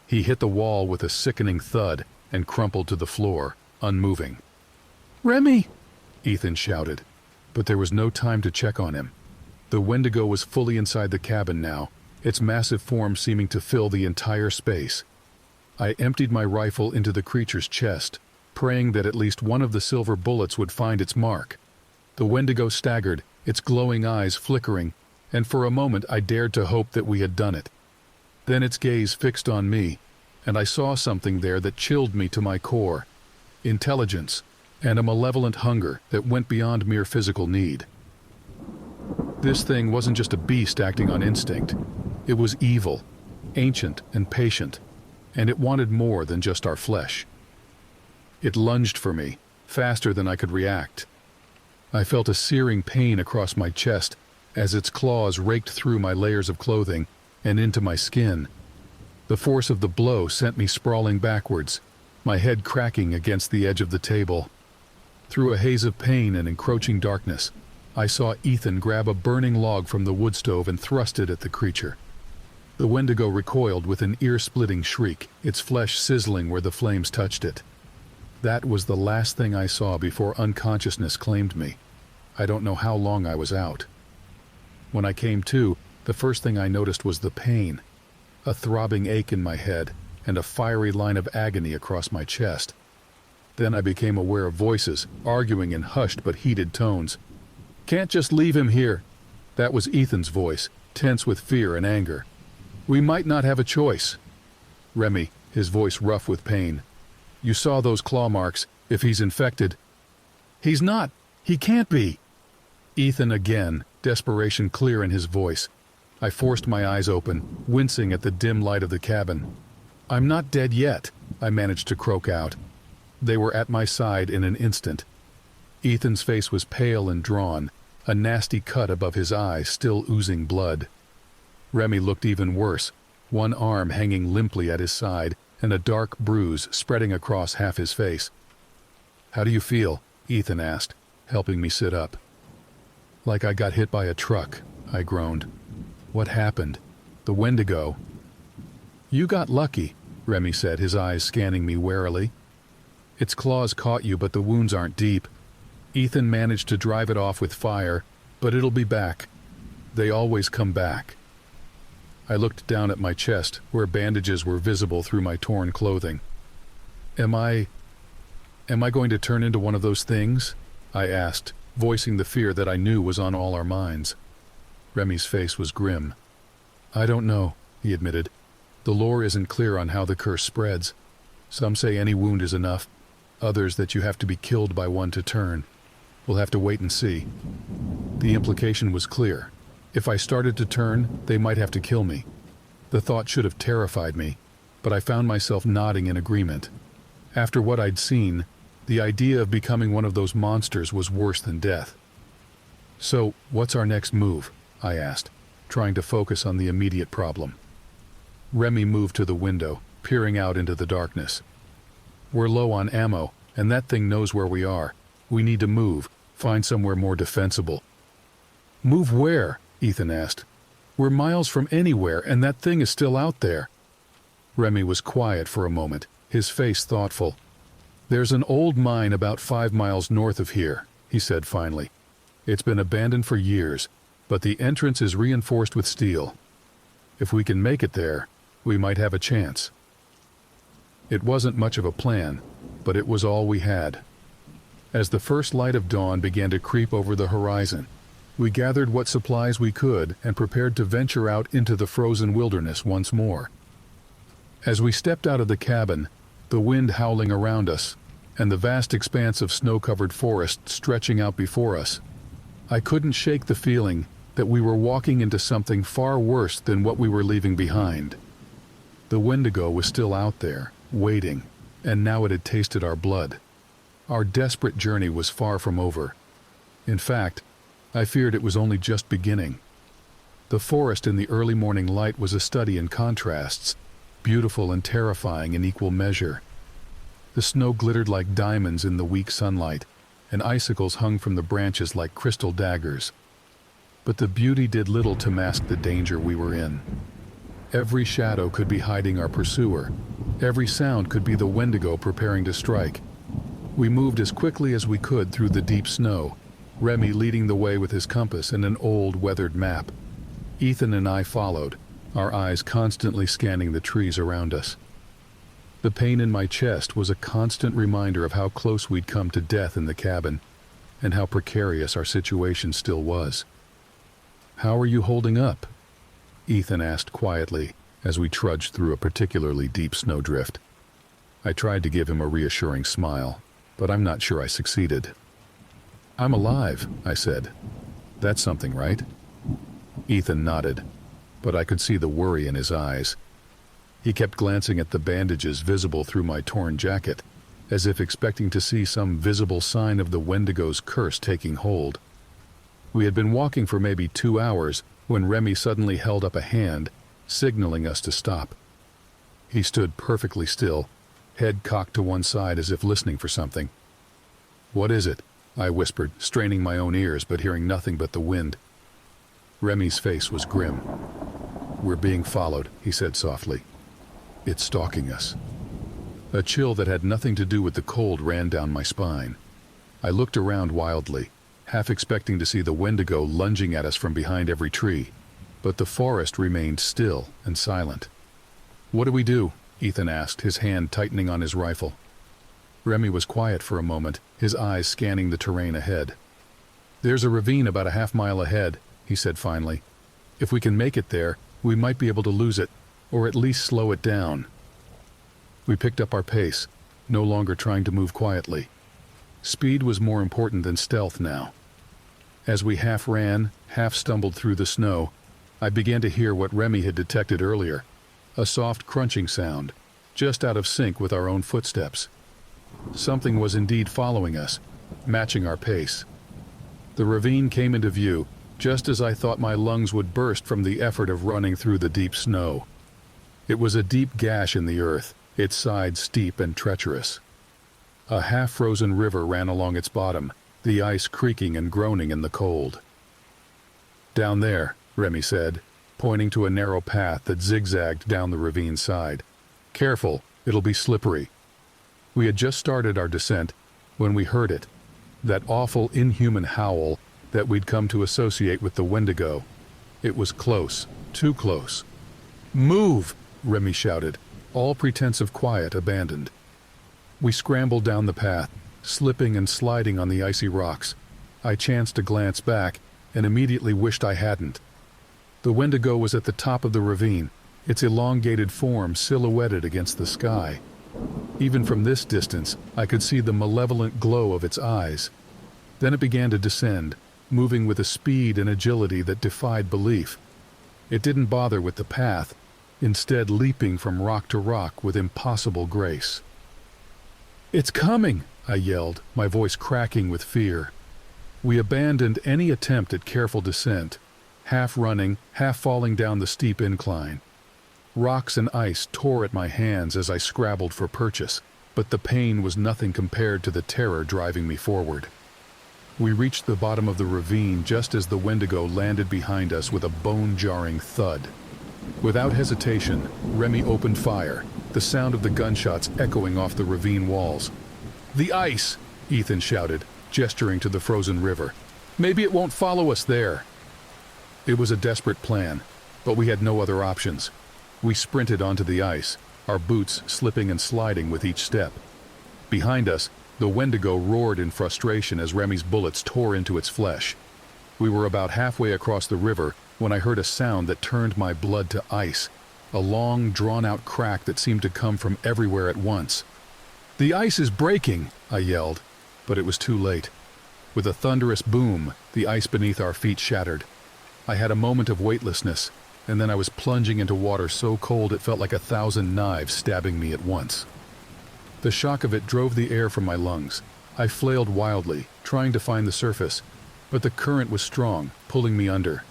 Speaker 1: He hit the wall with a sickening thud and crumpled to the floor, unmoving. "Remy!" Ethan shouted, but there was no time to check on him. The Wendigo was fully inside the cabin now, its massive form seeming to fill the entire space. I emptied my rifle into the creature's chest, praying that at least one of the silver bullets would find its mark. The Wendigo staggered, its glowing eyes flickering, and for a moment I dared to hope that we had done it. Then its gaze fixed on me, and I saw something there that chilled me to my core. Intelligence, and a malevolent hunger that went beyond mere physical need. This thing wasn't just a beast acting on instinct. It was evil, ancient and patient, and it wanted more than just our flesh. It lunged for me, faster than I could react. I felt a searing pain across my chest as its claws raked through my layers of clothing and into my skin. The force of the blow sent me sprawling backwards, my head cracking against the edge of the table. Through a haze of pain and encroaching darkness, I saw Ethan grab a burning log from the wood stove and thrust it at the creature. The Wendigo recoiled with an ear-splitting shriek, its flesh sizzling where the flames touched it. That was the last thing I saw before unconsciousness claimed me. I don't know how long I was out. When I came to, the first thing I noticed was the pain, a throbbing ache in my head, and a fiery line of agony across my chest. Then I became aware of voices, arguing in hushed but heated tones. "Can't just leave him here." That was Ethan's voice, tense with fear and anger. "We might not have a choice." Remy, his voice rough with pain. "You saw those claw marks. If he's infected—" "He's not. He can't be." Ethan again, desperation clear in his voice. I forced my eyes open, wincing at the dim light of the cabin. "I'm not dead yet," I managed to croak out. They were at my side in an instant. Ethan's face was pale and drawn, a nasty cut above his eye still oozing blood. Remy looked even worse, one arm hanging limply at his side and a dark bruise spreading across half his face. "How do you feel?" Ethan asked, helping me sit up. "Like I got hit by a truck," I groaned. "What happened? The Wendigo?" "You got lucky," Remy said, his eyes scanning me warily. "Its claws caught you, but the wounds aren't deep. Ethan managed to drive it off with fire, but it'll be back. They always come back." I looked down at my chest, where bandages were visible through my torn clothing. Am I going to turn into one of those things?" I asked, voicing the fear that I knew was on all our minds. Remy's face was grim. "I don't know," he admitted. "The lore isn't clear on how the curse spreads. Some say any wound is enough, others that you have to be killed by one to turn. We'll have to wait and see." The implication was clear. If I started to turn, they might have to kill me. The thought should have terrified me, but I found myself nodding in agreement. After what I'd seen, the idea of becoming one of those monsters was worse than death. "So, what's our next move?" I asked, trying to focus on the immediate problem. Remy moved to the window, peering out into the darkness. "We're low on ammo, and that thing knows where we are. We need to move, find somewhere more defensible." "Move where?" Ethan asked. "We're miles from anywhere, and that thing is still out there." Remy was quiet for a moment, his face thoughtful. "There's an old mine about 5 miles north of here," he said finally. "It's been abandoned for years, but the entrance is reinforced with steel. If we can make it there, we might have a chance." It wasn't much of a plan, but it was all we had. As the first light of dawn began to creep over the horizon, we gathered what supplies we could and prepared to venture out into the frozen wilderness once more. As we stepped out of the cabin, the wind howling around us, and the vast expanse of snow-covered forest stretching out before us, I couldn't shake the feeling that we were walking into something far worse than what we were leaving behind. The Wendigo was still out there, waiting, and now it had tasted our blood. Our desperate journey was far from over. In fact, I feared it was only just beginning. The forest in the early morning light was a study in contrasts, beautiful and terrifying in equal measure. The snow glittered like diamonds in the weak sunlight, and icicles hung from the branches like crystal daggers. But the beauty did little to mask the danger we were in. Every shadow could be hiding our pursuer. Every sound could be the Wendigo preparing to strike. We moved as quickly as we could through the deep snow, Remy leading the way with his compass and an old, weathered map. Ethan and I followed, our eyes constantly scanning the trees around us. The pain in my chest was a constant reminder of how close we'd come to death in the cabin, and how precarious our situation still was. "How are you holding up?" Ethan asked quietly as we trudged through a particularly deep snowdrift. I tried to give him a reassuring smile, but I'm not sure I succeeded. "I'm alive," I said. "That's something, right?" Ethan nodded, but I could see the worry in his eyes. He kept glancing at the bandages visible through my torn jacket, as if expecting to see some visible sign of the Wendigo's curse taking hold. We had been walking for maybe 2 hours when Remy suddenly held up a hand, signaling us to stop. He stood perfectly still, head cocked to one side as if listening for something. "What is it?" I whispered, straining my own ears but hearing nothing but the wind. Remy's face was grim. "We're being followed," he said softly. "It's stalking us." A chill that had nothing to do with the cold ran down my spine. I looked around wildly, half expecting to see the Wendigo lunging at us from behind every tree, but the forest remained still and silent. "What do we do?" Ethan asked, his hand tightening on his rifle. Remy was quiet for a moment, his eyes scanning the terrain ahead. "There's a ravine about a half-mile ahead," he said finally. "If we can make it there, we might be able to lose it, or at least slow it down." We picked up our pace, no longer trying to move quietly. Speed was more important than stealth now. As we half ran, half stumbled through the snow, I began to hear what Remy had detected earlier, a soft crunching sound, just out of sync with our own footsteps. Something was indeed following us, matching our pace. The ravine came into view, just as I thought my lungs would burst from the effort of running through the deep snow. It was a deep gash in the earth, its sides steep and treacherous. A half-frozen river ran along its bottom, the ice creaking and groaning in the cold. "Down there," Remy said, pointing to a narrow path that zigzagged down the ravine side. "Careful, it'll be slippery." We had just started our descent when we heard it, that awful inhuman howl that we'd come to associate with the Wendigo. It was close, too close. "Move!" Remy shouted, all pretense of quiet abandoned. We scrambled down the path, slipping and sliding on the icy rocks. I chanced to glance back and immediately wished I hadn't. The Wendigo was at the top of the ravine, its elongated form silhouetted against the sky. Even from this distance, I could see the malevolent glow of its eyes. Then it began to descend, moving with a speed and agility that defied belief. It didn't bother with the path, instead leaping from rock to rock with impossible grace. "It's coming!" I yelled, my voice cracking with fear. We abandoned any attempt at careful descent, half running, half falling down the steep incline. Rocks and ice tore at my hands as I scrabbled for purchase, but the pain was nothing compared to the terror driving me forward. We reached the bottom of the ravine just as the Wendigo landed behind us with a bone-jarring thud. Without hesitation, Remy opened fire, the sound of the gunshots echoing off the ravine walls. "The ice!" Ethan shouted, gesturing to the frozen river. "Maybe it won't follow us there." It was a desperate plan, but we had no other options. We sprinted onto the ice, our boots slipping and sliding with each step. Behind us, the Wendigo roared in frustration as Remy's bullets tore into its flesh. We were about halfway across the river when I heard a sound that turned my blood to ice, a long, drawn-out crack that seemed to come from everywhere at once. "The ice is breaking!" I yelled, but it was too late. With a thunderous boom, the ice beneath our feet shattered. I had a moment of weightlessness, and then I was plunging into water so cold it felt like 1,000 knives stabbing me at once. The shock of it drove the air from my lungs. I flailed wildly, trying to find the surface, but the current was strong, pulling me under.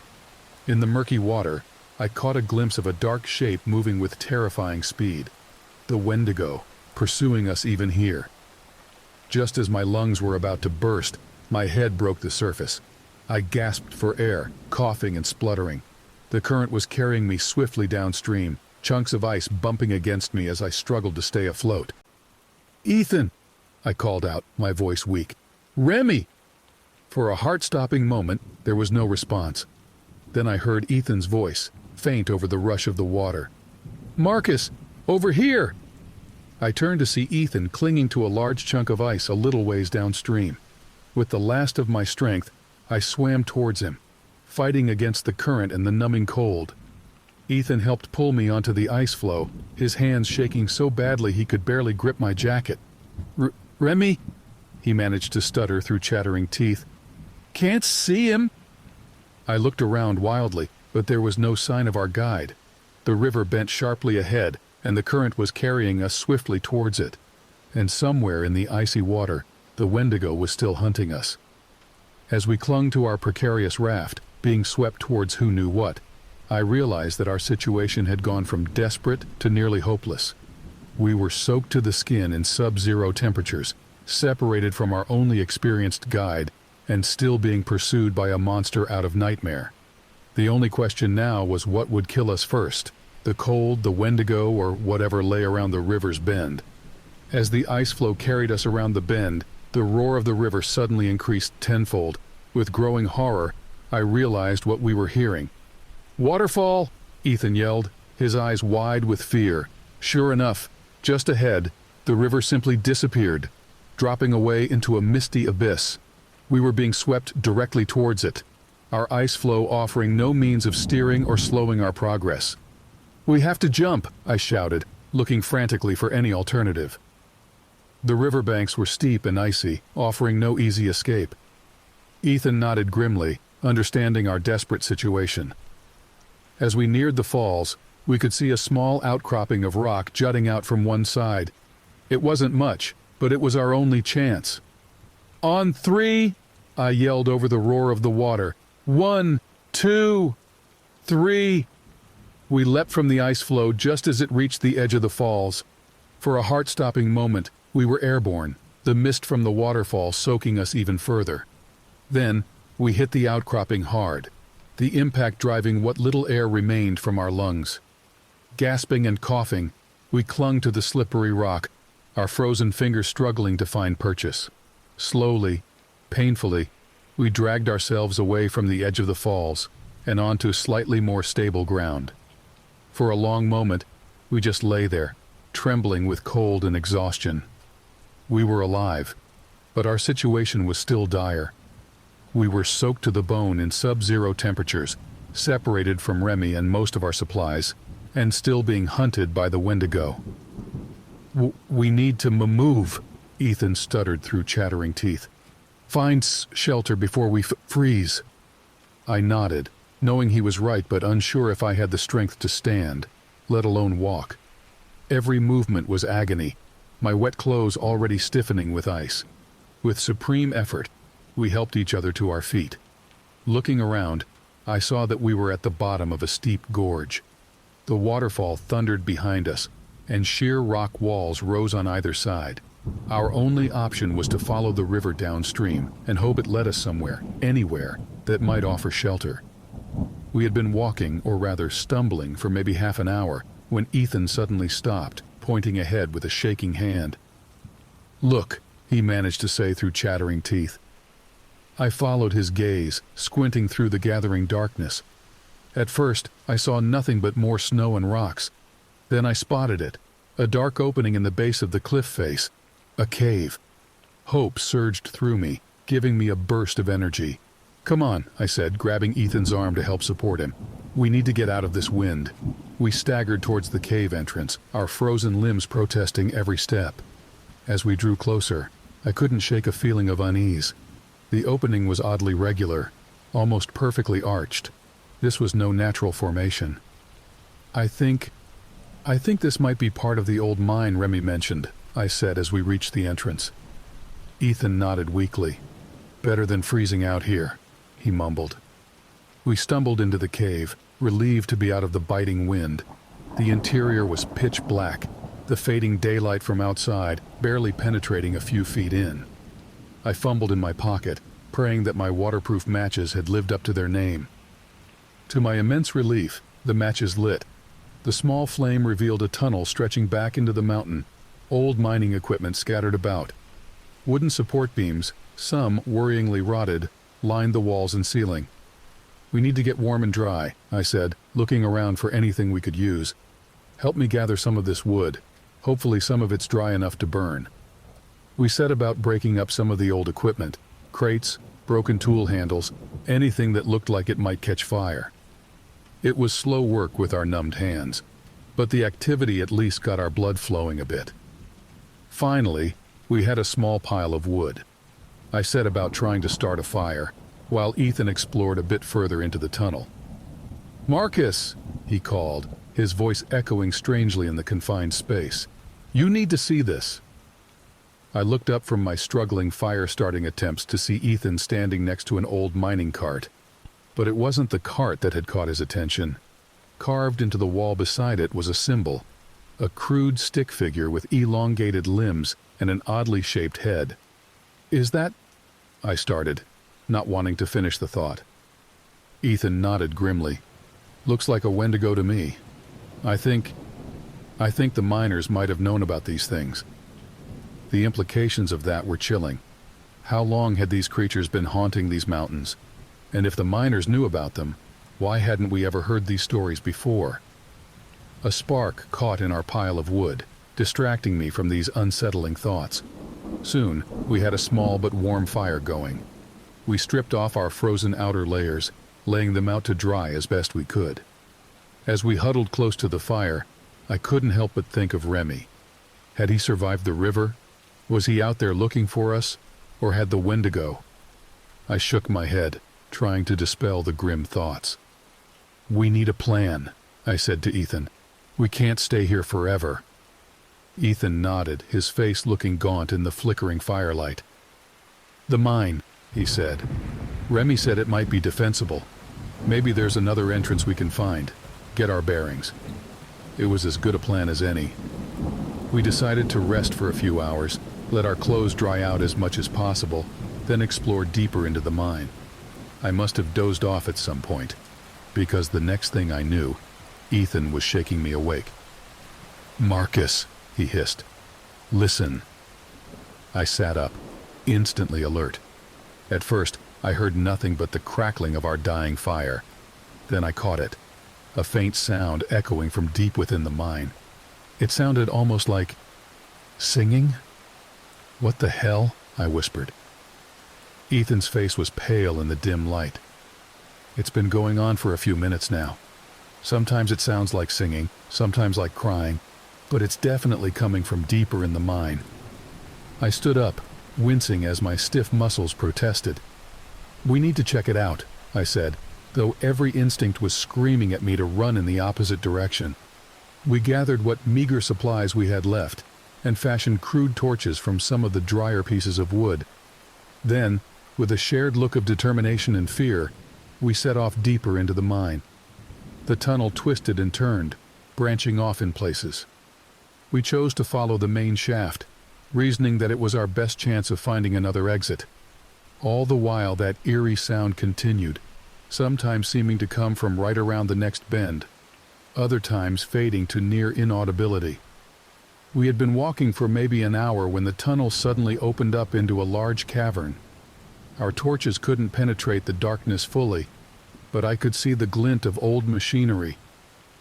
Speaker 1: In the murky water, I caught a glimpse of a dark shape moving with terrifying speed. The Wendigo, pursuing us even here. Just as my lungs were about to burst, my head broke the surface. I gasped for air, coughing and spluttering. The current was carrying me swiftly downstream, chunks of ice bumping against me as I struggled to stay afloat. "Ethan!" I called out, my voice weak. "Remy!" For a heart-stopping moment, there was no response. Then I heard Ethan's voice, faint over the rush of the water. "Marcus! Over here!" I turned to see Ethan clinging to a large chunk of ice a little ways downstream. With the last of my strength, I swam towards him, fighting against the current and the numbing cold. Ethan helped pull me onto the ice floe, his hands shaking so badly he could barely grip my jacket. "Remy?" he managed to stutter through chattering teeth. "Can't see him." I looked around wildly, but there was no sign of our guide. The river bent sharply ahead, and the current was carrying us swiftly towards it. And somewhere in the icy water, the Wendigo was still hunting us. As we clung to our precarious raft, being swept towards who knew what, I realized that our situation had gone from desperate to nearly hopeless. We were soaked to the skin in sub-zero temperatures, separated from our only experienced guide, and still being pursued by a monster out of nightmare. The only question now was what would kill us first, the cold, the Wendigo, or whatever lay around the river's bend. As the ice floe carried us around the bend, the roar of the river suddenly increased tenfold. With growing horror, I realized what we were hearing. "Waterfall!" Ethan yelled, his eyes wide with fear. Sure enough, just ahead, the river simply disappeared, dropping away into a misty abyss. We were being swept directly towards it, our ice floe offering no means of steering or slowing our progress. "We have to jump!" I shouted, looking frantically for any alternative. The riverbanks were steep and icy, offering no easy escape. Ethan nodded grimly, understanding our desperate situation. As we neared the falls, we could see a small outcropping of rock jutting out from one side. It wasn't much, but it was our only chance. "On 3!" I yelled over the roar of the water. "1, 2, 3!" We leapt from the ice floe just as it reached the edge of the falls. For a heart-stopping moment, we were airborne, the mist from the waterfall soaking us even further. Then, we hit the outcropping hard, the impact driving what little air remained from our lungs. Gasping and coughing, we clung to the slippery rock, our frozen fingers struggling to find purchase. Slowly, painfully, we dragged ourselves away from the edge of the falls and onto slightly more stable ground. For a long moment, we just lay there, trembling with cold and exhaustion. We were alive, but our situation was still dire. We were soaked to the bone in sub-zero temperatures, separated from Remy and most of our supplies, and still being hunted by the Wendigo. "We need to move," Ethan stuttered through chattering teeth. "Find shelter before we freeze." I nodded, knowing he was right but unsure if I had the strength to stand, let alone walk. Every movement was agony, my wet clothes already stiffening with ice. With supreme effort, we helped each other to our feet. Looking around, I saw that we were at the bottom of a steep gorge. The waterfall thundered behind us, and sheer rock walls rose on either side. Our only option was to follow the river downstream and hope it led us somewhere, anywhere, that might offer shelter. We had been walking, or rather stumbling, for maybe half an hour when Ethan suddenly stopped, pointing ahead with a shaking hand. "Look," he managed to say through chattering teeth. I followed his gaze, squinting through the gathering darkness. At first, I saw nothing but more snow and rocks. Then I spotted it, a dark opening in the base of the cliff face, a cave. Hope surged through me, giving me a burst of energy. "Come on," I said, grabbing Ethan's arm to help support him. "We need to get out of this wind." We staggered towards the cave entrance, our frozen limbs protesting every step. As we drew closer, I couldn't shake a feeling of unease. The opening was oddly regular, almost perfectly arched. This was no natural formation. I think this might be part of the old mine Remy mentioned," I said as we reached the entrance. Ethan nodded weakly. "Better than freezing out here," he mumbled. We stumbled into the cave, relieved to be out of the biting wind. The interior was pitch black, the fading daylight from outside barely penetrating a few feet in. I fumbled in my pocket, praying that my waterproof matches had lived up to their name. To my immense relief, the matches lit. The small flame revealed a tunnel stretching back into the mountain, old mining equipment scattered about. Wooden support beams, some worryingly rotted, lined the walls and ceiling. "We need to get warm and dry," I said, looking around for anything we could use. "Help me gather some of this wood. Hopefully some of it's dry enough to burn." We set about breaking up some of the old equipment, crates, broken tool handles, anything that looked like it might catch fire. It was slow work with our numbed hands, but the activity at least got our blood flowing a bit. Finally, we had a small pile of wood. I set about trying to start a fire, while Ethan explored a bit further into the tunnel. "Marcus!" he called, his voice echoing strangely in the confined space. "You need to see this." I looked up from my struggling fire-starting attempts to see Ethan standing next to an old mining cart. But it wasn't the cart that had caught his attention. Carved into the wall beside it was a symbol, a crude stick figure with elongated limbs and an oddly shaped head. "Is that—" I started, not wanting to finish the thought. Ethan nodded grimly. "Looks like a Wendigo to me. I think the miners might have known about these things." The implications of that were chilling. How long had these creatures been haunting these mountains? And if the miners knew about them, why hadn't we ever heard these stories before? A spark caught in our pile of wood, distracting me from these unsettling thoughts. Soon, we had a small but warm fire going. We stripped off our frozen outer layers, laying them out to dry as best we could. As we huddled close to the fire, I couldn't help but think of Remy. Had he survived the river? Was he out there looking for us? Or had the Wendigo? I shook my head, trying to dispel the grim thoughts. "We need a plan," I said to Ethan. "We can't stay here forever." Ethan nodded, his face looking gaunt in the flickering firelight. "The mine," he said. "Remy said it might be defensible. Maybe there's another entrance we can find. Get our bearings." It was as good a plan as any. We decided to rest for a few hours, let our clothes dry out as much as possible, then explore deeper into the mine. I must have dozed off at some point, because the next thing I knew, Ethan was shaking me awake. "Marcus," he hissed. "Listen." I sat up, instantly alert. At first, I heard nothing but the crackling of our dying fire. Then I caught it, a faint sound echoing from deep within the mine. It sounded almost like singing. "What the hell?" I whispered. Ethan's face was pale in the dim light. "It's been going on for a few minutes now. Sometimes it sounds like singing, sometimes like crying, but it's definitely coming from deeper in the mine." I stood up, wincing as my stiff muscles protested. "We need to check it out," I said, though every instinct was screaming at me to run in the opposite direction. We gathered what meager supplies we had left, and fashioned crude torches from some of the drier pieces of wood. Then, with a shared look of determination and fear, we set off deeper into the mine. The tunnel twisted and turned, branching off in places. We chose to follow the main shaft, reasoning that it was our best chance of finding another exit. All the while that eerie sound continued, sometimes seeming to come from right around the next bend, other times fading to near inaudibility. We had been walking for maybe an hour when the tunnel suddenly opened up into a large cavern. Our torches couldn't penetrate the darkness fully, but I could see the glint of old machinery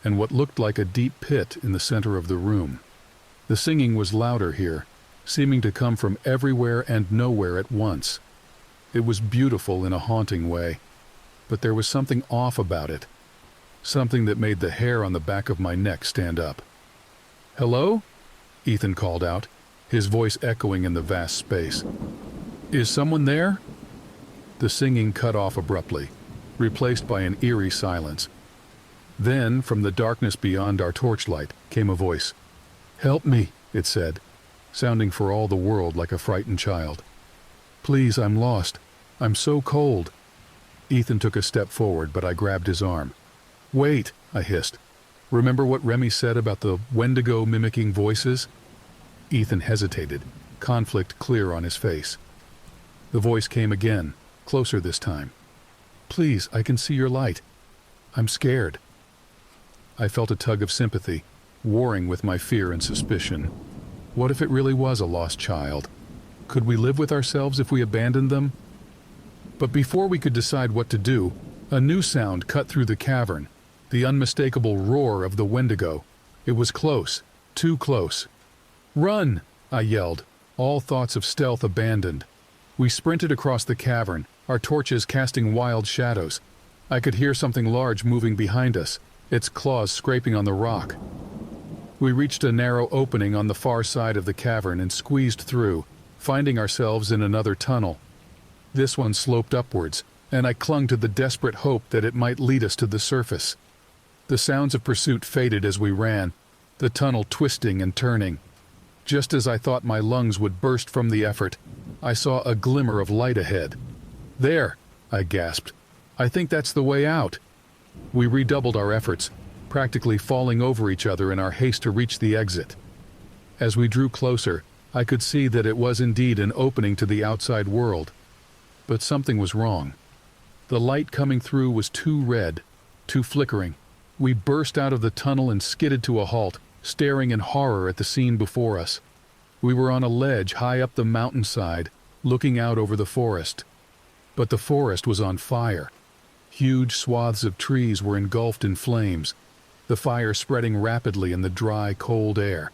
Speaker 1: and what looked like a deep pit in the center of the room. The singing was louder here, seeming to come from everywhere and nowhere at once. It was beautiful in a haunting way, but there was something off about it, something that made the hair on the back of my neck stand up. "Hello?" Ethan called out, his voice echoing in the vast space. "Is someone there?" The singing cut off abruptly, replaced by an eerie silence. Then, from the darkness beyond our torchlight, came a voice. "Help me," it said, sounding for all the world like a frightened child. "Please, I'm lost. I'm so cold." Ethan took a step forward, but I grabbed his arm. "Wait," I hissed. Remember what Remy said about the Wendigo mimicking voices? Ethan hesitated, conflict clear on his face. The voice came again, closer this time. Please, I can see your light. I'm scared. I felt a tug of sympathy, warring with my fear and suspicion. What if it really was a lost child? Could we live with ourselves if we abandoned them? But before we could decide what to do, a new sound cut through the cavern, the unmistakable roar of the Wendigo. It was close, too close. Run! I yelled, all thoughts of stealth abandoned. We sprinted across the cavern, our torches casting wild shadows. I could hear something large moving behind us, its claws scraping on the rock. We reached a narrow opening on the far side of the cavern and squeezed through, finding ourselves in another tunnel. This one sloped upwards, and I clung to the desperate hope that it might lead us to the surface. The sounds of pursuit faded as we ran, the tunnel twisting and turning. Just as I thought my lungs would burst from the effort, I saw a glimmer of light ahead. There, I gasped. I think that's the way out. We redoubled our efforts, practically falling over each other in our haste to reach the exit. As we drew closer, I could see that it was indeed an opening to the outside world. But something was wrong. The light coming through was too red, too flickering. We burst out of the tunnel and skidded to a halt, staring in horror at the scene before us. We were on a ledge high up the mountainside, looking out over the forest. But the forest was on fire. Huge swaths of trees were engulfed in flames, the fire spreading rapidly in the dry, cold air.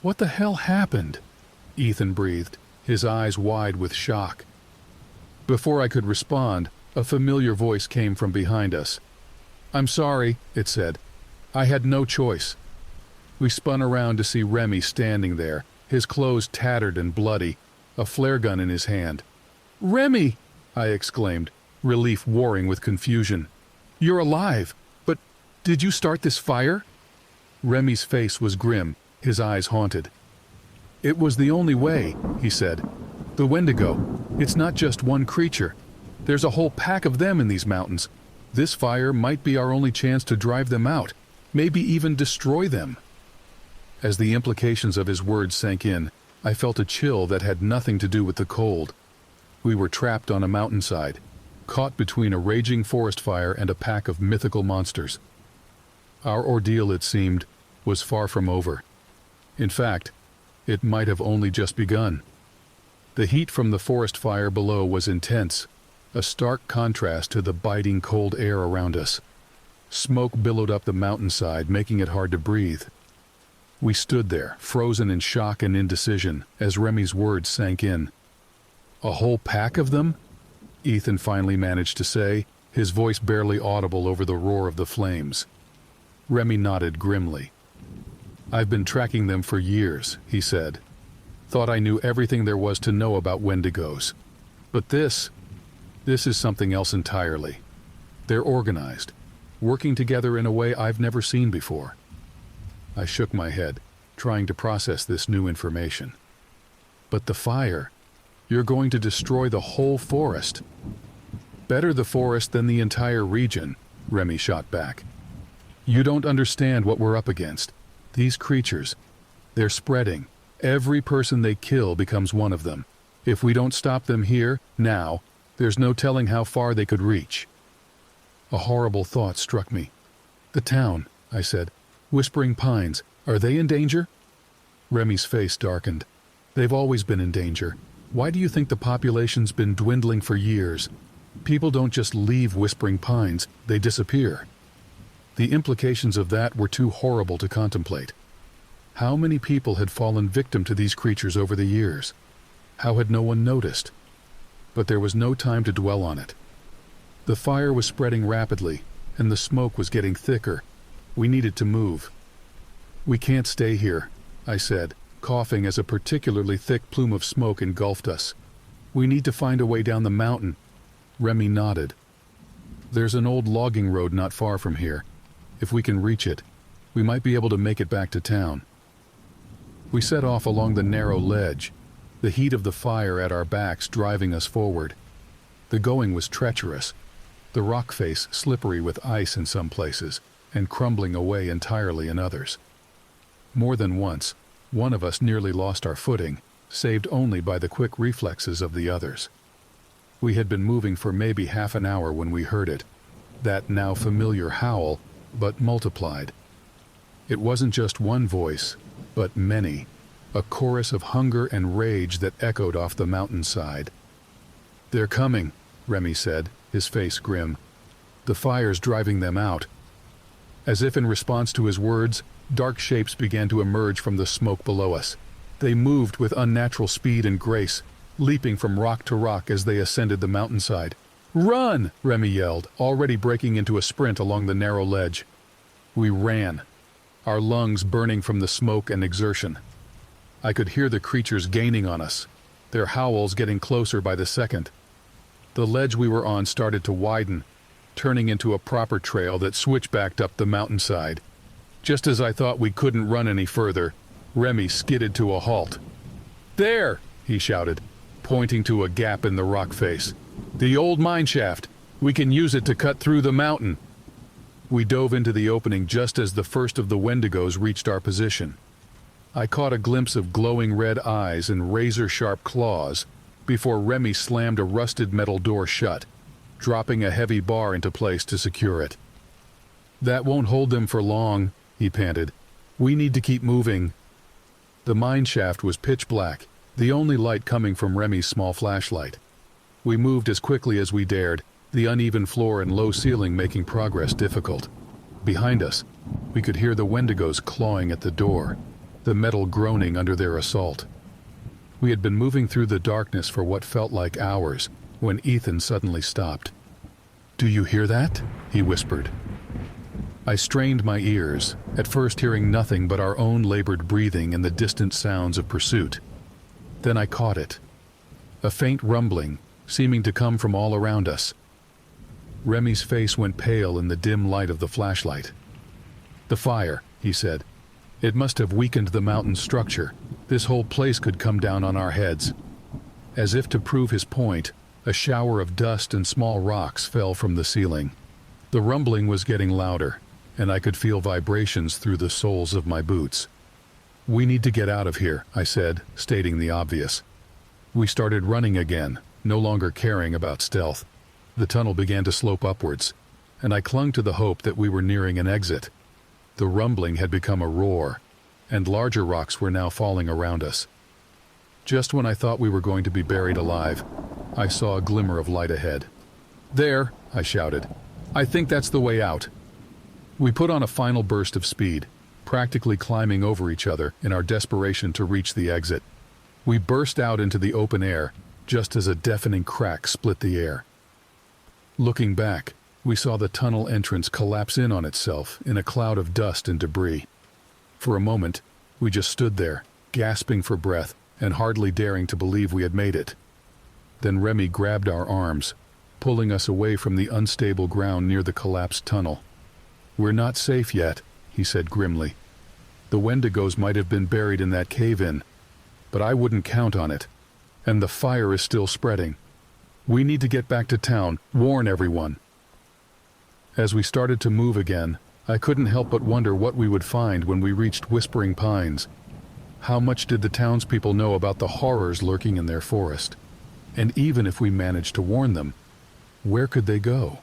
Speaker 1: What the hell happened? Ethan breathed, his eyes wide with shock. Before I could respond, a familiar voice came from behind us. I'm sorry, it said. I had no choice. We spun around to see Remy standing there, his clothes tattered and bloody, a flare gun in his hand. Remy! I exclaimed, relief warring with confusion. You're alive, but did you start this fire? Remy's face was grim, his eyes haunted. It was the only way, he said. The Wendigo, it's not just one creature. There's a whole pack of them in these mountains. This fire might be our only chance to drive them out, maybe even destroy them. As the implications of his words sank in, I felt a chill that had nothing to do with the cold. We were trapped on a mountainside, caught between a raging forest fire and a pack of mythical monsters. Our ordeal, it seemed, was far from over. In fact, it might have only just begun. The heat from the forest fire below was intense, a stark contrast to the biting cold air around us. Smoke billowed up the mountainside, making it hard to breathe. We stood there, frozen in shock and indecision, as Remy's words sank in. A whole pack of them? Ethan finally managed to say, his voice barely audible over the roar of the flames. Remy nodded grimly. I've been tracking them for years, he said. Thought I knew everything there was to know about Wendigos. But this is something else entirely. They're organized, working together in a way I've never seen before. I shook my head, trying to process this new information. But the fire, you're going to destroy the whole forest. Better the forest than the entire region, Remy shot back. You don't understand what we're up against. These creatures, they're spreading. Every person they kill becomes one of them. If we don't stop them here, now, there's no telling how far they could reach. A horrible thought struck me. The town, I said. Whispering Pines, are they in danger? Remy's face darkened. They've always been in danger. Why do you think the population's been dwindling for years? People don't just leave Whispering Pines, they disappear. The implications of that were too horrible to contemplate. How many people had fallen victim to these creatures over the years? How had no one noticed? But there was no time to dwell on it. The fire was spreading rapidly, and the smoke was getting thicker. We needed to move. We can't stay here, I said, coughing as a particularly thick plume of smoke engulfed us. We need to find a way down the mountain. Remy nodded. There's an old logging road not far from here. If we can reach it, we might be able to make it back to town. We set off along the narrow ledge, the heat of the fire at our backs driving us forward. The going was treacherous, the rock face slippery with ice in some places, and crumbling away entirely in others. More than once, one of us nearly lost our footing, saved only by the quick reflexes of the others. We had been moving for maybe half an hour when we heard it, that now familiar howl, but multiplied. It wasn't just one voice, but many, a chorus of hunger and rage that echoed off the mountainside. "They're coming," Remy said, his face grim. "The fire's driving them out." As if in response to his words, dark shapes began to emerge from the smoke below us. They moved with unnatural speed and grace, leaping from rock to rock as they ascended the mountainside. "Run!" Remy yelled, already breaking into a sprint along the narrow ledge. We ran, our lungs burning from the smoke and exertion. I could hear the creatures gaining on us, their howls getting closer by the second. The ledge we were on started to widen, turning into a proper trail that switchbacked up the mountainside. Just as I thought we couldn't run any further, Remy skidded to a halt. "There!" he shouted, pointing to a gap in the rock face. "The old mine shaft. We can use it to cut through the mountain." We dove into the opening just as the first of the Wendigos reached our position. I caught a glimpse of glowing red eyes and razor-sharp claws before Remy slammed a rusted metal door shut, dropping a heavy bar into place to secure it. "That won't hold them for long," he panted. "We need to keep moving." The mine shaft was pitch black, the only light coming from Remy's small flashlight. We moved as quickly as we dared, the uneven floor and low ceiling making progress difficult. Behind us, we could hear the Wendigos clawing at the door, the metal groaning under their assault. We had been moving through the darkness for what felt like hours, when Ethan suddenly stopped. "Do you hear that?" he whispered. I strained my ears, at first hearing nothing but our own labored breathing and the distant sounds of pursuit. Then I caught it. A faint rumbling, seeming to come from all around us. Remy's face went pale in the dim light of the flashlight. "The fire," he said. "It must have weakened the mountain's structure. This whole place could come down on our heads." As if to prove his point, a shower of dust and small rocks fell from the ceiling. The rumbling was getting louder, and I could feel vibrations through the soles of my boots. "We need to get out of here," I said, stating the obvious. We started running again, no longer caring about stealth. The tunnel began to slope upwards, and I clung to the hope that we were nearing an exit. The rumbling had become a roar, and larger rocks were now falling around us. Just when I thought we were going to be buried alive, I saw a glimmer of light ahead. "There!" I shouted. "I think that's the way out." We put on a final burst of speed, practically climbing over each other in our desperation to reach the exit. We burst out into the open air, just as a deafening crack split the air. Looking back, we saw the tunnel entrance collapse in on itself in a cloud of dust and debris. For a moment, we just stood there, gasping for breath and hardly daring to believe we had made it. Then Remy grabbed our arms, pulling us away from the unstable ground near the collapsed tunnel. "We're not safe yet," he said grimly. "The Wendigos might have been buried in that cave-in, but I wouldn't count on it. And the fire is still spreading. We need to get back to town, warn everyone." As we started to move again, I couldn't help but wonder what we would find when we reached Whispering Pines. How much did the townspeople know about the horrors lurking in their forest? And even if we managed to warn them, where could they go?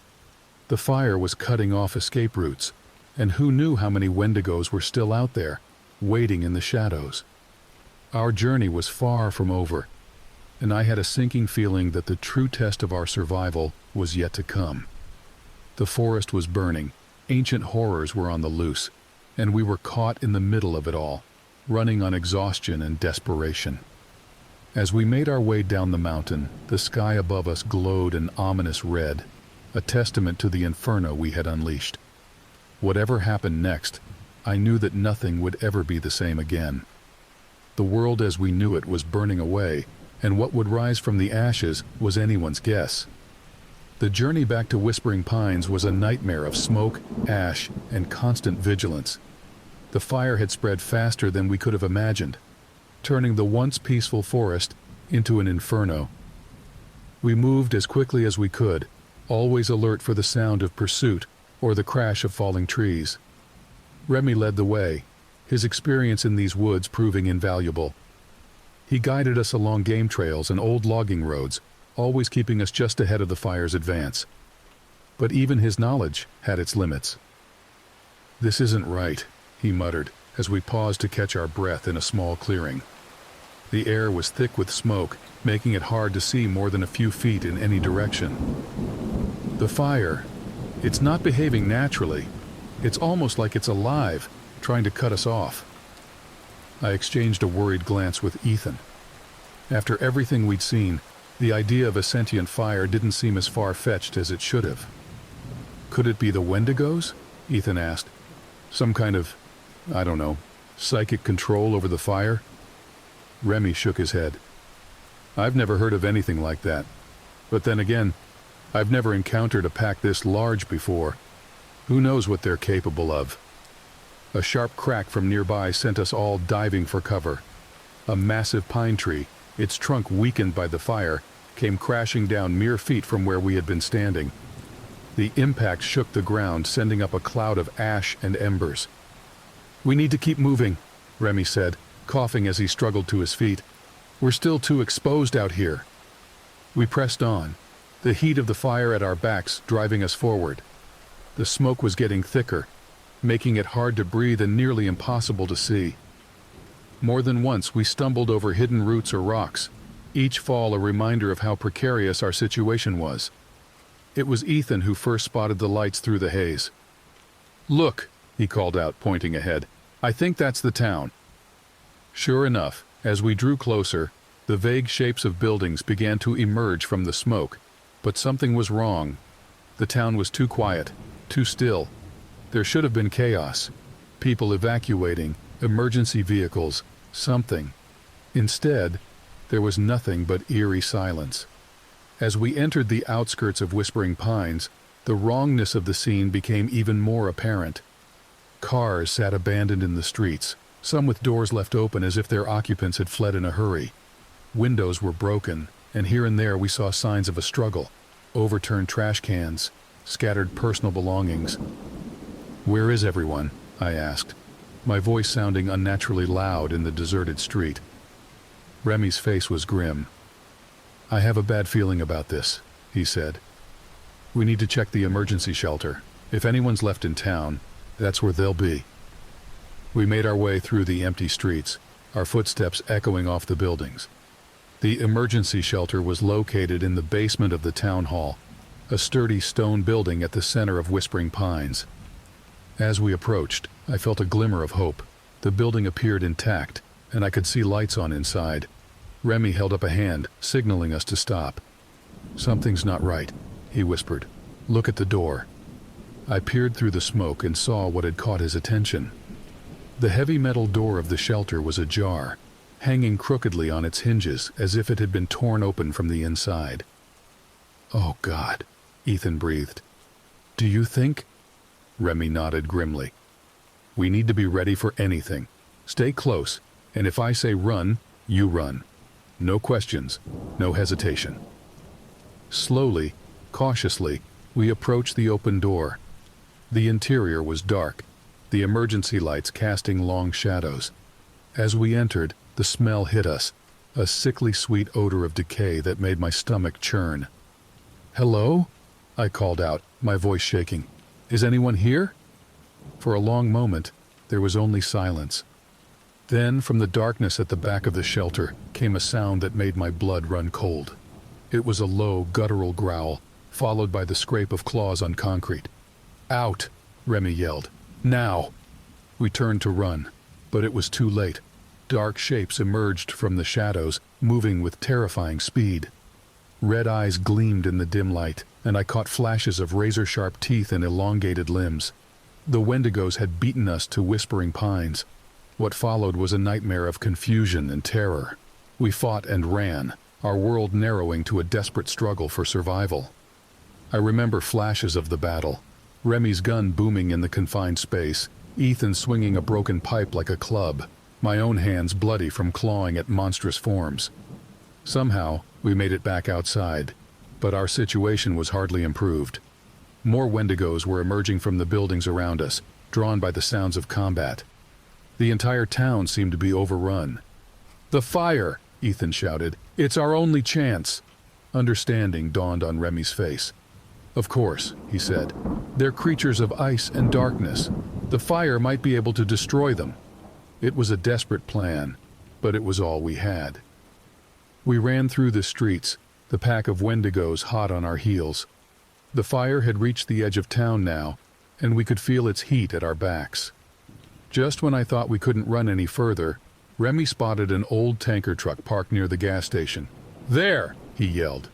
Speaker 1: The fire was cutting off escape routes, and who knew how many Wendigos were still out there, waiting in the shadows? Our journey was far from over, and I had a sinking feeling that the true test of our survival was yet to come. The forest was burning, ancient horrors were on the loose, and we were caught in the middle of it all, running on exhaustion and desperation. As we made our way down the mountain, the sky above us glowed an ominous red, a testament to the inferno we had unleashed. Whatever happened next, I knew that nothing would ever be the same again. The world as we knew it was burning away, and what would rise from the ashes was anyone's guess. The journey back to Whispering Pines was a nightmare of smoke, ash, and constant vigilance. The fire had spread faster than we could have imagined, turning the once peaceful forest into an inferno. We moved as quickly as we could, always alert for the sound of pursuit or the crash of falling trees. Remy led the way, his experience in these woods proving invaluable. He guided us along game trails and old logging roads, always keeping us just ahead of the fire's advance. But even his knowledge had its limits. "This isn't right," he muttered, as we paused to catch our breath in a small clearing. The air was thick with smoke, making it hard to see more than a few feet in any direction. "The fire, it's not behaving naturally. It's almost like it's alive, trying to cut us off." I exchanged a worried glance with Ethan. After everything we'd seen, the idea of a sentient fire didn't seem as far-fetched as it should have. "Could it be the Wendigos?" Ethan asked. "Some kind of, I don't know, psychic control over the fire?" Remy shook his head. "I've never heard of anything like that. But then again, I've never encountered a pack this large before. Who knows what they're capable of?" A sharp crack from nearby sent us all diving for cover. A massive pine tree, its trunk weakened by the fire, came crashing down mere feet from where we had been standing. The impact shook the ground, sending up a cloud of ash and embers. "We need to keep moving," Remy said, coughing as he struggled to his feet. "We're still too exposed out here." We pressed on, the heat of the fire at our backs driving us forward. The smoke was getting thicker, making it hard to breathe and nearly impossible to see. More than once we stumbled over hidden roots or rocks, each fall a reminder of how precarious our situation was. It was Ethan who first spotted the lights through the haze. "Look," he called out, pointing ahead. "I think that's the town." Sure enough, as we drew closer, the vague shapes of buildings began to emerge from the smoke, but something was wrong. The town was too quiet, too still. There should have been chaos. People evacuating, emergency vehicles, something. Instead, there was nothing but eerie silence. As we entered the outskirts of Whispering Pines, the wrongness of the scene became even more apparent. Cars sat abandoned in the streets, some with doors left open as if their occupants had fled in a hurry. Windows were broken, and here and there we saw signs of a struggle. Overturned trash cans, scattered personal belongings. "Where is everyone?" I asked, my voice sounding unnaturally loud in the deserted street. Remy's face was grim. "I have a bad feeling about this," he said. "We need to check the emergency shelter. If anyone's left in town, that's where they'll be." We made our way through the empty streets, our footsteps echoing off the buildings. The emergency shelter was located in the basement of the town hall, a sturdy stone building at the center of Whispering Pines. As we approached, I felt a glimmer of hope. The building appeared intact, and I could see lights on inside. Remy held up a hand, signaling us to stop. "Something's not right," he whispered. "Look at the door." I peered through the smoke and saw what had caught his attention. The heavy metal door of the shelter was ajar, hanging crookedly on its hinges as if it had been torn open from the inside. "Oh God," Ethan breathed. "Do you think?" Remy nodded grimly. "We need to be ready for anything. Stay close, and if I say run, you run. No questions, no hesitation." Slowly, cautiously, we approached the open door. The interior was dark, the emergency lights casting long shadows. As we entered, the smell hit us, a sickly sweet odor of decay that made my stomach churn. "Hello?" I called out, my voice shaking. "Is anyone here?" For a long moment, there was only silence. Then, from the darkness at the back of the shelter, came a sound that made my blood run cold. It was a low, guttural growl, followed by the scrape of claws on concrete. "Out!" Remy yelled. "Now!" We turned to run, but it was too late. Dark shapes emerged from the shadows, moving with terrifying speed. Red eyes gleamed in the dim light, and I caught flashes of razor-sharp teeth and elongated limbs. The Wendigos had beaten us to Whispering Pines. What followed was a nightmare of confusion and terror. We fought and ran, our world narrowing to a desperate struggle for survival. I remember flashes of the battle. Remy's gun booming in the confined space, Ethan swinging a broken pipe like a club, my own hands bloody from clawing at monstrous forms. Somehow, we made it back outside, but our situation was hardly improved. More Wendigos were emerging from the buildings around us, drawn by the sounds of combat. The entire town seemed to be overrun. "The fire!" Ethan shouted. "It's our only chance!" Understanding dawned on Remy's face. "Of course," he said. "They're creatures of ice and darkness. The fire might be able to destroy them." It was a desperate plan, but it was all we had. We ran through the streets, the pack of Wendigos hot on our heels. The fire had reached the edge of town now, and we could feel its heat at our backs. Just when I thought we couldn't run any further, Remy spotted an old tanker truck parked near the gas station. "There!" he yelled.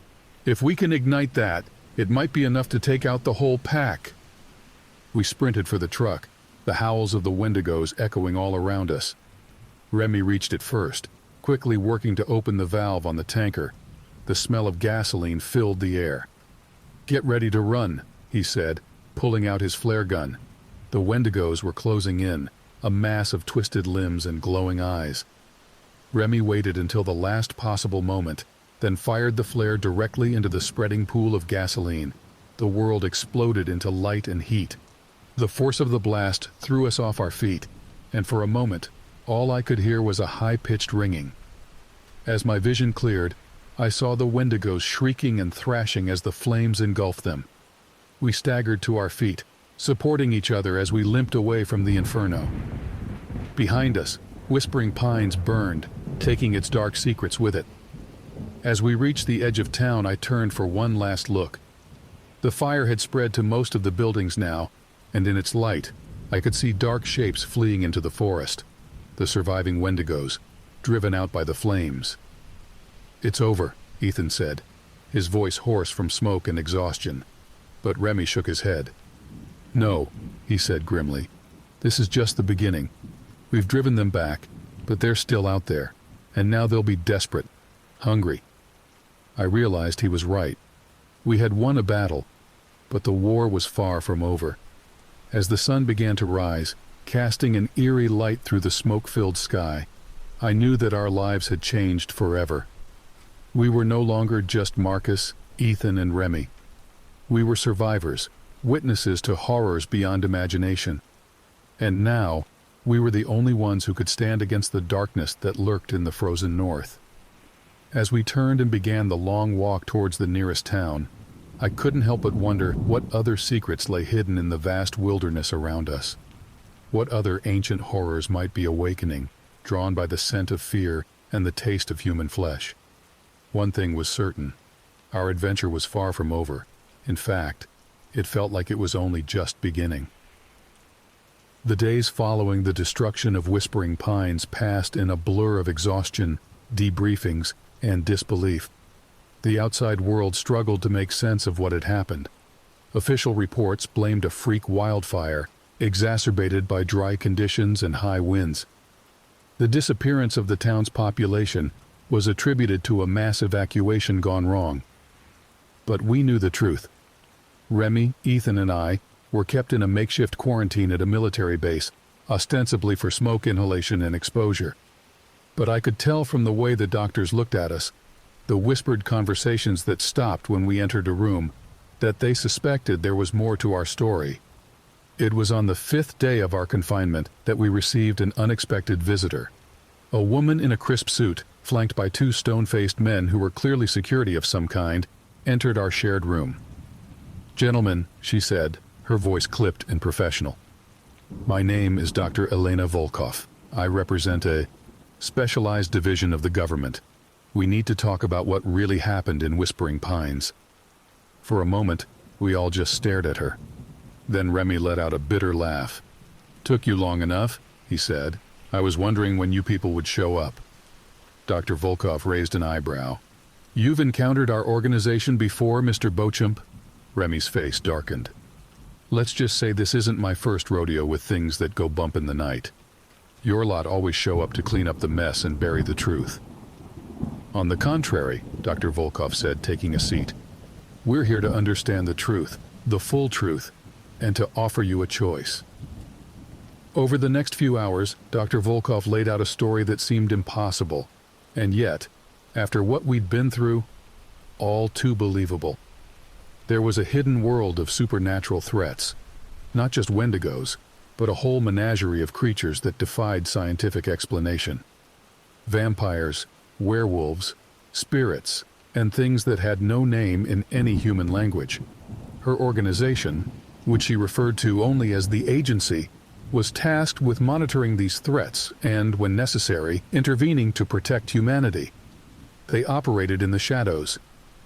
Speaker 1: "If we can ignite that, it might be enough to take out the whole pack." We sprinted for the truck, the howls of the Wendigos echoing all around us. Remy reached it first, quickly working to open the valve on the tanker. The smell of gasoline filled the air. "Get ready to run," he said, pulling out his flare gun. The Wendigos were closing in, a mass of twisted limbs and glowing eyes. Remy waited until the last possible moment, then fired the flare directly into the spreading pool of gasoline. The world exploded into light and heat. The force of the blast threw us off our feet, and for a moment, all I could hear was a high-pitched ringing. As my vision cleared, I saw the Wendigos shrieking and thrashing as the flames engulfed them. We staggered to our feet, supporting each other as we limped away from the inferno. Behind us, Whispering Pines burned, taking its dark secrets with it. As we reached the edge of town, I turned for one last look. The fire had spread to most of the buildings now, and in its light, I could see dark shapes fleeing into the forest, the surviving Wendigos, driven out by the flames. "It's over," Ethan said, his voice hoarse from smoke and exhaustion. But Remy shook his head. "No," he said grimly. "This is just the beginning. We've driven them back, but they're still out there, and now they'll be desperate, hungry." I realized he was right. We had won a battle, but the war was far from over. As the sun began to rise, casting an eerie light through the smoke-filled sky, I knew that our lives had changed forever. We were no longer just Marcus, Ethan, and Remy. We were survivors, witnesses to horrors beyond imagination. And now, we were the only ones who could stand against the darkness that lurked in the frozen north. As we turned and began the long walk towards the nearest town, I couldn't help but wonder what other secrets lay hidden in the vast wilderness around us. What other ancient horrors might be awakening, drawn by the scent of fear and the taste of human flesh. One thing was certain. Our adventure was far from over. In fact, it felt like it was only just beginning. The days following the destruction of Whispering Pines passed in a blur of exhaustion, debriefings, and disbelief. The outside world struggled to make sense of what had happened. Official reports blamed a freak wildfire, exacerbated by dry conditions and high winds. The disappearance of the town's population was attributed to a mass evacuation gone wrong. But we knew the truth. Remy, Ethan, and I were kept in a makeshift quarantine at a military base, ostensibly for smoke inhalation and exposure. But I could tell from the way the doctors looked at us, the whispered conversations that stopped when we entered a room, that they suspected there was more to our story. It was on the 5th day of our confinement that we received an unexpected visitor. A woman in a crisp suit, flanked by 2 stone-faced men who were clearly security of some kind, entered our shared room. "Gentlemen," she said, her voice clipped and professional. "My name is Dr. Elena Volkov. I represent a specialized division of the government. We need to talk about what really happened in Whispering Pines." For a moment, we all just stared at her. Then Remy let out a bitter laugh. "Took you long enough," he said. "I was wondering when you people would show up." Dr. Volkov raised an eyebrow. "You've encountered our organization before, Mr. Beauchamp?" Remy's face darkened. "Let's just say this isn't my first rodeo with things that go bump in the night. Your lot always show up to clean up the mess and bury the truth." "On the contrary," Dr. Volkov said, taking a seat. "We're here to understand the truth, the full truth, and to offer you a choice." Over the next few hours, Dr. Volkov laid out a story that seemed impossible, and yet, after what we'd been through, all too believable. There was a hidden world of supernatural threats, not just wendigos, but a whole menagerie of creatures that defied scientific explanation. Vampires, werewolves, spirits, and things that had no name in any human language. Her organization, which she referred to only as the Agency, was tasked with monitoring these threats and, when necessary, intervening to protect humanity. They operated in the shadows,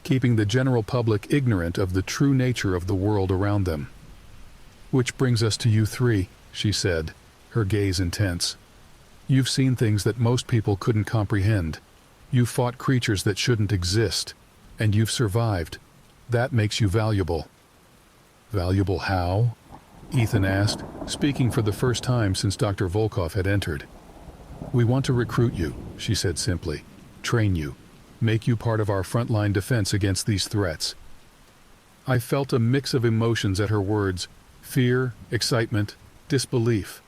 Speaker 1: keeping the general public ignorant of the true nature of the world around them. "Which brings us to you three," she said, her gaze intense. "You've seen things that most people couldn't comprehend. You've fought creatures that shouldn't exist, and you've survived. That makes you valuable." "Valuable how?" Ethan asked, speaking for the first time since Dr. Volkov had entered. "We want to recruit you," she said simply. "Train you. Make you part of our frontline defense against these threats." I felt a mix of emotions at her words: fear, excitement, disbelief.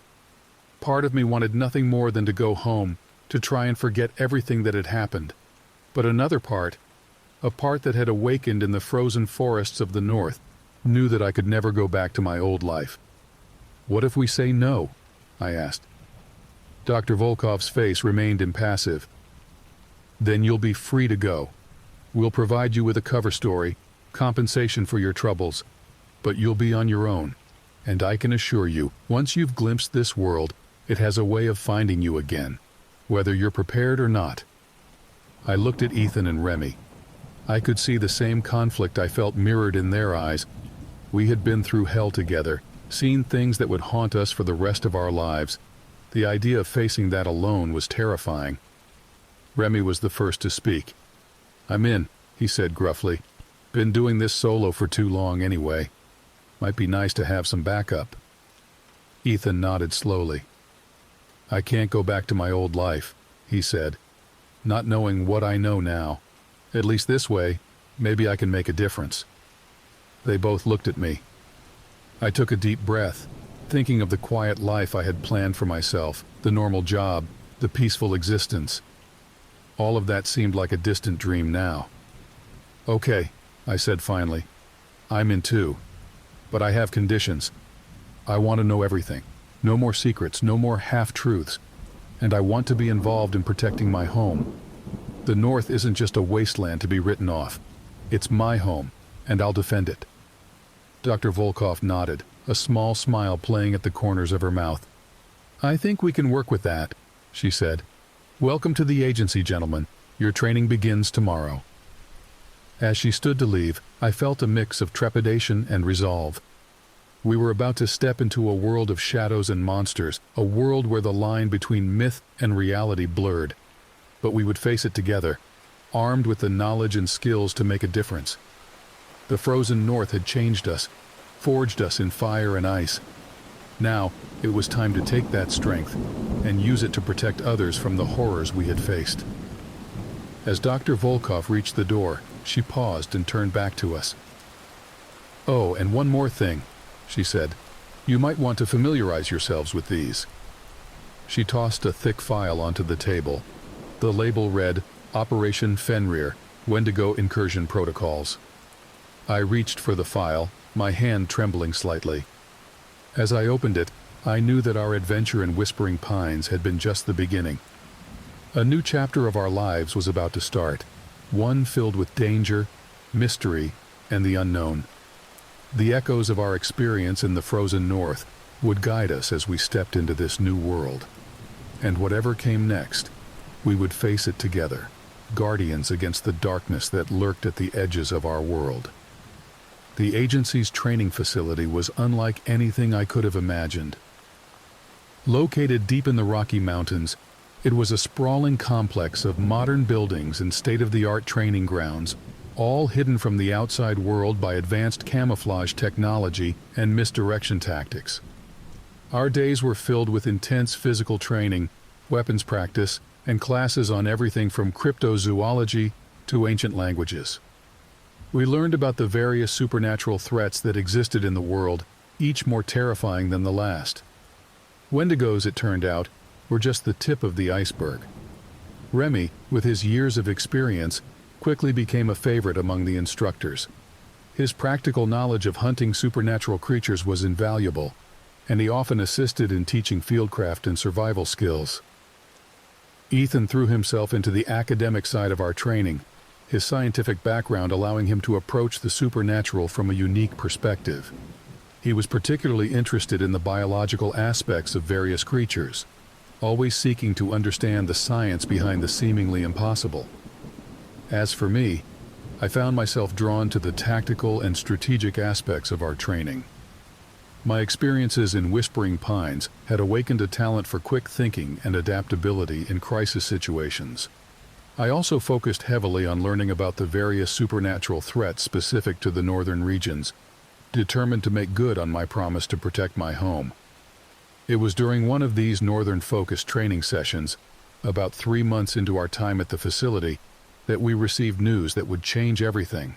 Speaker 1: Part of me wanted nothing more than to go home, to try and forget everything that had happened. But another part, a part that had awakened in the frozen forests of the north, knew that I could never go back to my old life. "What if we say no?" I asked. Dr. Volkov's face remained impassive. "Then you'll be free to go. We'll provide you with a cover story, compensation for your troubles, but you'll be on your own. And I can assure you, once you've glimpsed this world, it has a way of finding you again, whether you're prepared or not." I looked at Ethan and Remy. I could see the same conflict I felt mirrored in their eyes. We had been through hell together, seen things that would haunt us for the rest of our lives. The idea of facing that alone was terrifying. Remy was the first to speak. "I'm in," he said gruffly. "Been doing this solo for too long anyway. Might be nice to have some backup." Ethan nodded slowly. "I can't go back to my old life," he said, "not knowing what I know now. At least this way, maybe I can make a difference." They both looked at me. I took a deep breath, thinking of the quiet life I had planned for myself, the normal job, the peaceful existence. All of that seemed like a distant dream now. "Okay," I said finally. "I'm in too. But I have conditions. I want to know everything. No more secrets, no more half-truths. And I want to be involved in protecting my home. The North isn't just a wasteland to be written off. It's my home, and I'll defend it." Dr. Volkov nodded, a small smile playing at the corners of her mouth. "I think we can work with that," she said. "Welcome to the Agency, gentlemen. Your training begins tomorrow." As she stood to leave, I felt a mix of trepidation and resolve. We were about to step into a world of shadows and monsters, a world where the line between myth and reality blurred. But we would face it together, armed with the knowledge and skills to make a difference. The frozen north had changed us, forged us in fire and ice. Now, it was time to take that strength and use it to protect others from the horrors we had faced. As Dr. Volkov reached the door, she paused and turned back to us. "Oh, and one more thing," she said. "You might want to familiarize yourselves with these." She tossed a thick file onto the table. The label read, "Operation Fenrir, Wendigo Incursion Protocols." I reached for the file, my hand trembling slightly. As I opened it, I knew that our adventure in Whispering Pines had been just the beginning. A new chapter of our lives was about to start, one filled with danger, mystery, and the unknown. The echoes of our experience in the frozen north would guide us as we stepped into this new world. And whatever came next, we would face it together, guardians against the darkness that lurked at the edges of our world. The agency's training facility was unlike anything I could have imagined. Located deep in the Rocky Mountains, it was a sprawling complex of modern buildings and state-of-the-art training grounds, all hidden from the outside world by advanced camouflage technology and misdirection tactics. Our days were filled with intense physical training, weapons practice, and classes on everything from cryptozoology to ancient languages. We learned about the various supernatural threats that existed in the world, each more terrifying than the last. Wendigos, it turned out, were just the tip of the iceberg. Remy, with his years of experience, quickly became a favorite among the instructors. His practical knowledge of hunting supernatural creatures was invaluable, and he often assisted in teaching fieldcraft and survival skills. Ethan threw himself into the academic side of our training, his scientific background allowing him to approach the supernatural from a unique perspective. He was particularly interested in the biological aspects of various creatures, always seeking to understand the science behind the seemingly impossible. As for me, I found myself drawn to the tactical and strategic aspects of our training. My experiences in Whispering Pines had awakened a talent for quick thinking and adaptability in crisis situations. I also focused heavily on learning about the various supernatural threats specific to the northern regions, determined to make good on my promise to protect my home. It was during one of these northern-focused training sessions, about 3 months into our time at the facility, that we received news that would change everything.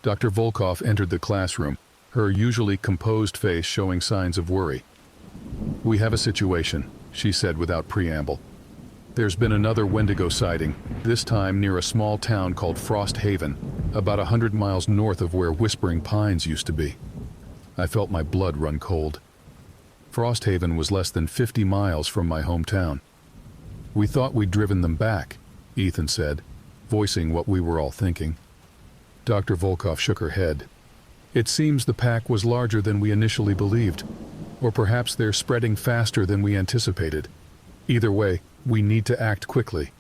Speaker 1: Dr. Volkov entered the classroom, her usually composed face showing signs of worry. "We have a situation," she said without preamble. "There's been another Wendigo sighting, this time near a small town called Frost Haven, about 100 miles north of where Whispering Pines used to be." I felt my blood run cold. Frost Haven was less than 50 miles from my hometown. "We thought we'd driven them back," Ethan said, voicing what we were all thinking. Dr. Volkov shook her head. "It seems the pack was larger than we initially believed, or perhaps they're spreading faster than we anticipated. Either way, we need to act quickly."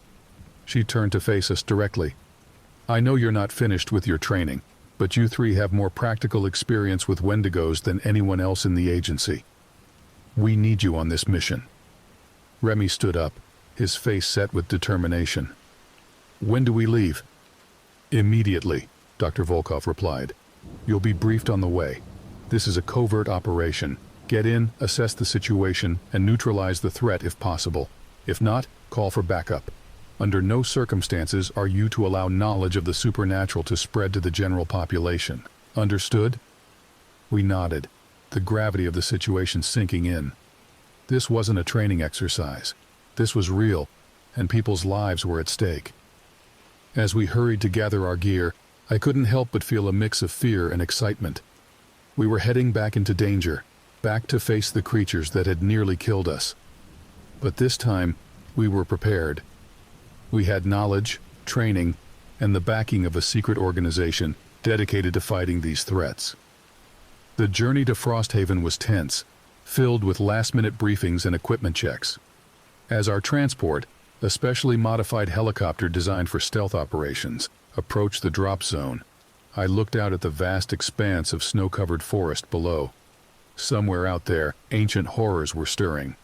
Speaker 1: She turned to face us directly. "I know you're not finished with your training, but you three have more practical experience with Wendigos than anyone else in the agency. We need you on this mission." Remy stood up, his face set with determination. "When do we leave?" "Immediately," Dr. Volkov replied. "You'll be briefed on the way. This is a covert operation. Get in, assess the situation, and neutralize the threat if possible. If not, call for backup. Under no circumstances are you to allow knowledge of the supernatural to spread to the general population. Understood?" We nodded, the gravity of the situation sinking in. This wasn't a training exercise. This was real, and people's lives were at stake. As we hurried to gather our gear, I couldn't help but feel a mix of fear and excitement. We were heading back into danger, back to face the creatures that had nearly killed us. But this time, we were prepared. We had knowledge, training, and the backing of a secret organization dedicated to fighting these threats. The journey to Frosthaven was tense, filled with last-minute briefings and equipment checks. As our transport, a specially modified helicopter designed for stealth operations, approached the drop zone, I looked out at the vast expanse of snow-covered forest below. Somewhere out there, ancient horrors were stirring.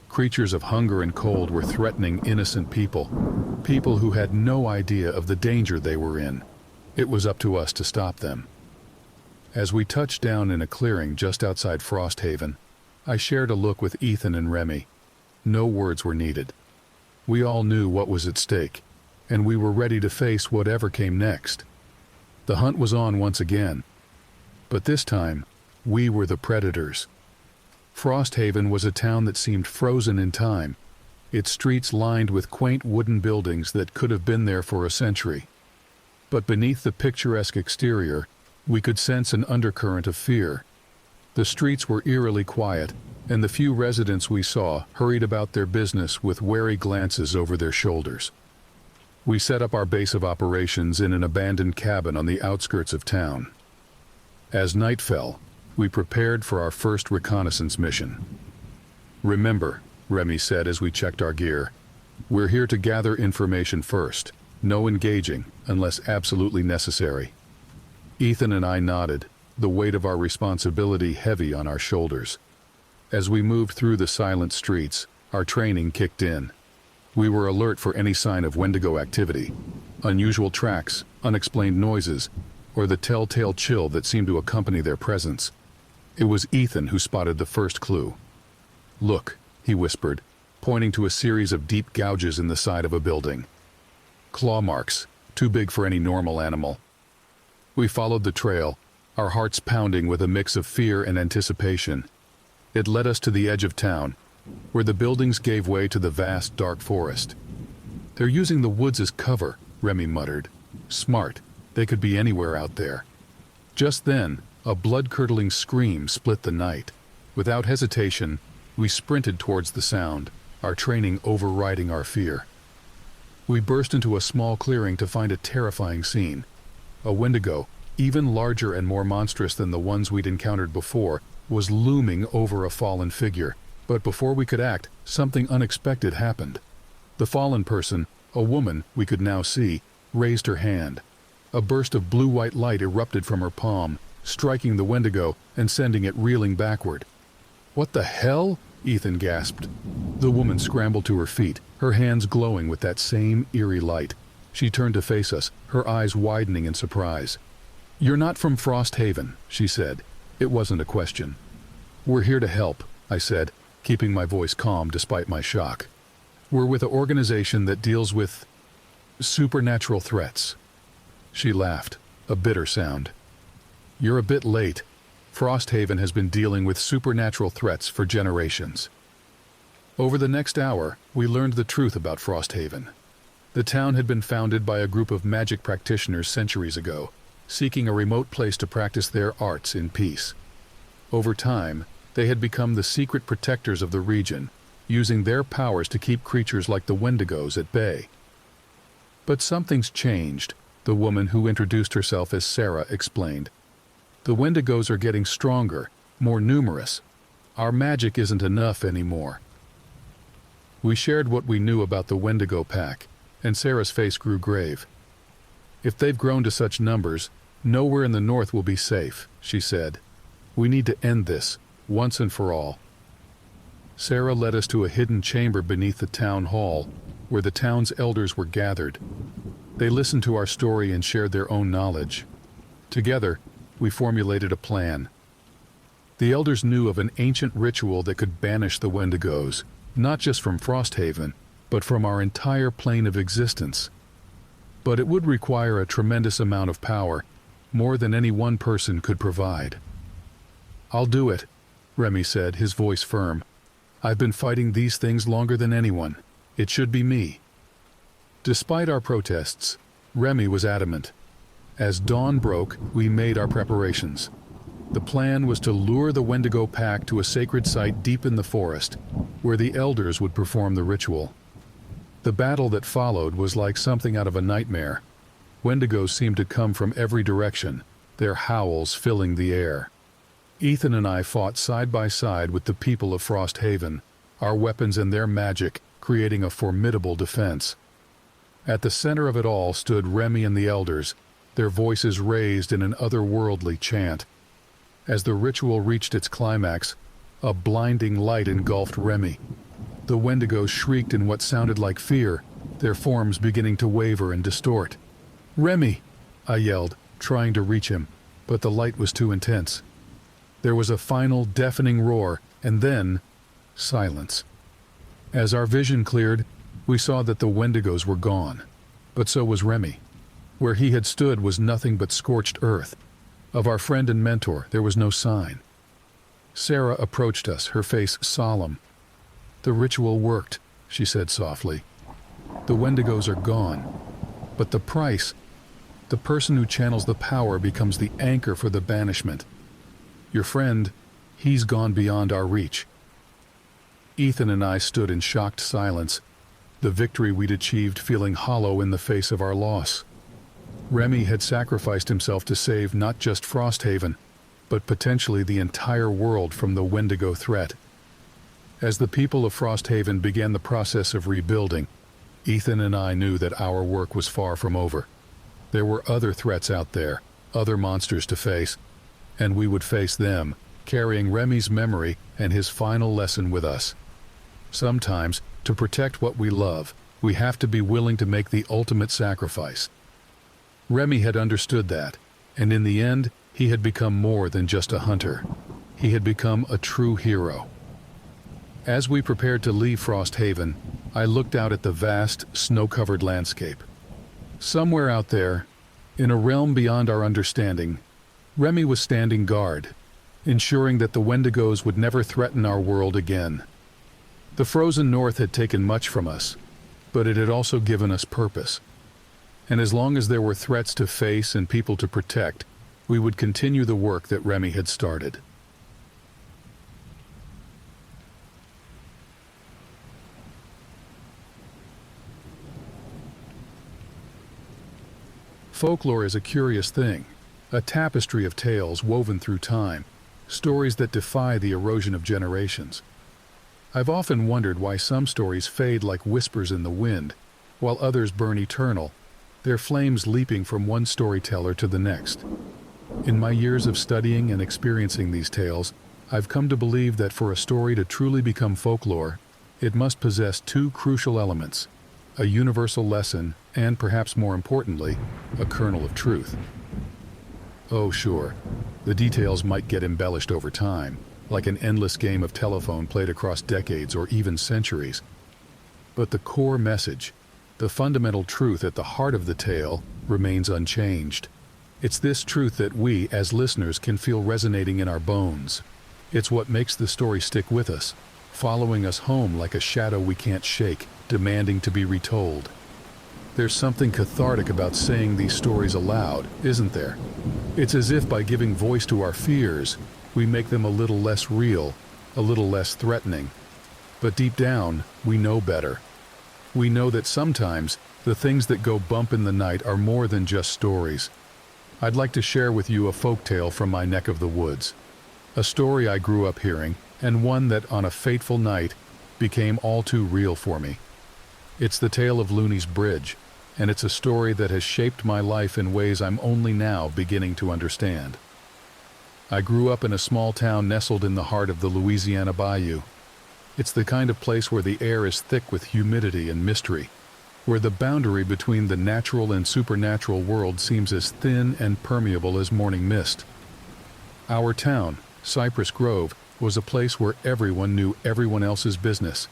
Speaker 1: Creatures of hunger and cold were threatening innocent people, people who had no idea of the danger they were in. It was up to us to stop them. As we touched down in a clearing just outside Frosthaven, I shared a look with Ethan and Remy. No words were needed. We all knew what was at stake, and we were ready to face whatever came next. The hunt was on once again. But this time, we were the predators. Frosthaven was a town that seemed frozen in time, its streets lined with quaint wooden buildings that could have been there for a century. But beneath the picturesque exterior, we could sense an undercurrent of fear. The streets were eerily quiet, and the few residents we saw hurried about their business with wary glances over their shoulders. We set up our base of operations in an abandoned cabin on the outskirts of town. As night fell, we prepared for our first reconnaissance mission. "Remember," Remy said as we checked our gear, "we're here to gather information first. No engaging, unless absolutely necessary." Ethan and I nodded, the weight of our responsibility heavy on our shoulders. As we moved through the silent streets, our training kicked in. We were alert for any sign of Wendigo activity, unusual tracks, unexplained noises, or the telltale chill that seemed to accompany their presence. It was Ethan who spotted the first clue. "Look," he whispered, pointing to a series of deep gouges in the side of a building. "Claw marks, too big for any normal animal." We followed the trail, our hearts pounding with a mix of fear and anticipation. It led us to the edge of town, where the buildings gave way to the vast, dark forest. "They're using the woods as cover," Remy muttered. "Smart. They could be anywhere out there." Just then, a blood-curdling scream split the night. Without hesitation, we sprinted towards the sound, our training overriding our fear. We burst into a small clearing to find a terrifying scene. A Wendigo, even larger and more monstrous than the ones we'd encountered before, was looming over a fallen figure. But before we could act, something unexpected happened. The fallen person, a woman we could now see, raised her hand. A burst of blue-white light erupted from her palm, striking the Wendigo and sending it reeling backward. "What the hell?" Ethan gasped. The woman scrambled to her feet, her hands glowing with that same eerie light. She turned to face us, her eyes widening in surprise. "You're not from Frosthaven," she said. It wasn't a question. "We're here to help," I said, keeping my voice calm despite my shock. "We're with an organization that deals with supernatural threats." She laughed, a bitter sound. "You're a bit late. Frosthaven has been dealing with supernatural threats for generations." Over the next hour, we learned the truth about Frosthaven. The town had been founded by a group of magic practitioners centuries ago, seeking a remote place to practice their arts in peace. Over time, they had become the secret protectors of the region, using their powers to keep creatures like the Wendigos at bay. But something's changed, the woman who introduced herself as Sarah explained. "The Wendigos are getting stronger, more numerous. Our magic isn't enough anymore." We shared what we knew about the Wendigo pack, and Sarah's face grew grave. "If they've grown to such numbers, nowhere in the north will be safe," she said. "We need to end this, once and for all." Sarah led us to a hidden chamber beneath the town hall, where the town's elders were gathered. They listened to our story and shared their own knowledge. Together, we formulated a plan. The elders knew of an ancient ritual that could banish the Wendigos, not just from Frosthaven, but from our entire plane of existence. But it would require a tremendous amount of power, more than any one person could provide. "I'll do it," Remy said, his voice firm. "I've been fighting these things longer than anyone. It should be me." Despite our protests, Remy was adamant. As dawn broke, we made our preparations. The plan was to lure the Wendigo pack to a sacred site deep in the forest, where the elders would perform the ritual. The battle that followed was like something out of a nightmare. Wendigos seemed to come from every direction, their howls filling the air. Ethan and I fought side by side with the people of Frosthaven, our weapons and their magic creating a formidable defense. At the center of it all stood Remy and the elders, their voices raised in an otherworldly chant. As the ritual reached its climax, a blinding light engulfed Remy. The Wendigos shrieked in what sounded like fear, their forms beginning to waver and distort. "Remy!" I yelled, trying to reach him, but the light was too intense. There was a final deafening roar, and then silence. As our vision cleared, we saw that the Wendigos were gone, but so was Remy. Where he had stood was nothing but scorched earth. Of our friend and mentor, there was no sign. Sarah approached us, her face solemn. "The ritual worked," she said softly. "The Wendigos are gone. But the price, the person who channels the power becomes the anchor for the banishment. Your friend, he's gone beyond our reach." Ethan and I stood in shocked silence, the victory we'd achieved feeling hollow in the face of our loss. Remy had sacrificed himself to save not just Frosthaven, but potentially the entire world from the Wendigo threat. As the people of Frosthaven began the process of rebuilding, Ethan and I knew that our work was far from over. There were other threats out there, other monsters to face, and we would face them, carrying Remy's memory and his final lesson with us. Sometimes, to protect what we love, we have to be willing to make the ultimate sacrifice. Remy had understood that, and in the end, he had become more than just a hunter. He had become a true hero. As we prepared to leave Frosthaven, I looked out at the vast, snow-covered landscape. Somewhere out there, in a realm beyond our understanding, Remy was standing guard, ensuring that the Wendigos would never threaten our world again. The frozen north had taken much from us, but it had also given us purpose. And as long as there were threats to face and people to protect, we would continue the work that Remy had started. Folklore is a curious thing, a tapestry of tales woven through time, stories that defy the erosion of generations. I've often wondered why some stories fade like whispers in the wind, while others burn eternal, their flames leaping from one storyteller to the next. In my years of studying and experiencing these tales, I've come to believe that for a story to truly become folklore, it must possess two crucial elements: a universal lesson and, perhaps more importantly, a kernel of truth. Oh, sure, the details might get embellished over time, like an endless game of telephone played across decades or even centuries. But the core message, the fundamental truth at the heart of the tale, remains unchanged. It's this truth that we, as listeners, can feel resonating in our bones. It's what makes the story stick with us, following us home like a shadow we can't shake, demanding to be retold. There's something cathartic about saying these stories aloud, isn't there? It's as if by giving voice to our fears, we make them a little less real, a little less threatening. But deep down, we know better. We know that sometimes the things that go bump in the night are more than just stories. I'd like to share with you a folktale from my neck of the woods. A story I grew up hearing, and one that on a fateful night became all too real for me. It's the tale of Looney's Bridge, and it's a story that has shaped my life in ways I'm only now beginning to understand. I grew up in a small town nestled in the heart of the Louisiana Bayou. It's the kind of place where the air is thick with humidity and mystery, where the boundary between the natural and supernatural world seems as thin and permeable as morning mist. Our town, Cypress Grove, was a place where everyone knew everyone else's business,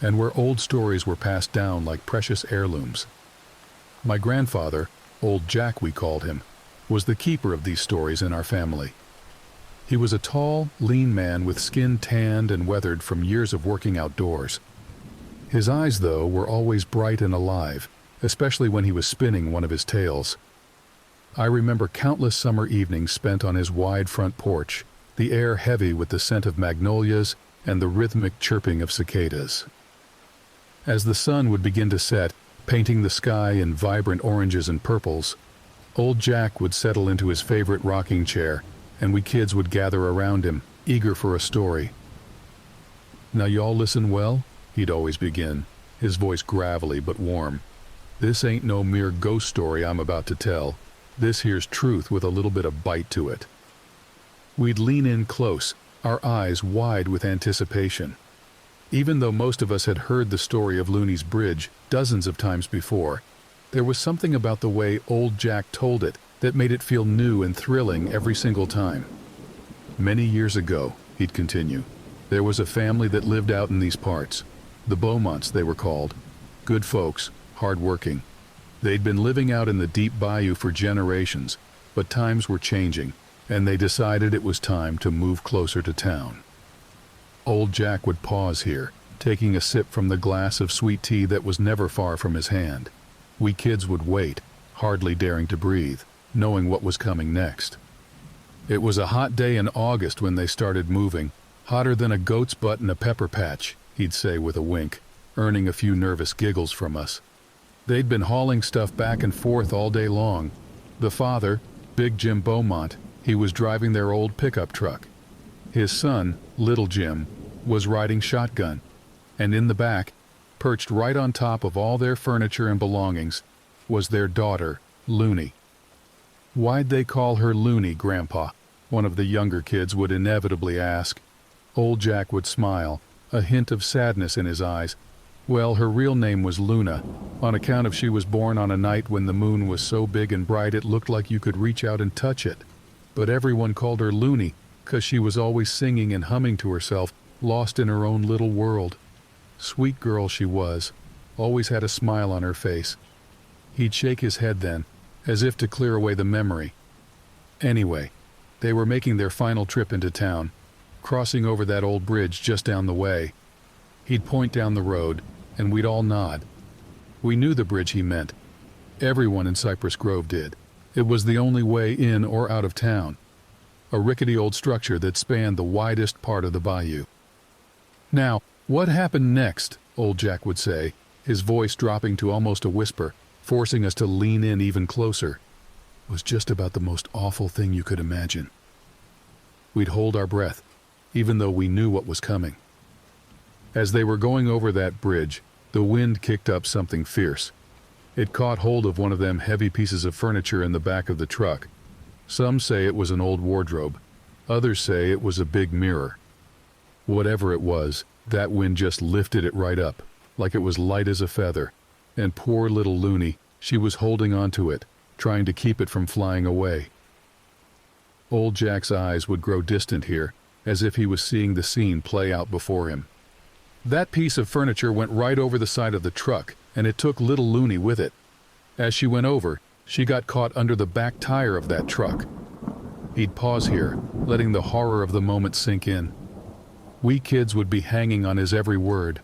Speaker 1: and where old stories were passed down like precious heirlooms. My grandfather, Old Jack we called him, was the keeper of these stories in our family. He was a tall, lean man with skin tanned and weathered from years of working outdoors. His eyes, though, were always bright and alive, especially when he was spinning one of his tales. I remember countless summer evenings spent on his wide front porch, the air heavy with the scent of magnolias and the rhythmic chirping of cicadas. As the sun would begin to set, painting the sky in vibrant oranges and purples, Old Jack would settle into his favorite rocking chair, and we kids would gather around him, eager for a story. "Now y'all listen well," he'd always begin, his voice gravelly but warm. "This ain't no mere ghost story I'm about to tell. This here's truth with a little bit of bite to it." We'd lean in close, our eyes wide with anticipation. Even though most of us had heard the story of Looney's Bridge dozens of times before, there was something about the way Old Jack told it that made it feel new and thrilling every single time. "Many years ago," he'd continue, "there was a family that lived out in these parts. The Beaumonts, they were called. Good folks, hard-working. They'd been living out in the deep bayou for generations, but times were changing, and they decided it was time to move closer to town." Old Jack would pause here, taking a sip from the glass of sweet tea that was never far from his hand. We kids would wait, hardly daring to breathe, knowing what was coming next. "It was a hot day in August when they started moving, hotter than a goat's butt in a pepper patch," he'd say with a wink, earning a few nervous giggles from us. They'd been hauling stuff back and forth all day long. The father, Big Jim Beaumont, he was driving their old pickup truck. His son, Little Jim, was riding shotgun, and in the back, perched right on top of all their furniture and belongings, was their daughter, Looney. "Why'd they call her Looney, Grandpa?" one of the younger kids would inevitably ask. Old Jack would smile, a hint of sadness in his eyes. "Well, her real name was Luna, on account of she was born on a night when the moon was so big and bright it looked like you could reach out and touch it. But everyone called her Looney, 'cause she was always singing and humming to herself, lost in her own little world. Sweet girl she was, always had a smile on her face." He'd shake his head then, as if to clear away the memory. Anyway, they were making their final trip into town, crossing over that old bridge just down the way. He'd point down the road, and we'd all nod. We knew the bridge he meant. Everyone in Cypress Grove did, It was the only way in or out of town, a rickety old structure that spanned the widest part of the bayou. "Now, what happened next?" old Jack would say, his voice dropping to almost a whisper, forcing us to lean in even closer. "It was just about the most awful thing you could imagine." We'd hold our breath, even though we knew what was coming. As they were going over that bridge, the wind kicked up something fierce. It caught hold of one of them heavy pieces of furniture in the back of the truck. Some say it was an old wardrobe. Others say it was a big mirror. Whatever it was, that wind just lifted it right up, like it was light as a feather. And poor little Looney, she was holding onto it, trying to keep it from flying away. Old Jack's eyes would grow distant here, as if he was seeing the scene play out before him. That piece of furniture went right over the side of the truck, and it took little Looney with it. As she went over, she got caught under the back tire of that truck. He'd pause here, letting the horror of the moment sink in. We kids would be hanging on his every word,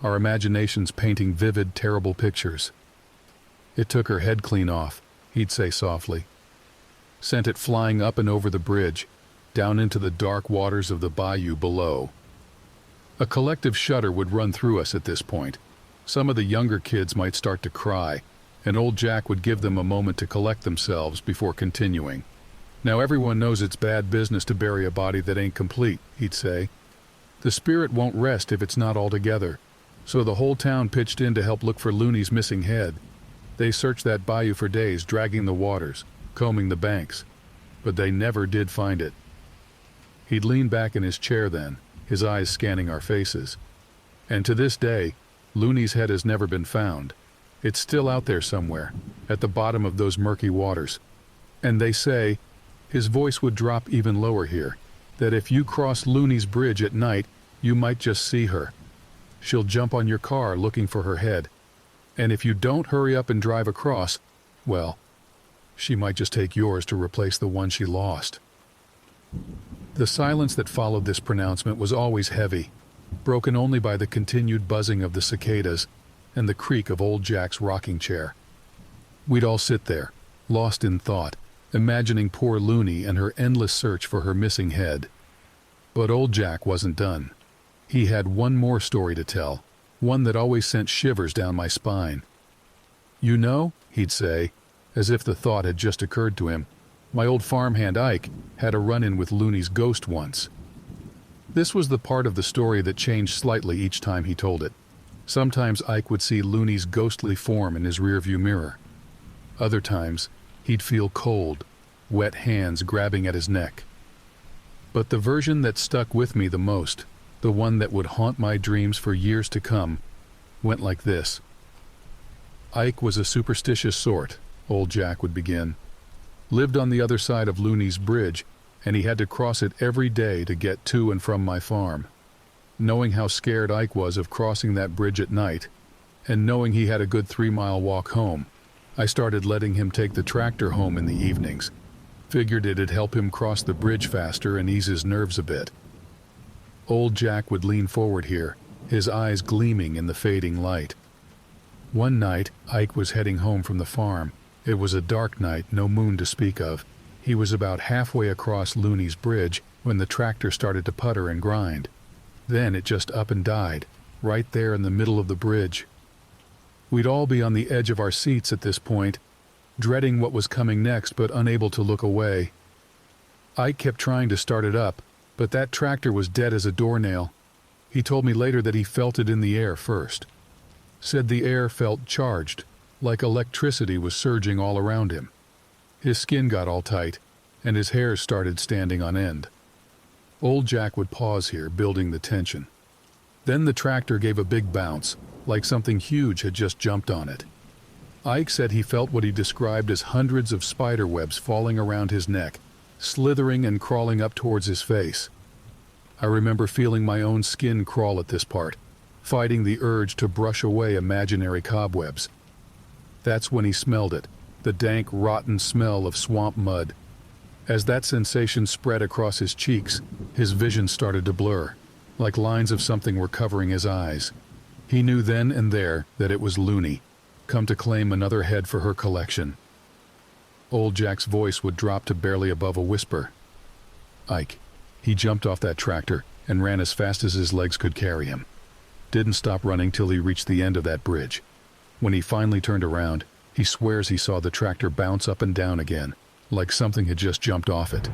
Speaker 1: our imaginations painting vivid, terrible pictures. "It took her head clean off," he'd say softly. "Sent it flying up and over the bridge, down into the dark waters of the bayou below." A collective shudder would run through us at this point. Some of the younger kids might start to cry, and old Jack would give them a moment to collect themselves before continuing. "Now everyone knows it's bad business to bury a body that ain't complete," he'd say. "The spirit won't rest if it's not all together. So the whole town pitched in to help look for Looney's missing head. They searched that bayou for days, dragging the waters, combing the banks, but they never did find it." He'd lean back in his chair then, his eyes scanning our faces. "And to this day, Looney's head has never been found. It's still out there somewhere, at the bottom of those murky waters. And they say," his voice would drop even lower here, "that if you cross Looney's bridge at night, you might just see her. She'll jump on your car looking for her head. And if you don't hurry up and drive across, well, she might just take yours to replace the one she lost." The silence that followed this pronouncement was always heavy, broken only by the continued buzzing of the cicadas and the creak of old Jack's rocking chair. We'd all sit there, lost in thought, imagining poor Looney and her endless search for her missing head. But old Jack wasn't done. He had one more story to tell, one that always sent shivers down my spine. "You know," he'd say, as if the thought had just occurred to him, "my old farmhand Ike had a run-in with Looney's ghost once." This was the part of the story that changed slightly each time he told it. Sometimes Ike would see Looney's ghostly form in his rearview mirror. Other times, he'd feel cold, wet hands grabbing at his neck. But the version that stuck with me the most, the one that would haunt my dreams for years to come, went like this. "Ike was a superstitious sort," old Jack would begin. "Lived on the other side of Looney's bridge, and he had to cross it every day to get to and from my farm. Knowing how scared Ike was of crossing that bridge at night, and knowing he had a good 3-mile walk home, I started letting him take the tractor home in the evenings. Figured it'd help him cross the bridge faster and ease his nerves a bit." Old Jack would lean forward here, his eyes gleaming in the fading light. One night, Ike was heading home from the farm. It was a dark night, no moon to speak of. He was about halfway across Looney's bridge when the tractor started to putter and grind. Then it just up and died, right there in the middle of the bridge. We'd all be on the edge of our seats at this point, dreading what was coming next but unable to look away. Ike kept trying to start it up, but that tractor was dead as a doornail. He told me later that he felt it in the air first. Said the air felt charged, like electricity was surging all around him. His skin got all tight, and his hair started standing on end. Old Jack would pause here, building the tension. Then the tractor gave a big bounce, like something huge had just jumped on it. Ike said he felt what he described as hundreds of spider webs falling around his neck, slithering and crawling up towards his face. I remember feeling my own skin crawl at this part, fighting the urge to brush away imaginary cobwebs. That's when he smelled it, the dank, rotten smell of swamp mud. As that sensation spread across his cheeks, his vision started to blur, like lines of something were covering his eyes. He knew then and there that it was Looney, come to claim another head for her collection. Old Jack's voice would drop to barely above a whisper. Ike. He jumped off that tractor and ran as fast as his legs could carry him. Didn't stop running till he reached the end of that bridge. When he finally turned around, he swears he saw the tractor bounce up and down again, like something had just jumped off it.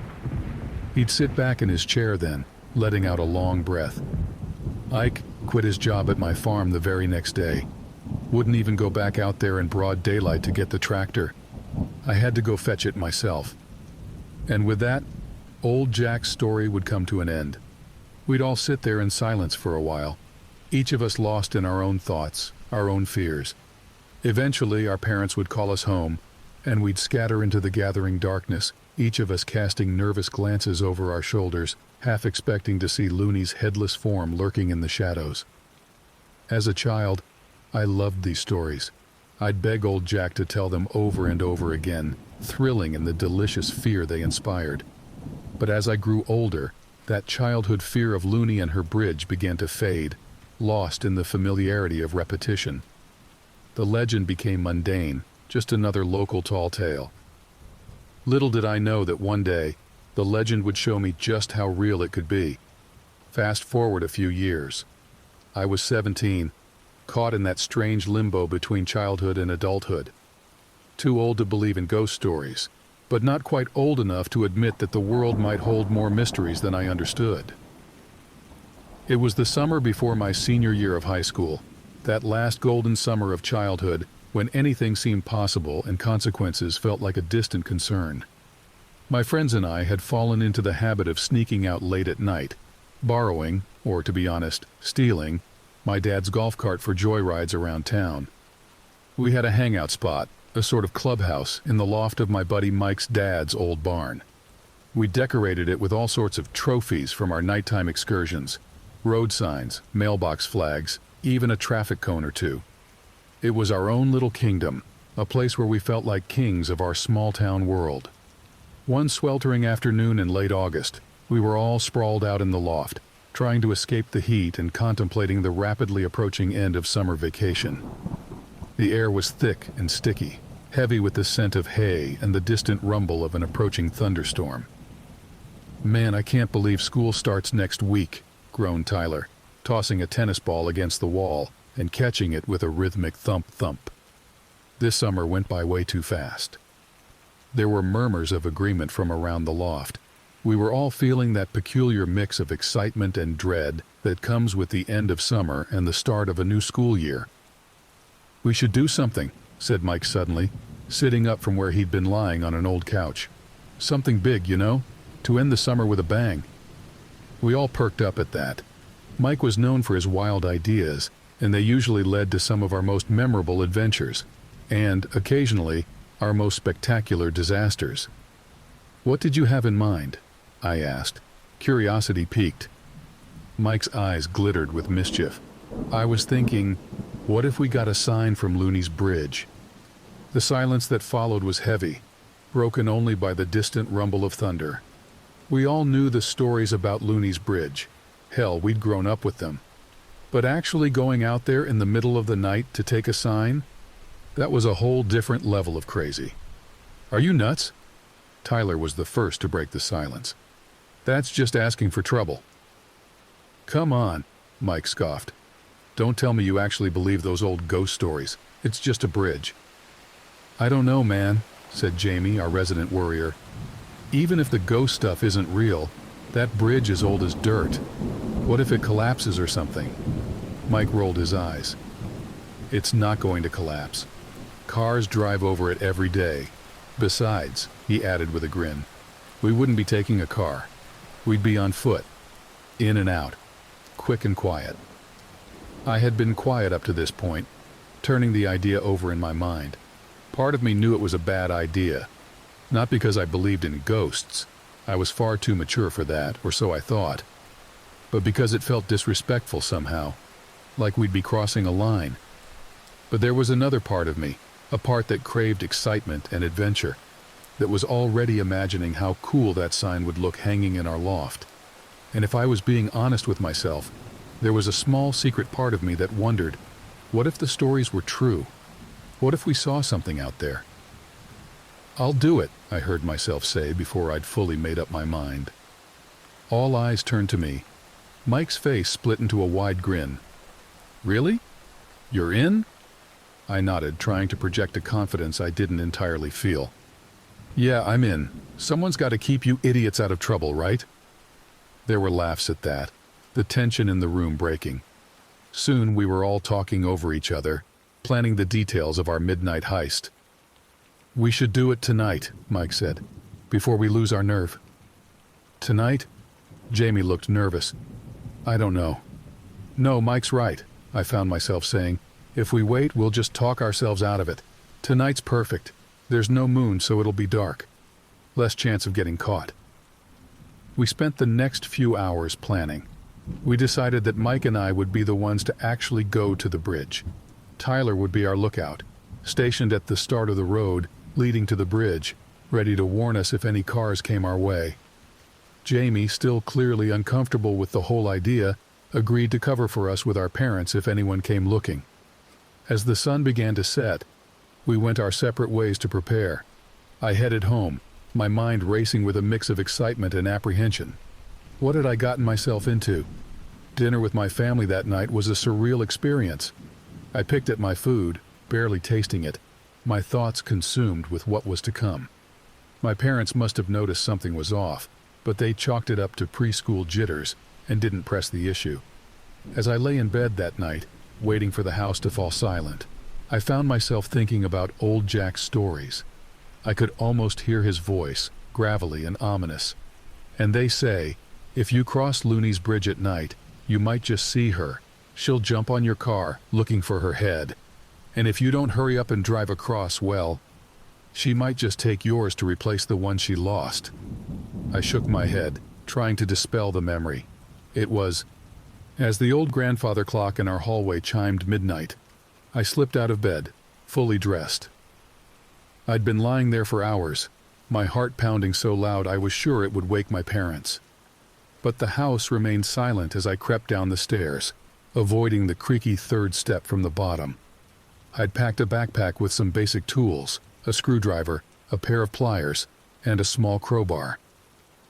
Speaker 1: He'd sit back in his chair then, letting out a long breath. Ike quit his job at my farm the very next day. Wouldn't even go back out there in broad daylight to get the tractor. I had to go fetch it myself. And with that, Old Jack's story would come to an end. We'd all sit there in silence for a while, each of us lost in our own thoughts, our own fears. Eventually, our parents would call us home, and we'd scatter into the gathering darkness, each of us casting nervous glances over our shoulders, half expecting to see Looney's headless form lurking in the shadows. As a child, I loved these stories. I'd beg Old Jack to tell them over and over again, thrilling in the delicious fear they inspired. But as I grew older, that childhood fear of Looney and her bridge began to fade, lost in the familiarity of repetition. The legend became mundane, just another local tall tale. Little did I know that one day, the legend would show me just how real it could be. Fast forward a few years. I was 17, caught in that strange limbo between childhood and adulthood. Too old to believe in ghost stories, but not quite old enough to admit that the world might hold more mysteries than I understood. It was the summer before my senior year of high school, that last golden summer of childhood when anything seemed possible and consequences felt like a distant concern. My friends and I had fallen into the habit of sneaking out late at night, borrowing, or to be honest, stealing, my dad's golf cart for joyrides around town. We had a hangout spot, a sort of clubhouse, in the loft of my buddy Mike's dad's old barn. We decorated it with all sorts of trophies from our nighttime excursions, road signs, mailbox flags, even a traffic cone or two. It was our own little kingdom, a place where we felt like kings of our small-town world. One sweltering afternoon in late August, we were all sprawled out in the loft, trying to escape the heat and contemplating the rapidly approaching end of summer vacation. The air was thick and sticky, heavy with the scent of hay and the distant rumble of an approaching thunderstorm. "Man, I can't believe school starts next week," groaned Tyler, tossing a tennis ball against the wall and catching it with a rhythmic thump-thump. This summer went by way too fast. There were murmurs of agreement from around the loft. We were all feeling that peculiar mix of excitement and dread that comes with the end of summer and the start of a new school year. "We should do something," said Mike suddenly, sitting up from where he'd been lying on an old couch. "Something big, you know, to end the summer with a bang." We all perked up at that. Mike was known for his wild ideas, and they usually led to some of our most memorable adventures, and, occasionally, our most spectacular disasters. "What did you have in mind?" I asked, curiosity piqued. Mike's eyes glittered with mischief. "I was thinking, what if we got a sign from Looney's bridge?" The silence that followed was heavy, broken only by the distant rumble of thunder. We all knew the stories about Looney's bridge. Hell, we'd grown up with them. But actually going out there in the middle of the night to take a sign? That was a whole different level of crazy. "Are you nuts?" Tyler was the first to break the silence. "That's just asking for trouble." "Come on," Mike scoffed. "Don't tell me you actually believe those old ghost stories. It's just a bridge." "I don't know, man," said Jamie, our resident worrier. "Even if the ghost stuff isn't real, that bridge is old as dirt. What if it collapses or something?" Mike rolled his eyes. "It's not going to collapse. Cars drive over it every day. Besides," he added with a grin, "we wouldn't be taking a car. We'd be on foot. In and out. Quick and quiet." I had been quiet up to this point, turning the idea over in my mind. Part of me knew it was a bad idea. Not because I believed in ghosts. I was far too mature for that, or so I thought. But because it felt disrespectful somehow, like we'd be crossing a line. But there was another part of me, a part that craved excitement and adventure, that was already imagining how cool that sign would look hanging in our loft. And if I was being honest with myself, there was a small secret part of me that wondered, what if the stories were true? What if we saw something out there? "I'll do it," I heard myself say before I'd fully made up my mind. All eyes turned to me. Mike's face split into a wide grin. "Really? You're in?" I nodded, trying to project a confidence I didn't entirely feel. "Yeah, I'm in. Someone's got to keep you idiots out of trouble, right?" There were laughs at that, the tension in the room breaking. Soon we were all talking over each other, planning the details of our midnight heist. "We should do it tonight," Mike said, "before we lose our nerve." "Tonight?" Jamie looked nervous. "I don't know." "No, Mike's right," I found myself saying. "If we wait, we'll just talk ourselves out of it. Tonight's perfect. There's no moon, so it'll be dark. Less chance of getting caught." We spent the next few hours planning. We decided that Mike and I would be the ones to actually go to the bridge. Tyler would be our lookout, stationed at the start of the road leading to the bridge, ready to warn us if any cars came our way. Jamie, still clearly uncomfortable with the whole idea, agreed to cover for us with our parents if anyone came looking. As the sun began to set, we went our separate ways to prepare. I headed home, my mind racing with a mix of excitement and apprehension. What had I gotten myself into? Dinner with my family that night was a surreal experience. I picked at my food, barely tasting it, my thoughts consumed with what was to come. My parents must have noticed something was off, but they chalked it up to preschool jitters and didn't press the issue. As I lay in bed that night, waiting for the house to fall silent, I found myself thinking about old Jack's stories. I could almost hear his voice, gravelly and ominous. "And they say, if you cross Looney's Bridge at night, you might just see her. She'll jump on your car, looking for her head. And if you don't hurry up and drive across, well, she might just take yours to replace the one she lost." I shook my head, trying to dispel the memory. It was, as the old grandfather clock in our hallway chimed midnight, I slipped out of bed, fully dressed. I'd been lying there for hours, my heart pounding so loud I was sure it would wake my parents. But the house remained silent as I crept down the stairs, avoiding the creaky third step from the bottom. I'd packed a backpack with some basic tools, a screwdriver, a pair of pliers, and a small crowbar.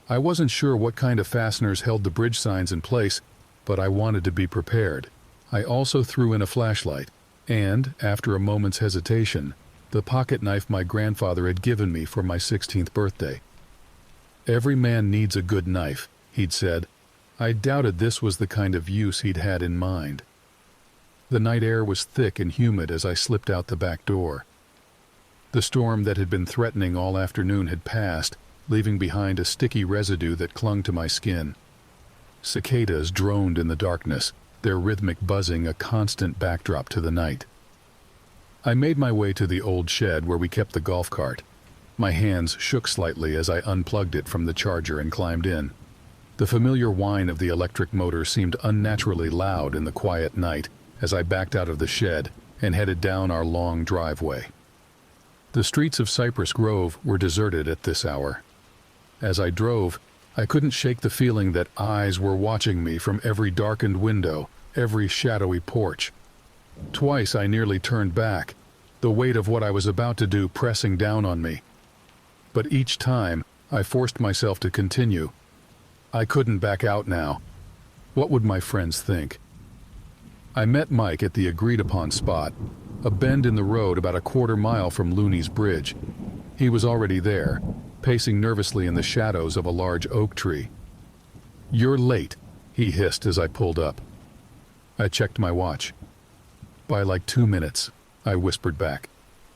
Speaker 1: I wasn't sure what kind of fasteners held the bridge signs in place, but I wanted to be prepared. I also threw in a flashlight, and, after a moment's hesitation, the pocket knife my grandfather had given me for my 16th birthday. "Every man needs a good knife," he'd said. I doubted this was the kind of use he'd had in mind. The night air was thick and humid as I slipped out the back door. The storm that had been threatening all afternoon had passed, leaving behind a sticky residue that clung to my skin. Cicadas droned in the darkness, their rhythmic buzzing a constant backdrop to the night. I made my way to the old shed where we kept the golf cart. My hands shook slightly as I unplugged it from the charger and climbed in. The familiar whine of the electric motor seemed unnaturally loud in the quiet night as I backed out of the shed and headed down our long driveway. The streets of Cypress Grove were deserted at this hour. As I drove, I couldn't shake the feeling that eyes were watching me from every darkened window, every shadowy porch. Twice I nearly turned back, the weight of what I was about to do pressing down on me. But each time, I forced myself to continue. I couldn't back out now. What would my friends think? I met Mike at the agreed-upon spot, a bend in the road about a quarter-mile from Looney's Bridge. He was already there, pacing nervously in the shadows of a large oak tree. "You're late," he hissed as I pulled up. I checked my watch. "By like 2 minutes," I whispered back,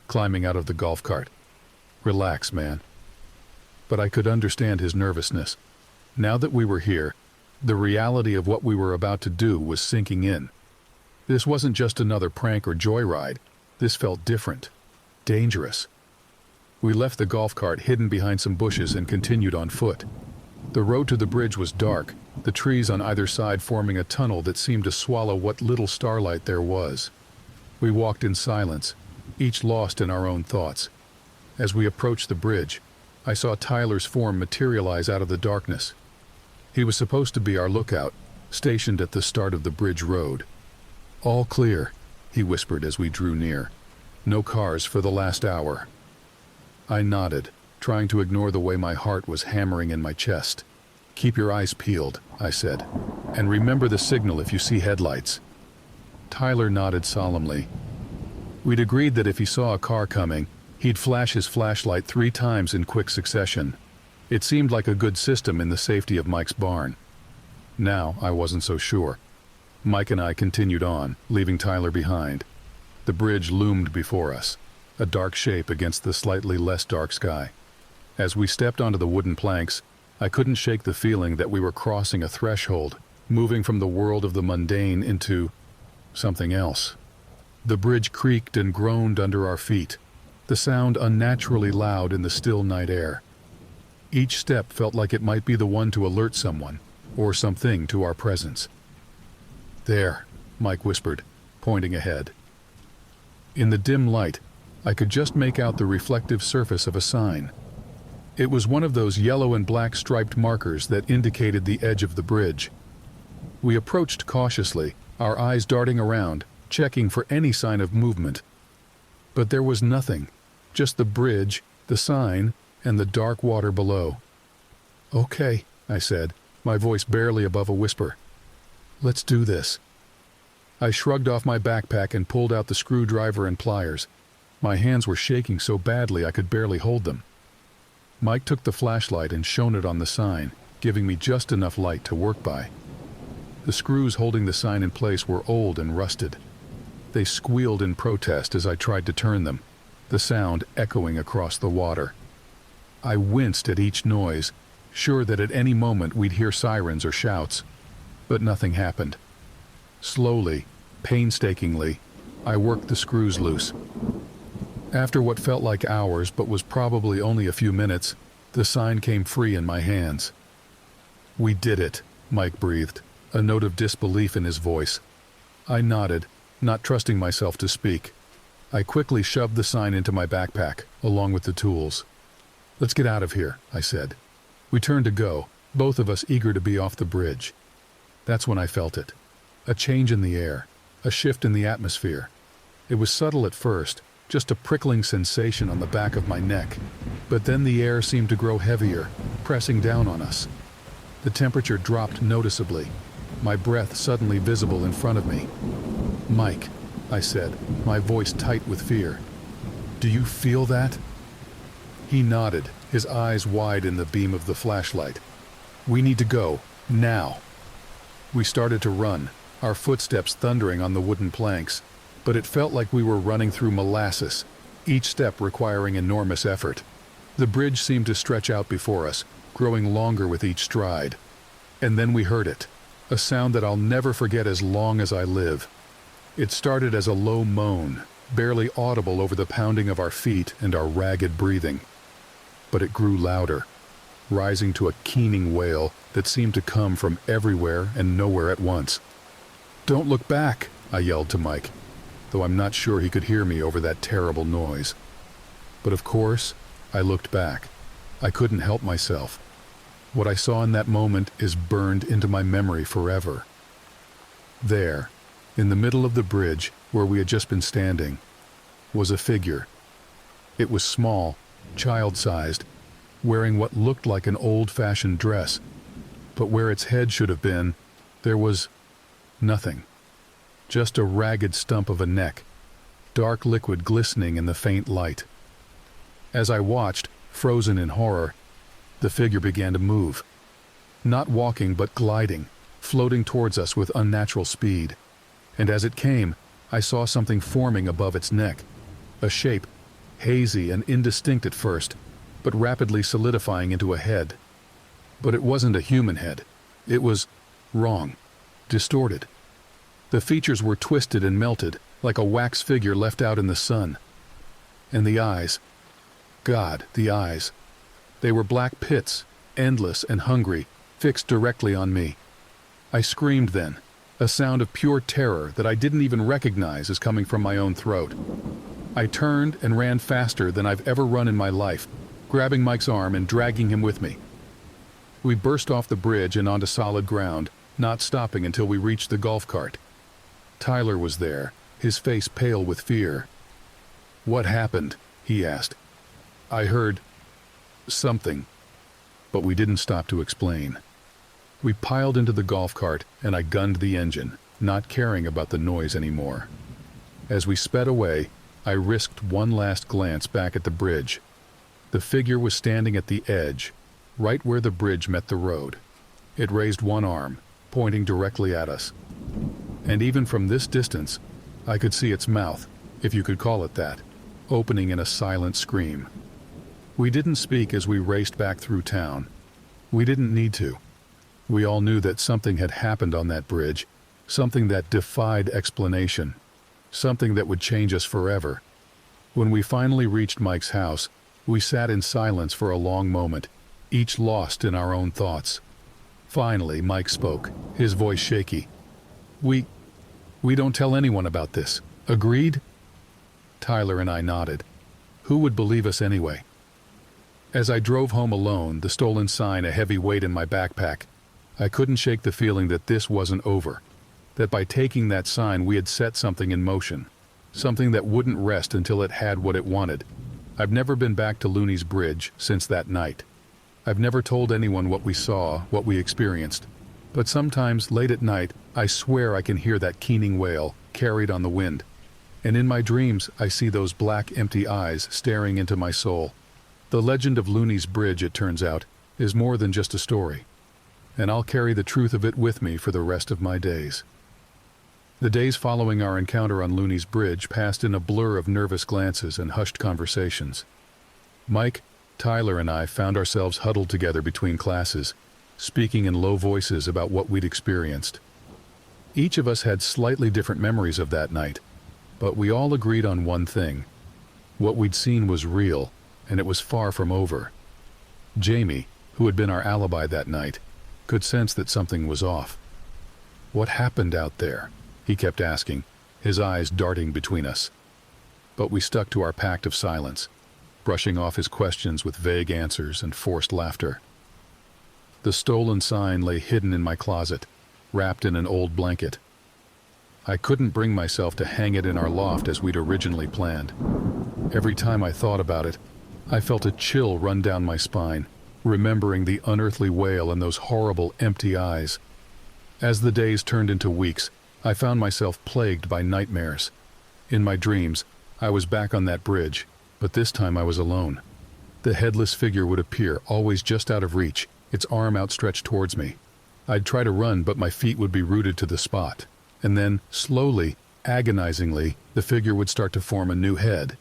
Speaker 1: climbing out of the golf cart. "Relax, man." But I could understand his nervousness. Now that we were here, the reality of what we were about to do was sinking in. This wasn't just another prank or joyride. This felt different, dangerous. We left the golf cart hidden behind some bushes and continued on foot. The road to the bridge was dark, the trees on either side forming a tunnel that seemed to swallow what little starlight there was. We walked in silence, each lost in our own thoughts. As we approached the bridge, I saw Tyler's form materialize out of the darkness. He was supposed to be our lookout, stationed at the start of the bridge road. "All clear," he whispered as we drew near. "No cars for the last hour." I nodded, trying to ignore the way my heart was hammering in my chest. "Keep your eyes peeled," I said, "and remember the signal if you see headlights." Tyler nodded solemnly. We'd agreed that if he saw a car coming, he'd flash his flashlight 3 times in quick succession. It seemed like a good system in the safety of Mike's barn. Now I wasn't so sure. Mike and I continued on, leaving Tyler behind. The bridge loomed before us, a dark shape against the slightly less dark sky. As we stepped onto the wooden planks, I couldn't shake the feeling that we were crossing a threshold, moving from the world of the mundane into something else. The bridge creaked and groaned under our feet, the sound unnaturally loud in the still night air. Each step felt like it might be the one to alert someone, or something, to our presence. "There," Mike whispered, pointing ahead. In the dim light, I could just make out the reflective surface of a sign. It was one of those yellow and black striped markers that indicated the edge of the bridge. We approached cautiously, our eyes darting around, checking for any sign of movement. But there was nothing, just the bridge, the sign, and the dark water below. "Okay," I said, my voice barely above a whisper. "Let's do this." I shrugged off my backpack and pulled out the screwdriver and pliers. My hands were shaking so badly I could barely hold them. Mike took the flashlight and shone it on the sign, giving me just enough light to work by. The screws holding the sign in place were old and rusted. They squealed in protest as I tried to turn them, the sound echoing across the water. I winced at each noise, sure that at any moment we'd hear sirens or shouts. But nothing happened. Slowly, painstakingly, I worked the screws loose. After what felt like hours but was probably only a few minutes, the sign came free in my hands. "We did it," Mike breathed, a note of disbelief in his voice. I nodded, not trusting myself to speak. I quickly shoved the sign into my backpack, along with the tools. "Let's get out of here," I said. We turned to go, both of us eager to be off the bridge. That's when I felt it. A change in the air, a shift in the atmosphere. It was subtle at first, just a prickling sensation on the back of my neck. But then the air seemed to grow heavier, pressing down on us. The temperature dropped noticeably, my breath suddenly visible in front of me. "Mike," I said, my voice tight with fear. "Do you feel that?" He nodded, his eyes wide in the beam of the flashlight. "We need to go, now." We started to run, our footsteps thundering on the wooden planks, but it felt like we were running through molasses, each step requiring enormous effort. The bridge seemed to stretch out before us, growing longer with each stride. And then we heard it, a sound that I'll never forget as long as I live. It started as a low moan, barely audible over the pounding of our feet and our ragged breathing. But it grew louder, rising to a keening wail that seemed to come from everywhere and nowhere at once. "Don't look back," I yelled to Mike, though I'm not sure he could hear me over that terrible noise. But of course, I looked back. I couldn't help myself. What I saw in that moment is burned into my memory forever. There, in the middle of the bridge where we had just been standing, was a figure. It was small, child-sized, wearing what looked like an old-fashioned dress, but where its head should have been, there was nothing. Just a ragged stump of a neck, dark liquid glistening in the faint light. As I watched, frozen in horror, the figure began to move. Not walking, but gliding, floating towards us with unnatural speed. And as it came, I saw something forming above its neck. A shape, hazy and indistinct at first, but rapidly solidifying into a head. But it wasn't a human head. It was wrong, distorted. The features were twisted and melted, like a wax figure left out in the sun. And the eyes. God, the eyes. They were black pits, endless and hungry, fixed directly on me. I screamed then, a sound of pure terror that I didn't even recognize as coming from my own throat. I turned and ran faster than I've ever run in my life, grabbing Mike's arm and dragging him with me. We burst off the bridge and onto solid ground, not stopping until we reached the golf cart. Tyler was there, his face pale with fear. "What happened?" he asked. I heard something, but we didn't stop to explain. We piled into the golf cart and I gunned the engine, not caring about the noise anymore. As we sped away, I risked one last glance back at the bridge. The figure was standing at the edge, right where the bridge met the road. It raised one arm, pointing directly at us. And even from this distance, I could see its mouth, if you could call it that, opening in a silent scream. We didn't speak as we raced back through town. We didn't need to. We all knew that something had happened on that bridge, something that defied explanation, something that would change us forever. When we finally reached Mike's house, we sat in silence for a long moment, each lost in our own thoughts. Finally, Mike spoke, his voice shaky. We don't tell anyone about this. Agreed? Tyler and I nodded. Who would believe us anyway? As I drove home alone, the stolen sign a heavy weight in my backpack, I couldn't shake the feeling that this wasn't over, that by taking that sign we had set something in motion, something that wouldn't rest until it had what it wanted. I've never been back to Looney's Bridge since that night. I've never told anyone what we saw, what we experienced, but sometimes late at night I swear I can hear that keening wail carried on the wind, and in my dreams I see those black empty eyes staring into my soul. The legend of Looney's Bridge, it turns out, is more than just a story, and I'll carry the truth of it with me for the rest of my days. The days following our encounter on Looney's Bridge passed in a blur of nervous glances and hushed conversations. Mike, Tyler, and I found ourselves huddled together between classes, speaking in low voices about what we'd experienced. Each of us had slightly different memories of that night, but we all agreed on one thing. What we'd seen was real, and it was far from over. Jamie, who had been our alibi that night, could sense that something was off. What happened out there? He kept asking, his eyes darting between us. But we stuck to our pact of silence, brushing off his questions with vague answers and forced laughter. The stolen sign lay hidden in my closet, wrapped in an old blanket. I couldn't bring myself to hang it in our loft as we'd originally planned. Every time I thought about it, I felt a chill run down my spine, remembering the unearthly wail and those horrible empty eyes. As the days turned into weeks, I found myself plagued by nightmares. In my dreams, I was back on that bridge, but this time I was alone. The headless figure would appear, always just out of reach, its arm outstretched towards me. I'd try to run, but my feet would be rooted to the spot. And then, slowly, agonizingly, the figure would start to form a new head.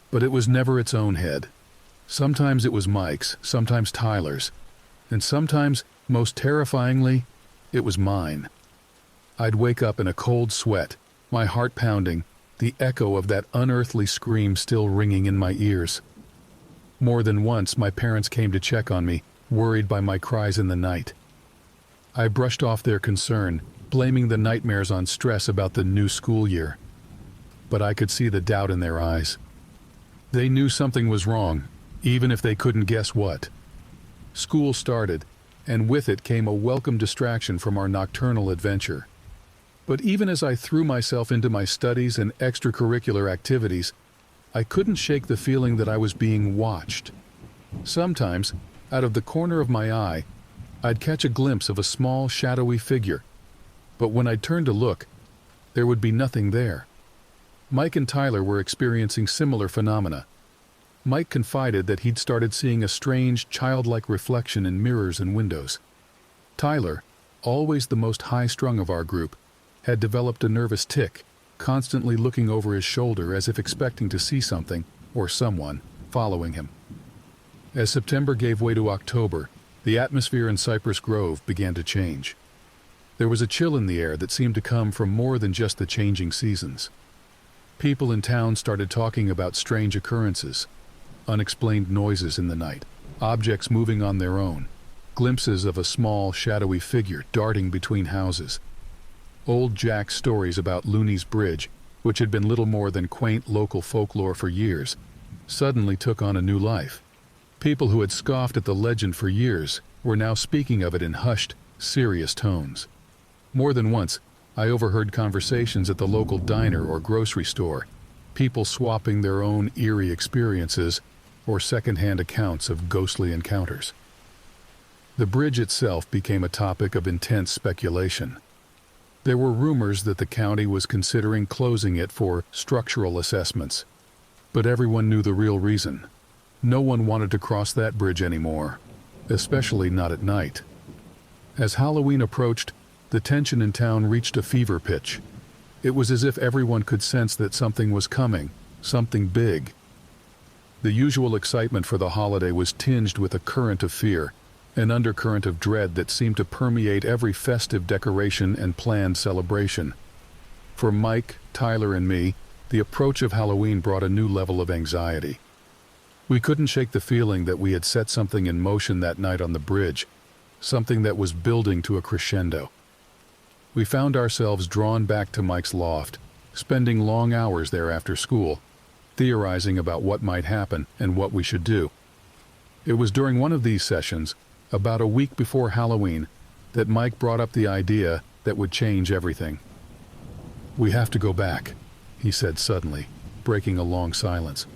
Speaker 1: But it was never its own head. Sometimes it was Mike's, sometimes Tyler's, and sometimes, most terrifyingly, it was mine. I'd wake up in a cold sweat, my heart pounding, the echo of that unearthly scream still ringing in my ears. More than once, my parents came to check on me, worried by my cries in the night. I brushed off their concern, blaming the nightmares on stress about the new school year. But I could see the doubt in their eyes. They knew something was wrong, even if they couldn't guess what. School started, and with it came a welcome distraction from our nocturnal adventure. But even as I threw myself into my studies and extracurricular activities, I couldn't shake the feeling that I was being watched. Sometimes, out of the corner of my eye, I'd catch a glimpse of a small, shadowy figure. But when I'd turn to look, there would be nothing there. Mike and Tyler were experiencing similar phenomena. Mike confided that he'd started seeing a strange, childlike reflection in mirrors and windows. Tyler, always the most high-strung of our group, had developed a nervous tic, constantly looking over his shoulder as if expecting to see something, or someone, following him. As September gave way to October, the atmosphere in Cypress Grove began to change. There was a chill in the air that seemed to come from more than just the changing seasons. People in town started talking about strange occurrences, unexplained noises in the night, objects moving on their own, glimpses of a small, shadowy figure darting between houses. Old Jack's stories about Looney's Bridge, which had been little more than quaint local folklore for years, suddenly took on a new life. People who had scoffed at the legend for years were now speaking of it in hushed, serious tones. More than once, I overheard conversations at the local diner or grocery store, people swapping their own eerie experiences, or second-hand accounts of ghostly encounters. The bridge itself became a topic of intense speculation. There were rumors that the county was considering closing it for structural assessments. But everyone knew the real reason. No one wanted to cross that bridge anymore, especially not at night. As Halloween approached, the tension in town reached a fever pitch. It was as if everyone could sense that something was coming, something big. The usual excitement for the holiday was tinged with a current of fear, an undercurrent of dread that seemed to permeate every festive decoration and planned celebration. For Mike, Tyler, and me, the approach of Halloween brought a new level of anxiety. We couldn't shake the feeling that we had set something in motion that night on the bridge, something that was building to a crescendo. We found ourselves drawn back to Mike's loft, spending long hours there after school, theorizing about what might happen and what we should do. It was during one of these sessions, about a week before Halloween, that Mike brought up the idea that would change everything. "We have to go back," he said suddenly, breaking a long silence.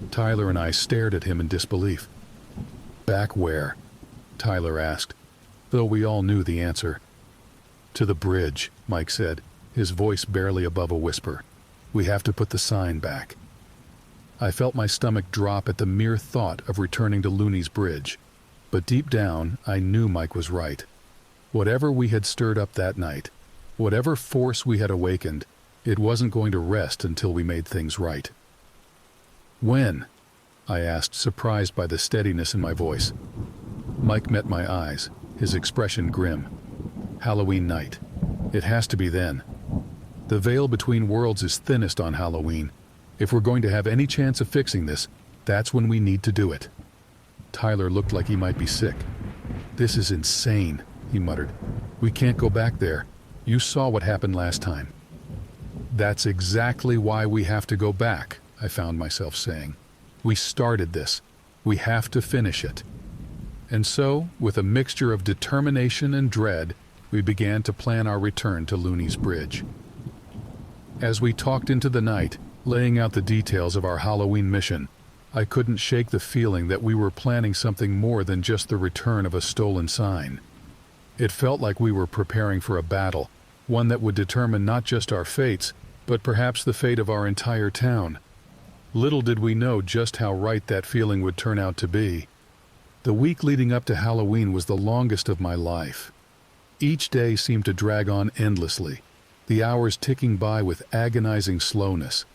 Speaker 1: Tyler and I stared at him in disbelief. "Back where?" Tyler asked, though we all knew the answer. "To the bridge," Mike said, his voice barely above a whisper. "We have to put the sign back." I felt my stomach drop at the mere thought of returning to Looney's Bridge, but deep down I knew Mike was right. Whatever we had stirred up that night, whatever force we had awakened, it wasn't going to rest until we made things right. "When?" I asked, surprised by the steadiness in my voice. Mike met my eyes, his expression grim. "Halloween night. It has to be then. The veil between worlds is thinnest on Halloween. If we're going to have any chance of fixing this, that's when we need to do it." Tyler looked like he might be sick. "This is insane," he muttered. "We can't go back there. You saw what happened last time." "That's exactly why we have to go back," I found myself saying. "We started this. We have to finish it." And so, with a mixture of determination and dread, we began to plan our return to Looney's Bridge. As we talked into the night, laying out the details of our Halloween mission, I couldn't shake the feeling that we were planning something more than just the return of a stolen sign. It felt like we were preparing for a battle, one that would determine not just our fates, but perhaps the fate of our entire town. Little did we know just how right that feeling would turn out to be. The week leading up to Halloween was the longest of my life. Each day seemed to drag on endlessly, the hours ticking by with agonizing slowness.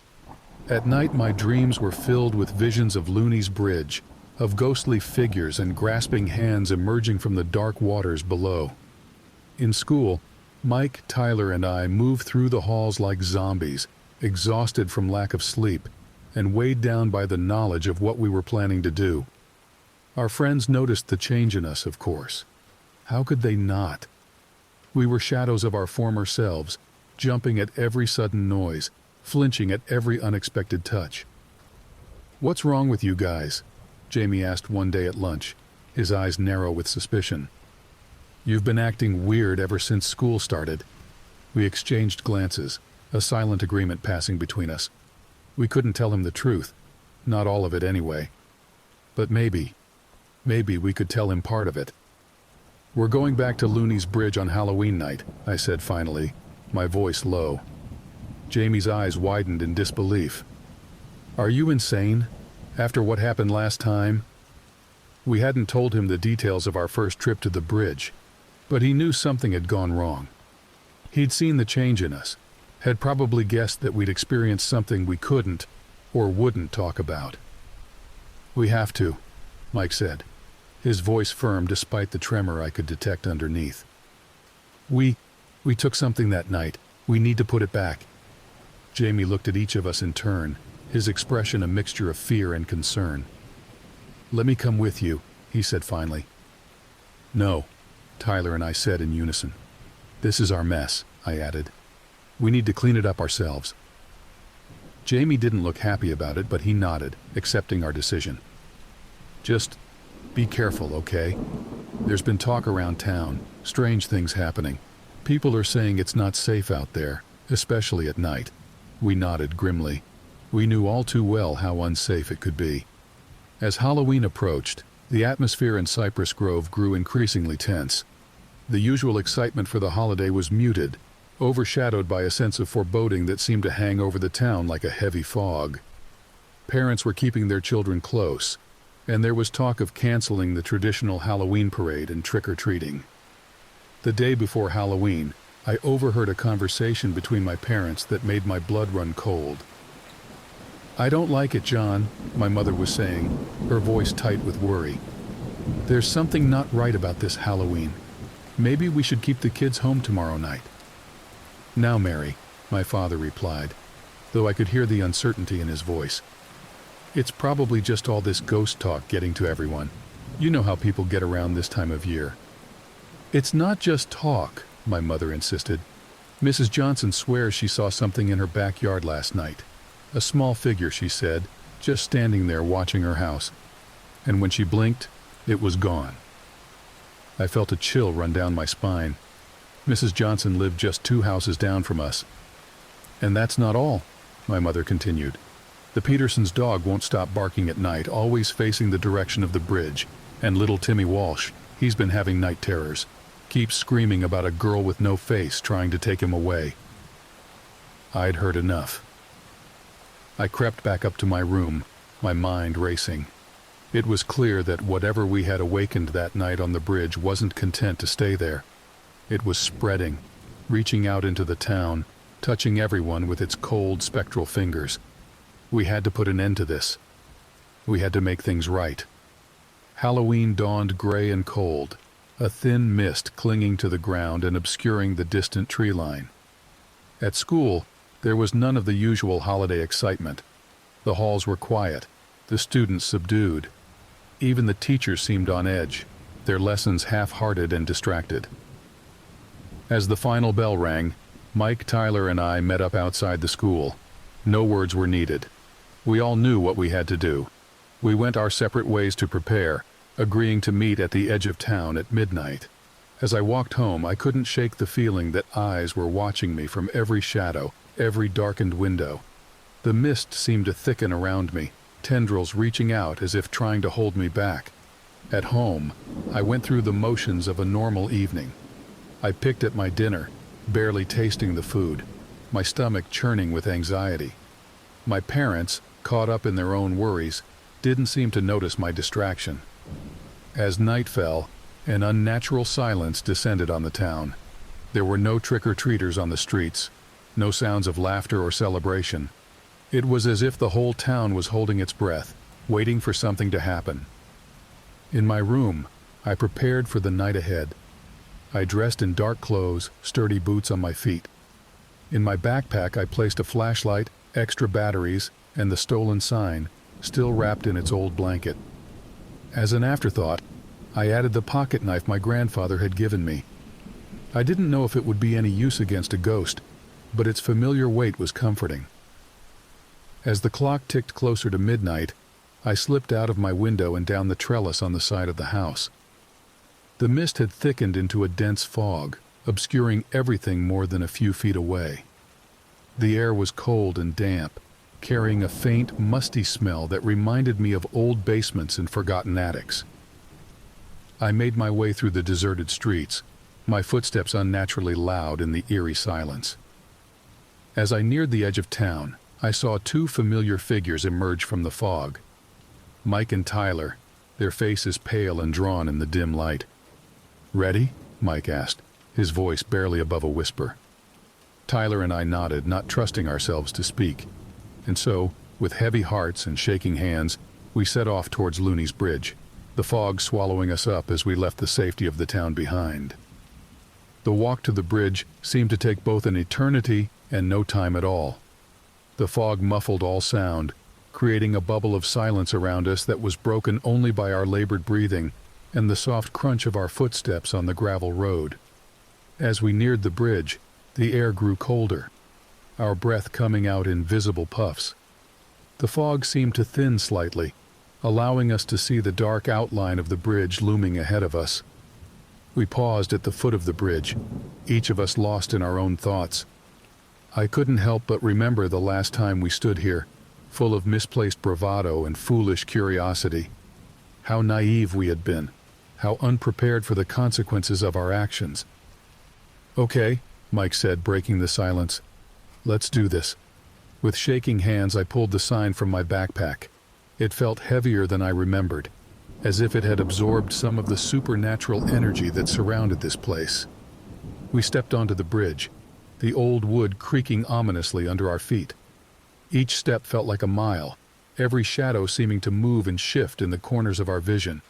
Speaker 1: At night my dreams were filled with visions of Looney's Bridge, of ghostly figures and grasping hands emerging from the dark waters below. In school, Mike, Tyler, and I moved through the halls like zombies, exhausted from lack of sleep, and weighed down by the knowledge of what we were planning to do. Our friends noticed the change in us, of course. How could they not? We were shadows of our former selves, jumping at every sudden noise, flinching at every unexpected touch. "What's wrong with you guys?" Jamie asked one day at lunch, his eyes narrow with suspicion. "You've been acting weird ever since school started." We exchanged glances, a silent agreement passing between us. We couldn't tell him the truth, not all of it anyway. But maybe we could tell him part of it. "We're going back to Looney's Bridge on Halloween night," I said finally, my voice low. Jamie's eyes widened in disbelief. "Are you insane? After what happened last time?" We hadn't told him the details of our first trip to the bridge, but he knew something had gone wrong. He'd seen the change in us, had probably guessed that we'd experienced something we couldn't or wouldn't talk about. "We have to," Mike said, his voice firm despite the tremor I could detect underneath. We took something that night. We need to put it back." Jamie looked at each of us in turn, his expression a mixture of fear and concern. "Let me come with you," he said finally. "No," Tyler and I said in unison. "This is our mess," I added. "We need to clean it up ourselves." Jamie didn't look happy about it, but he nodded, accepting our decision. "Just be careful, okay? There's been talk around town, strange things happening. People are saying it's not safe out there, especially at night." We nodded grimly. We knew all too well how unsafe it could be. As Halloween approached, the atmosphere in Cypress Grove grew increasingly tense. The usual excitement for the holiday was muted, overshadowed by a sense of foreboding that seemed to hang over the town like a heavy fog. Parents were keeping their children close, and there was talk of canceling the traditional Halloween parade and trick-or-treating. The day before Halloween, I overheard a conversation between my parents that made my blood run cold. "I don't like it, John," my mother was saying, her voice tight with worry. "There's something not right about this Halloween. Maybe we should keep the kids home tomorrow night." "Now, Mary," my father replied, though I could hear the uncertainty in his voice. "It's probably just all this ghost talk getting to everyone. You know how people get around this time of year." "It's not just talk," my mother insisted. "Mrs. Johnson swears she saw something in her backyard last night. A small figure, she said, just standing there watching her house. And when she blinked, it was gone." I felt a chill run down my spine. Mrs. Johnson lived just 2 houses down from us. "And that's not all," my mother continued. "The Petersons' dog won't stop barking at night, always facing the direction of the bridge. And little Timmy Walsh, he's been having night terrors. Keeps screaming about a girl with no face trying to take him away." I'd heard enough. I crept back up to my room, my mind racing. It was clear that whatever we had awakened that night on the bridge wasn't content to stay there. It was spreading, reaching out into the town, touching everyone with its cold, spectral fingers. We had to put an end to this. We had to make things right. Halloween dawned gray and cold, a thin mist clinging to the ground and obscuring the distant tree line. At school, there was none of the usual holiday excitement. The halls were quiet, the students subdued. Even the teachers seemed on edge, their lessons half-hearted and distracted. As the final bell rang, Mike, Tyler, and I met up outside the school. No words were needed. We all knew what we had to do. We went our separate ways to prepare, agreeing to meet at the edge of town at midnight. As I walked home, I couldn't shake the feeling that eyes were watching me from every shadow, every darkened window. The mist seemed to thicken around me, tendrils reaching out as if trying to hold me back. At home, I went through the motions of a normal evening. I picked at my dinner, barely tasting the food, my stomach churning with anxiety. My parents, caught up in their own worries, didn't seem to notice my distraction. As night fell, an unnatural silence descended on the town. There were no trick-or-treaters on the streets, no sounds of laughter or celebration. It was as if the whole town was holding its breath, waiting for something to happen. In my room, I prepared for the night ahead. I dressed in dark clothes, sturdy boots on my feet. In my backpack, I placed a flashlight, extra batteries, and the stolen sign, still wrapped in its old blanket. As an afterthought, I added the pocket knife my grandfather had given me. I didn't know if it would be any use against a ghost, but its familiar weight was comforting. As the clock ticked closer to midnight, I slipped out of my window and down the trellis on the side of the house. The mist had thickened into a dense fog, obscuring everything more than a few feet away. The air was cold and damp, carrying a faint, musty smell that reminded me of old basements and forgotten attics. I made my way through the deserted streets, my footsteps unnaturally loud in the eerie silence. As I neared the edge of town, I saw 2 familiar figures emerge from the fog. Mike and Tyler, their faces pale and drawn in the dim light. "Ready?" Mike asked, his voice barely above a whisper. Tyler and I nodded, not trusting ourselves to speak. And so, with heavy hearts and shaking hands, we set off towards Looney's Bridge, the fog swallowing us up as we left the safety of the town behind. The walk to the bridge seemed to take both an eternity and no time at all. The fog muffled all sound, creating a bubble of silence around us that was broken only by our labored breathing and the soft crunch of our footsteps on the gravel road. As we neared the bridge, the air grew colder, our breath coming out in visible puffs. The fog seemed to thin slightly, allowing us to see the dark outline of the bridge looming ahead of us. We paused at the foot of the bridge, each of us lost in our own thoughts. I couldn't help but remember the last time we stood here, full of misplaced bravado and foolish curiosity. How naive we had been, how unprepared for the consequences of our actions. "Okay," Mike said, breaking the silence. "Let's do this." With shaking hands, I pulled the sign from my backpack. It felt heavier than I remembered, as if it had absorbed some of the supernatural energy that surrounded this place. We stepped onto the bridge, the old wood creaking ominously under our feet. Each step felt like a mile, every shadow seeming to move and shift in the corners of our vision.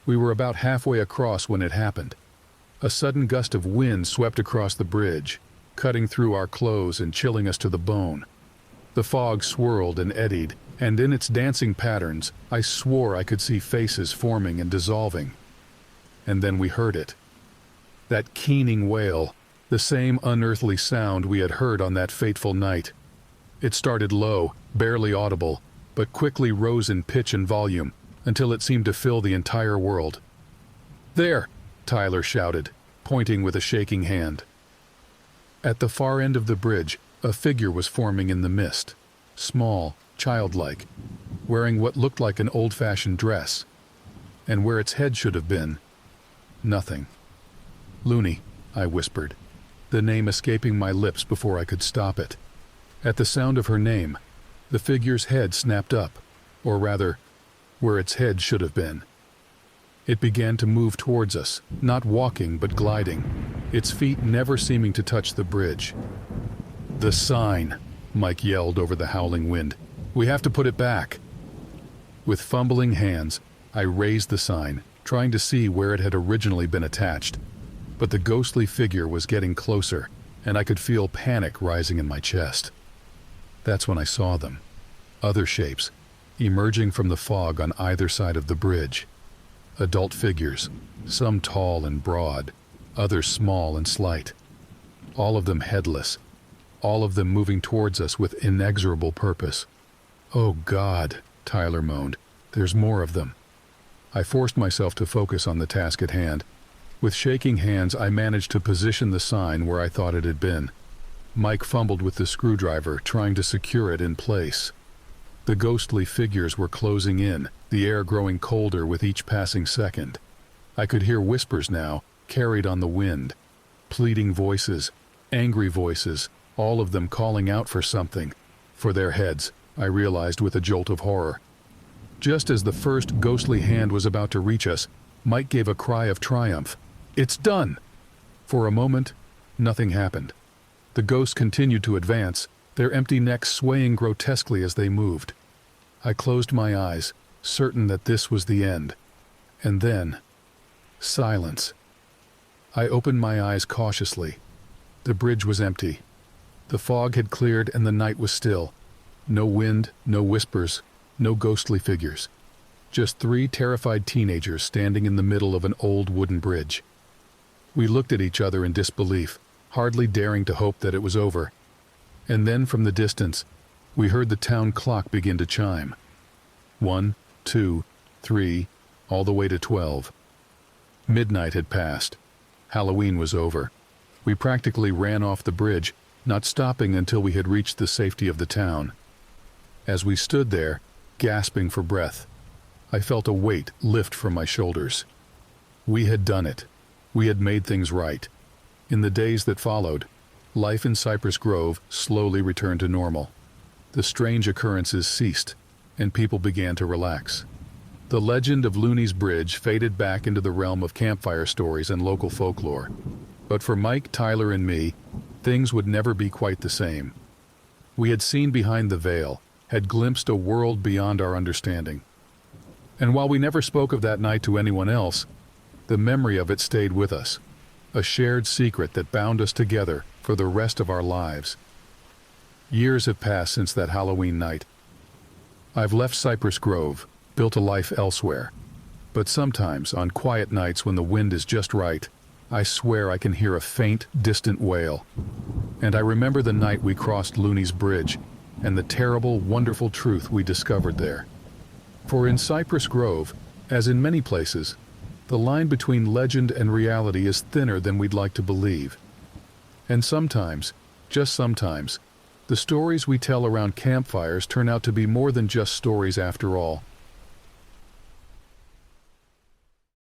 Speaker 1: We were about halfway across when it happened. A sudden gust of wind swept across the bridge, cutting through our clothes and chilling us to the bone. The fog swirled and eddied, and in its dancing patterns, I swore I could see faces forming and dissolving. And then we heard it. That keening wail, the same unearthly sound we had heard on that fateful night. It started low, barely audible, but quickly rose in pitch and volume, until it seemed to fill the entire world. "There!" Tyler shouted, pointing with a shaking hand. At the far end of the bridge, a figure was forming in the mist, small, childlike, wearing what looked like an old-fashioned dress. And where its head should have been, nothing. "Looney," I whispered, the name escaping my lips before I could stop it. At the sound of her name, the figure's head snapped up, or rather, where its head should have been. It began to move towards us, not walking but gliding, its feet never seeming to touch the bridge. "The sign," Mike yelled over the howling wind. "We have to put it back." With fumbling hands, I raised the sign, trying to see where it had originally been attached. But the ghostly figure was getting closer, and I could feel panic rising in my chest. That's when I saw them. Other shapes, emerging from the fog on either side of the bridge. Adult figures, some tall and broad, others small and slight. All of them headless, all of them moving towards us with inexorable purpose. "Oh God," Tyler moaned, "there's more of them." I forced myself to focus on the task at hand. With shaking hands, I managed to position the sign where I thought it had been. Mike fumbled with the screwdriver, trying to secure it in place. The ghostly figures were closing in, the air growing colder with each passing second. I could hear whispers now, carried on the wind. Pleading voices, angry voices, all of them calling out for something. For their heads, I realized with a jolt of horror. Just as the first ghostly hand was about to reach us, Mike gave a cry of triumph. "It's done!" For a moment, nothing happened. The ghosts continued to advance, their empty necks swaying grotesquely as they moved. I closed my eyes, certain that this was the end. And then, silence. I opened my eyes cautiously. The bridge was empty. The fog had cleared and the night was still. No wind, no whispers, no ghostly figures. Just 3 terrified teenagers standing in the middle of an old wooden bridge. We looked at each other in disbelief, hardly daring to hope that it was over. And then from the distance, we heard the town clock begin to chime. 1, 2, 3, all the way to 12. Midnight had passed. Halloween was over. We practically ran off the bridge, not stopping until we had reached the safety of the town. As we stood there, gasping for breath, I felt a weight lift from my shoulders. We had done it. We had made things right. In the days that followed, life in Cypress Grove slowly returned to normal. The strange occurrences ceased, and people began to relax. The legend of Looney's Bridge faded back into the realm of campfire stories and local folklore. But for Mike, Tyler, and me, things would never be quite the same. We had seen behind the veil, had glimpsed a world beyond our understanding. And while we never spoke of that night to anyone else, the memory of it stayed with us, a shared secret that bound us together for the rest of our lives. Years have passed since that Halloween night. I've left Cypress Grove, built a life elsewhere. But sometimes, on quiet nights when the wind is just right, I swear I can hear a faint, distant wail. And I remember the night we crossed Looney's Bridge, and the terrible, wonderful truth we discovered there. For in Cypress Grove, as in many places, the line between legend and reality is thinner than we'd like to believe. And sometimes, just sometimes, The stories we tell around campfires turn out to be more than just stories after all.